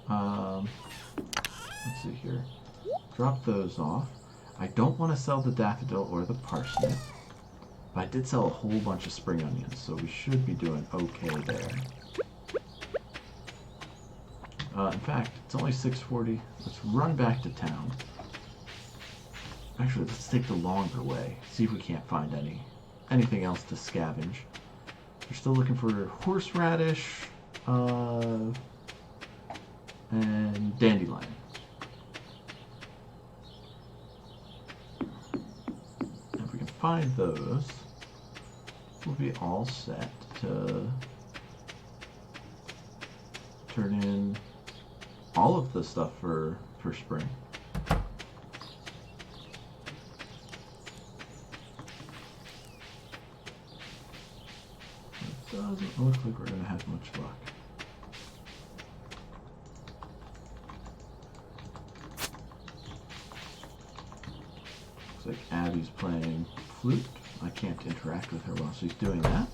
Let's see here. Drop those off. I don't want to sell the daffodil or the parsnip, but I did sell a whole bunch of spring onions, so we should be doing okay there. In fact, it's only 6:40. Let's run back to town. Actually, let's take the longer way. See if we can't find anything else to scavenge. We're still looking for horseradish and dandelion. If we can find those, we'll be all set to turn in all of the stuff for spring. It doesn't look like we're going to have much luck. Looks like Abby's playing flute. I can't interact with her while she's doing that.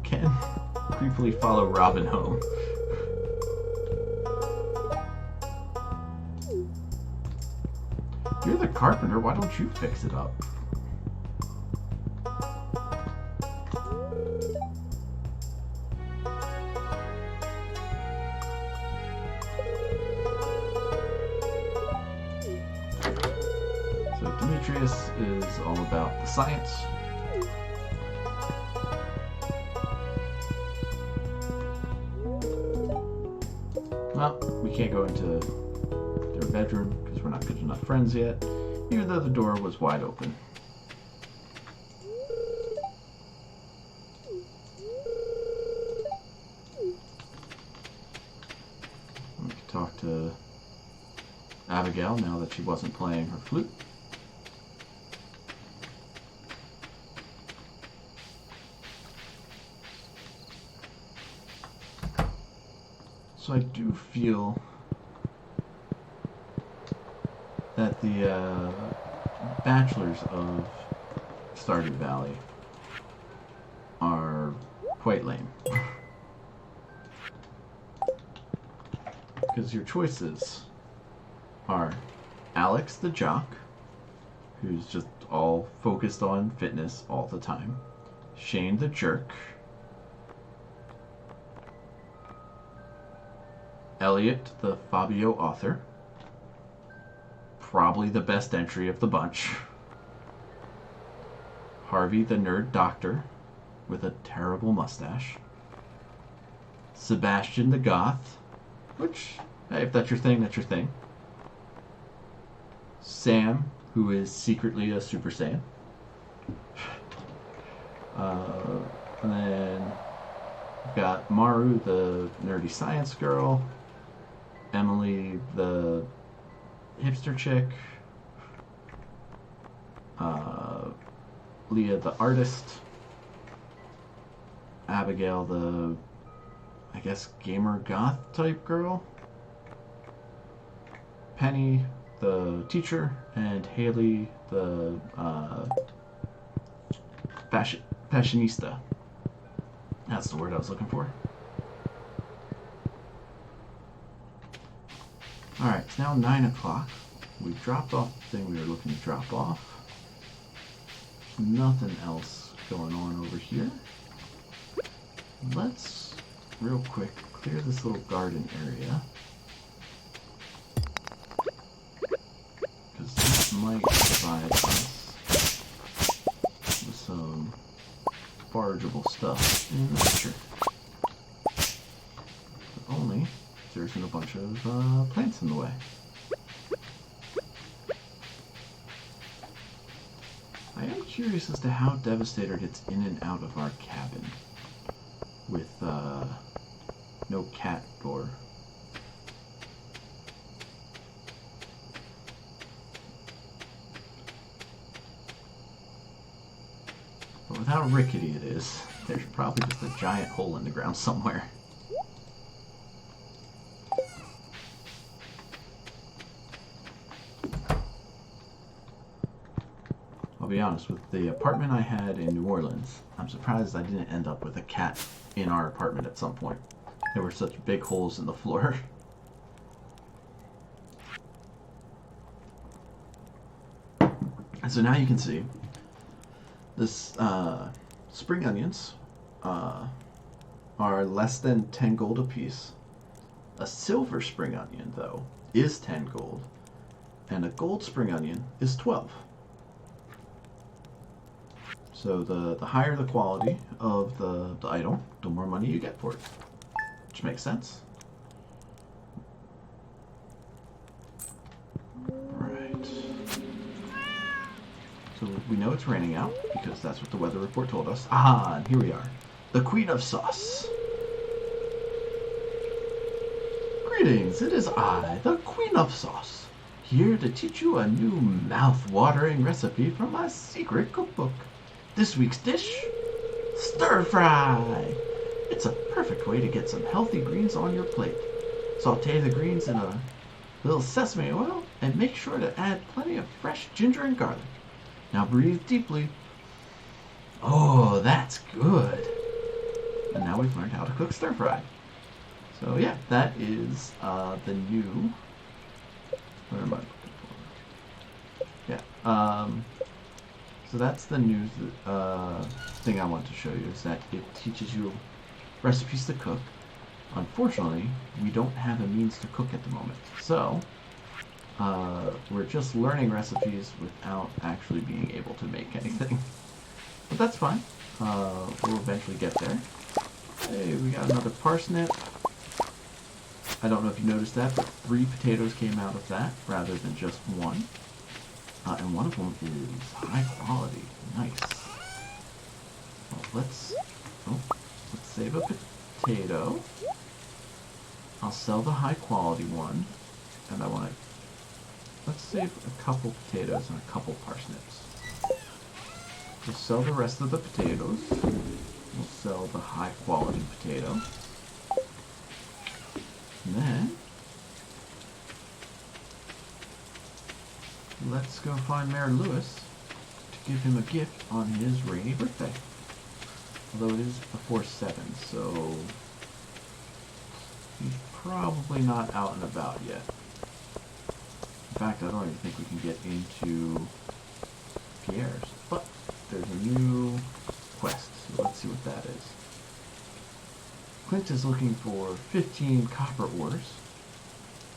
Can creepily follow Robin home. You're the carpenter, why don't you fix it up? So Demetrius is all about the science. Well, we can't go into their bedroom because we're not good enough friends yet, even though the door was wide open. We could talk to Abigail now that she wasn't playing her flute. So I do feel that the bachelors of Stardew Valley are quite lame. Because your choices are Alex the jock, who's just all focused on fitness all the time, Shane the jerk, Elliot the Fabio author, probably the best entry of the bunch, Harvey the nerd doctor with a terrible mustache, Sebastian the goth, which, hey, if that's your thing, that's your thing, Sam, who is secretly a Super Saiyan. And then we've got Maru, the nerdy science girl. Emily, the hipster chick. Leah, the artist. Abigail, the, I guess, gamer goth type girl. Penny, the teacher. And Haley, the fashionista. That's the word I was looking for. Alright, it's now 9 o'clock. We've dropped off the thing we were looking to drop off. Nothing else going on over here. Let's, real quick, clear this little garden area. Because this might provide us with some forageable stuff in the future. But only if there isn't a bunch of plants in the way. I am curious as to how Devastator gets in and out of our cabin with no cat door. But with how rickety it is, there's probably just a giant hole in the ground somewhere. I'll be honest, with the apartment I had in New Orleans, I'm surprised I didn't end up with a cat in our apartment at some point. There were such big holes in the floor. And so now you can see this spring onions are less than 10 gold apiece. A silver spring onion, though, is 10 gold, and a gold spring onion is 12. So the higher the quality of the item, the more money you get for it. Which makes sense. Right. So we know it's raining out, because that's what the weather report told us. Ah, and here we are. The Queen of Sauce. Greetings, it is I, the Queen of Sauce, here to teach you a new mouth-watering recipe from my secret cookbook. This week's dish, stir fry. It's a perfect way to get some healthy greens on your plate. Saute the greens in a little sesame oil and make sure to add plenty of fresh ginger and garlic. Now breathe deeply. Oh, that's good. And now we've learned how to cook stir fry. So yeah, that is the new, what am I looking for? Yeah, so that's the new thing I want to show you, is that it teaches you recipes to cook. Unfortunately, we don't have a means to cook at the moment. So, we're just learning recipes without actually being able to make anything. But that's fine. We'll eventually get there. Hey, we got another parsnip. I don't know if you noticed that, but 3 potatoes came out of that rather than just 1. And one of them is high quality. Nice. Well, let's save a potato. I'll sell the high quality one. And let's save a couple potatoes and a couple parsnips. We'll sell the rest of the potatoes. We'll sell the high quality potato. And then let's go find Mayor Lewis to give him a gift on his rainy birthday. Although it is before 7, so he's probably not out and about yet. In fact, I don't even think we can get into Pierre's. But there's a new quest, so let's see what that is. Clint is looking for 15 copper ores.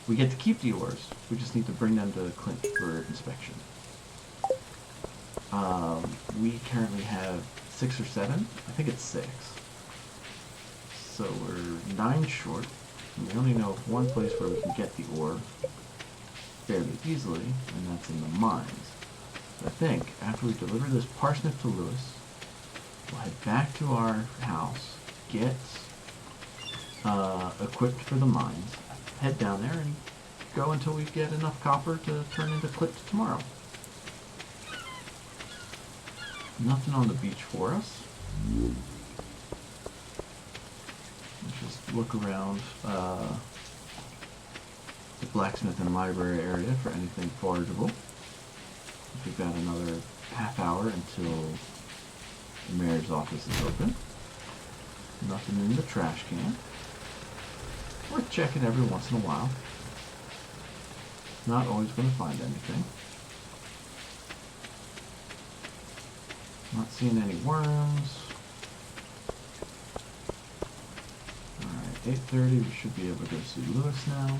We get to keep the ores, we just need to bring them to Clint for inspection. We currently have 6 or 7, I think it's 6. So we're 9 short, and we only know of one place where we can get the ore. fairly easily, and that's in the mines. But I think after we deliver this parsnip to Lewis, we'll head back to our house, get equipped for the mines, head down there, and go until we get enough copper to turn into clipped tomorrow. Nothing on the beach for us. Let's just look around the blacksmith and library area for anything forageable. We've got another half hour until the mayor's office is open. Nothing in the trash can. Worth checking every once in a while. Not always going to find anything. Not seeing any worms. Alright, 8:30, we should be able to go see Lewis now.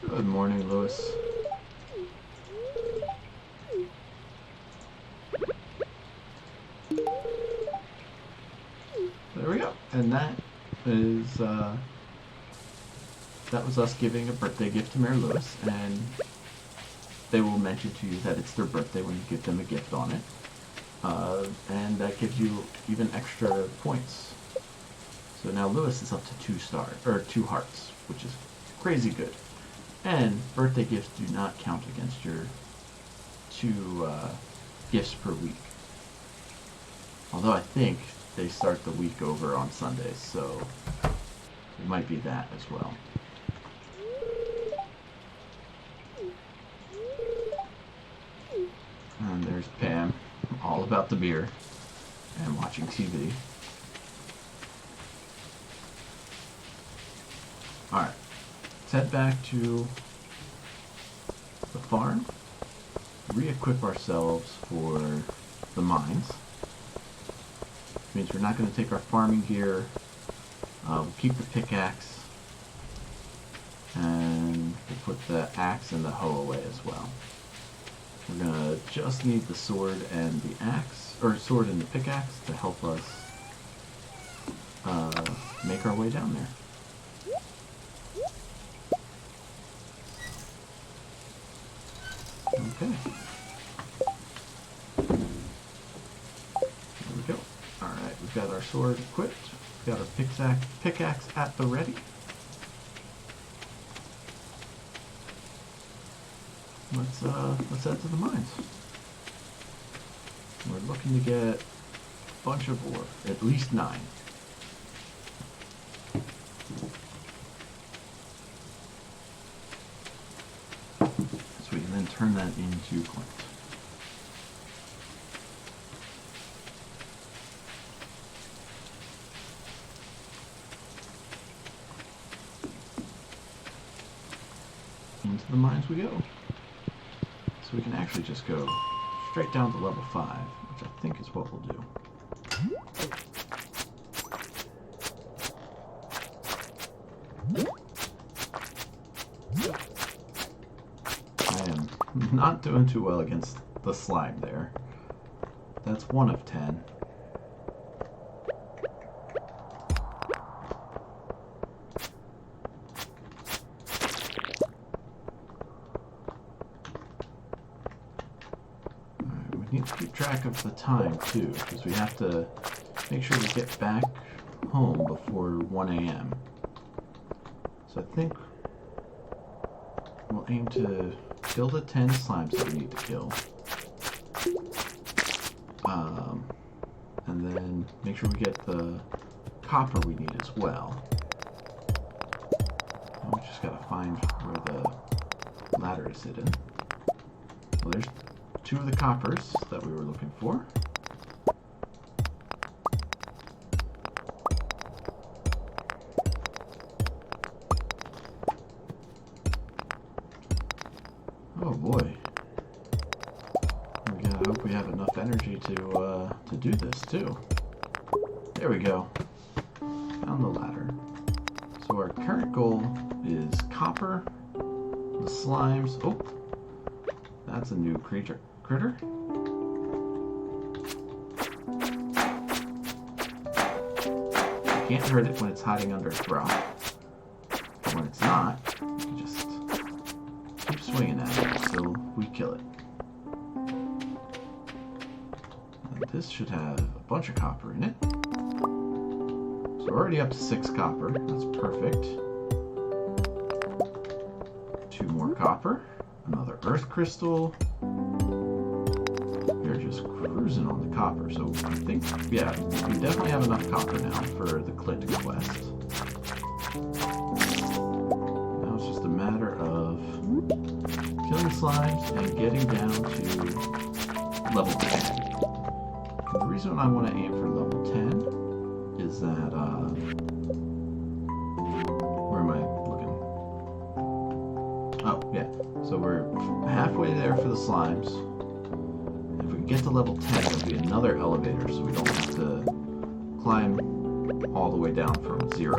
Good morning, Lewis. There we go. And that is, that was us giving a birthday gift to Mayor Lewis, and they will mention to you that it's their birthday when you give them a gift on it. And that gives you even extra points. So now Lewis is up to 2 stars, or 2 hearts, which is crazy good. And birthday gifts do not count against your 2 gifts per week. Although I think they start the week over on Sundays, so it might be that as well. And there's Pam, all about the beer and watching TV. Alright, let's head back to the farm, re-equip ourselves for the mines. Means we're not going to take our farming gear. We'll keep the pickaxe, and we'll put the axe and the hoe away as well. We're going to just need the sword and the axe, or sword and the pickaxe to help us make our way down there. Okay. There we go. Alright, we've got our sword equipped. We've got our pickaxe at the ready. Let's head to the mines. We're looking to get a bunch of ore, at least 9. So we can then turn that into coins. Into the mines we go. So we can actually just go straight down to level 5, which I think is what we'll do. I am not doing too well against the slime there. That's 1 of 10. We need to keep track of the time too, because we have to make sure we get back home before 1 a.m. So I think we'll aim to kill the 10 slimes that we need to kill. And then make sure we get the copper we need as well. And we just gotta find where the ladder is hidden. Well, there's 2 of the coppers that we were looking for. Oh boy. I hope we have enough energy to do this too. There we go. Found the ladder. So our current goal is copper, the slimes. Oh, that's a new critter. can't hurt it when it's hiding under a rock. But when it's not, you just keep swinging at it until we kill it. And this should have a bunch of copper in it. So we're already up to 6 copper. That's perfect. 2 more copper. Another earth crystal. We're just cruising on the copper. So I think, yeah, we definitely have enough copper now for the Clinton quest. Now it's just a matter of killing slimes and getting down to level 10. And the reason I want to aim for level 10 is that, where am I looking? Oh, yeah. So we're halfway there for the slimes. If we get to level 10, there'll be another elevator, so we don't have to climb all the way down from 0.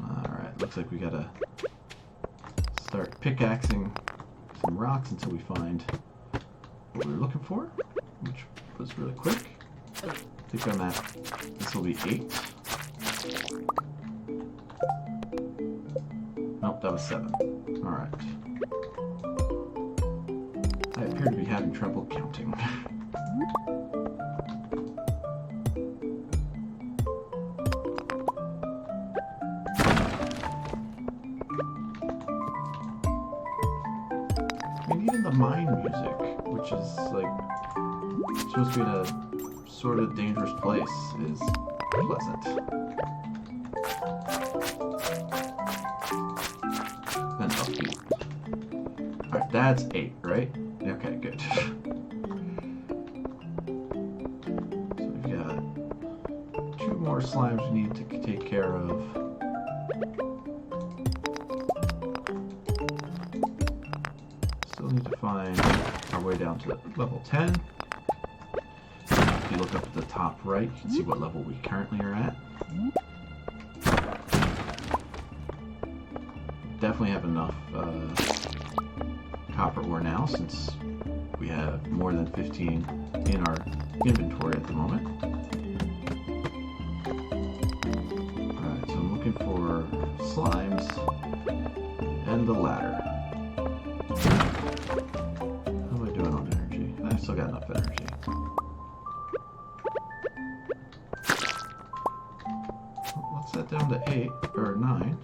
Alright, looks like we gotta start pickaxing some rocks until we find what we were looking for, which was really quick. I think I'm at, this will be 8. Nope, that was 7. Alright. I appear to be having trouble counting. And even the mine music, which is like supposed to be in a sort of dangerous place, is pleasant. And upbeat. Alright, that's 8, right? Okay, good. So we've got 2 more slimes we need to take care of. Still need to find our way down to level 10. If you look up at the top right, you can see what level we currently are at. Definitely have enough copper ore now, since we have more than 15 in our inventory at the moment. Alright, so I'm looking for slimes and the ladder. How am I doing on energy? I still got enough energy. Let's set down to 8 or 9.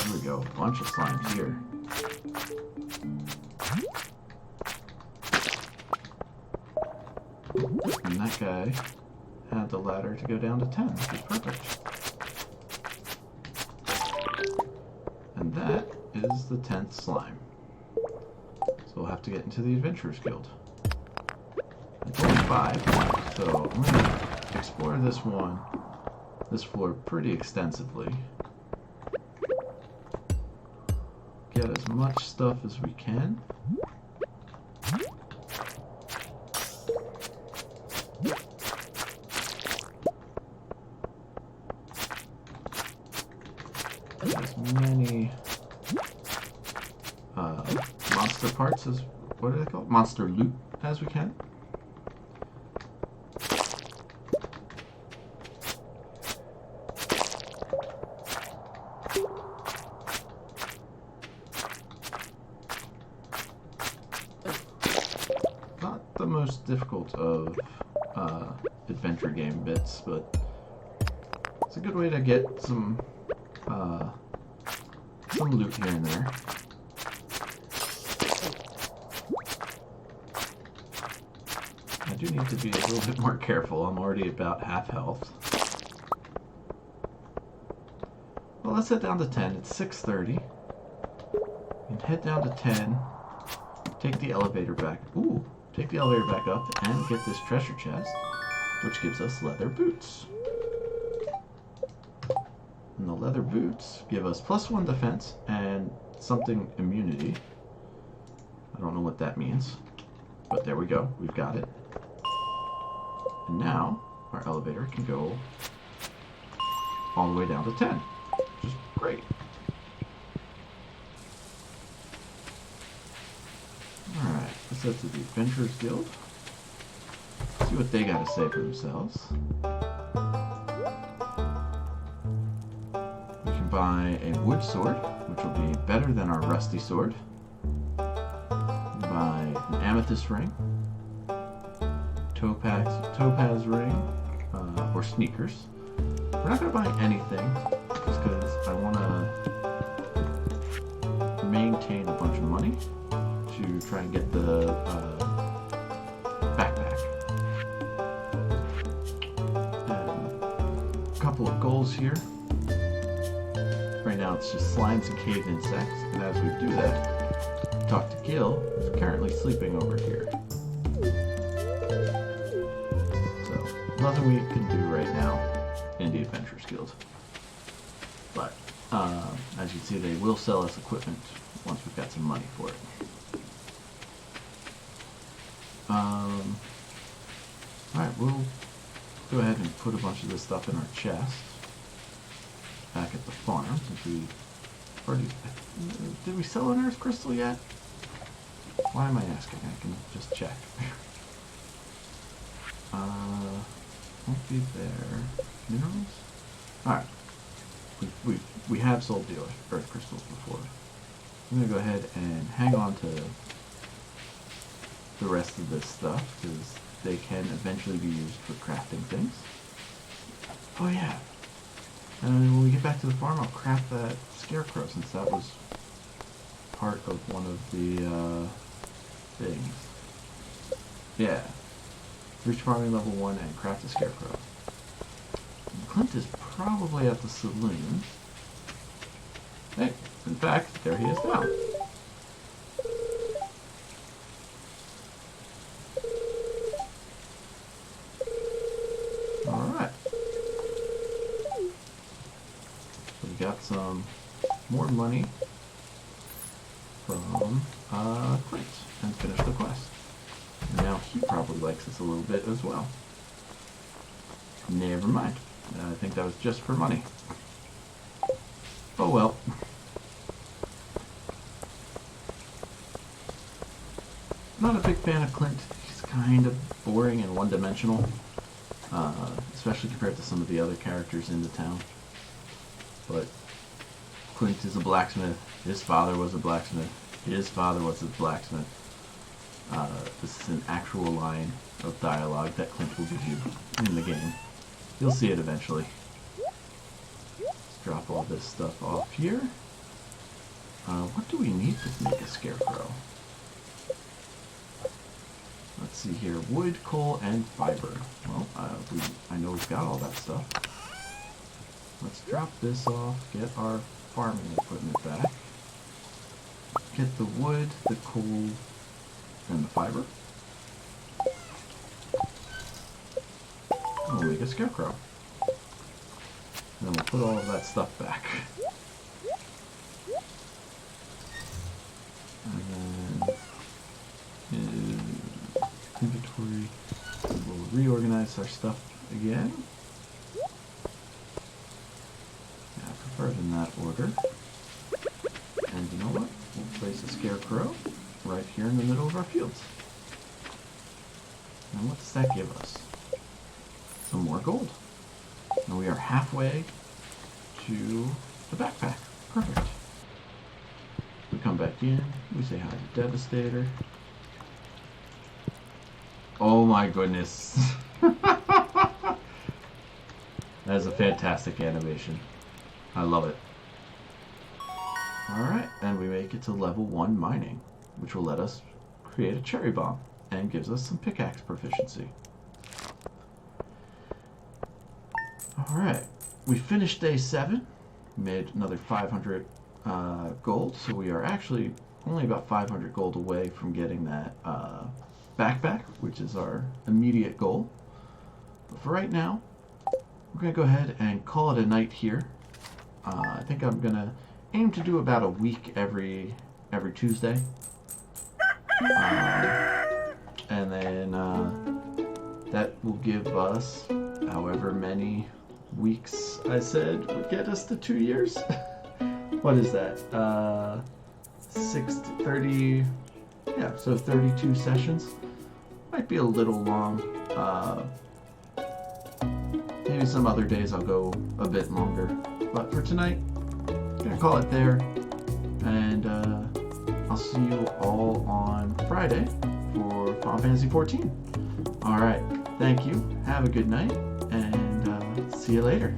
There we go, a bunch of slimes here. And that guy had the ladder to go down to 10, which is perfect. And that is the 10th slime. So we'll have to get into the Adventurers Guild. It's only 5, so I'm going to explore this floor pretty extensively. Get as much stuff as we can. As many monster parts as, what are they called? Monster loot as we can. Not the most difficult of adventure game bits, but it's a good way to get some loot here and there. I do need to be a little bit more careful. I'm already about half health. Well, let's head down to 10. It's 6:30. And head down to 10. Take the elevator back. Ooh, take the elevator back up and get this treasure chest, which gives us leather boots. And the leather boots give us +1 defense and something immunity. I don't know what that means, but there we go. We've got it. And now our elevator can go all the way down to 10, which is great. Alright, let's set to the Adventurers Guild. See what they got to say for themselves. We can buy a wood sword, which will be better than our rusty sword. Buy an amethyst ring, topaz ring, or sneakers. We're not going to buy anything just because I want to maintain a bunch of money to try and get the backpack. And a couple of goals here. Right now it's just slimes and cave insects, and as we do that, talk to Gil, who's currently sleeping over here. So, nothing we can do right now in the Adventurers Guild. But, as you can see, they will sell us equipment once we've got some money for it. Alright, we'll go ahead and put a bunch of this stuff in our chest back at the farm, since we already... Did we sell an earth crystal yet? Why am I asking? I can just check. Won't be there. Minerals? Alright. We have sold the earth crystals before. I'm going to go ahead and hang on to the rest of this stuff, because they can eventually be used for crafting things. Oh yeah. And when we get back to the farm, I'll craft that scarecrow, since that was part of one of the things. Yeah. Reach farming level 1 and craft a scarecrow. Clint is probably at the saloon. Hey, in fact, there he is now. Alright. So we got some more money from Clint and finished the quest. And now he probably likes us a little bit as well. Never mind. I think that was just for money. Oh well. Not a big fan of Clint. He's kind of boring and one-dimensional, especially compared to some of the other characters in the town. But Clint is a blacksmith. His father was a blacksmith. His father was a blacksmith. This is an actual line of dialogue that Clint will give you in the game. You'll see it eventually. Let's drop all this stuff off here. What do we need to make a scarecrow? Let's see here. Wood, coal, and fiber. Well, I know we've got all that stuff. Let's drop this off, get our farming equipment back. Get the wood, the coal, and the fiber. And we'll make a scarecrow. And then we'll put all of that stuff back. And then in inventory, we'll reorganize our stuff again. Yeah, I prefer it in that order. And you know what? We'll place a scarecrow right here in the middle of our fields. And what does that give us? Some more gold. And we are halfway to the backpack. Perfect. We come back in, we say hi to Devastator. Oh my goodness. That is a fantastic animation. I love it. Alright, and we make it to level 1 mining, which will let us create a cherry bomb and gives us some pickaxe proficiency. Alright, we finished day 7, made another 500 gold, so we are actually only about 500 gold away from getting that backpack, which is our immediate goal. But for right now, we're going to go ahead and call it a night here. I think I'm going to aim to do about a week every Tuesday. And then that will give us however many weeks I said would get us to 2 years. What is that? 30 yeah, so 32 sessions. Might be a little long. Maybe some other days I'll go a bit longer. But for tonight, I'm gonna call it there. And I'll see you all on Friday for Final Fantasy XIV. Alright, thank you. Have a good night. And see you later.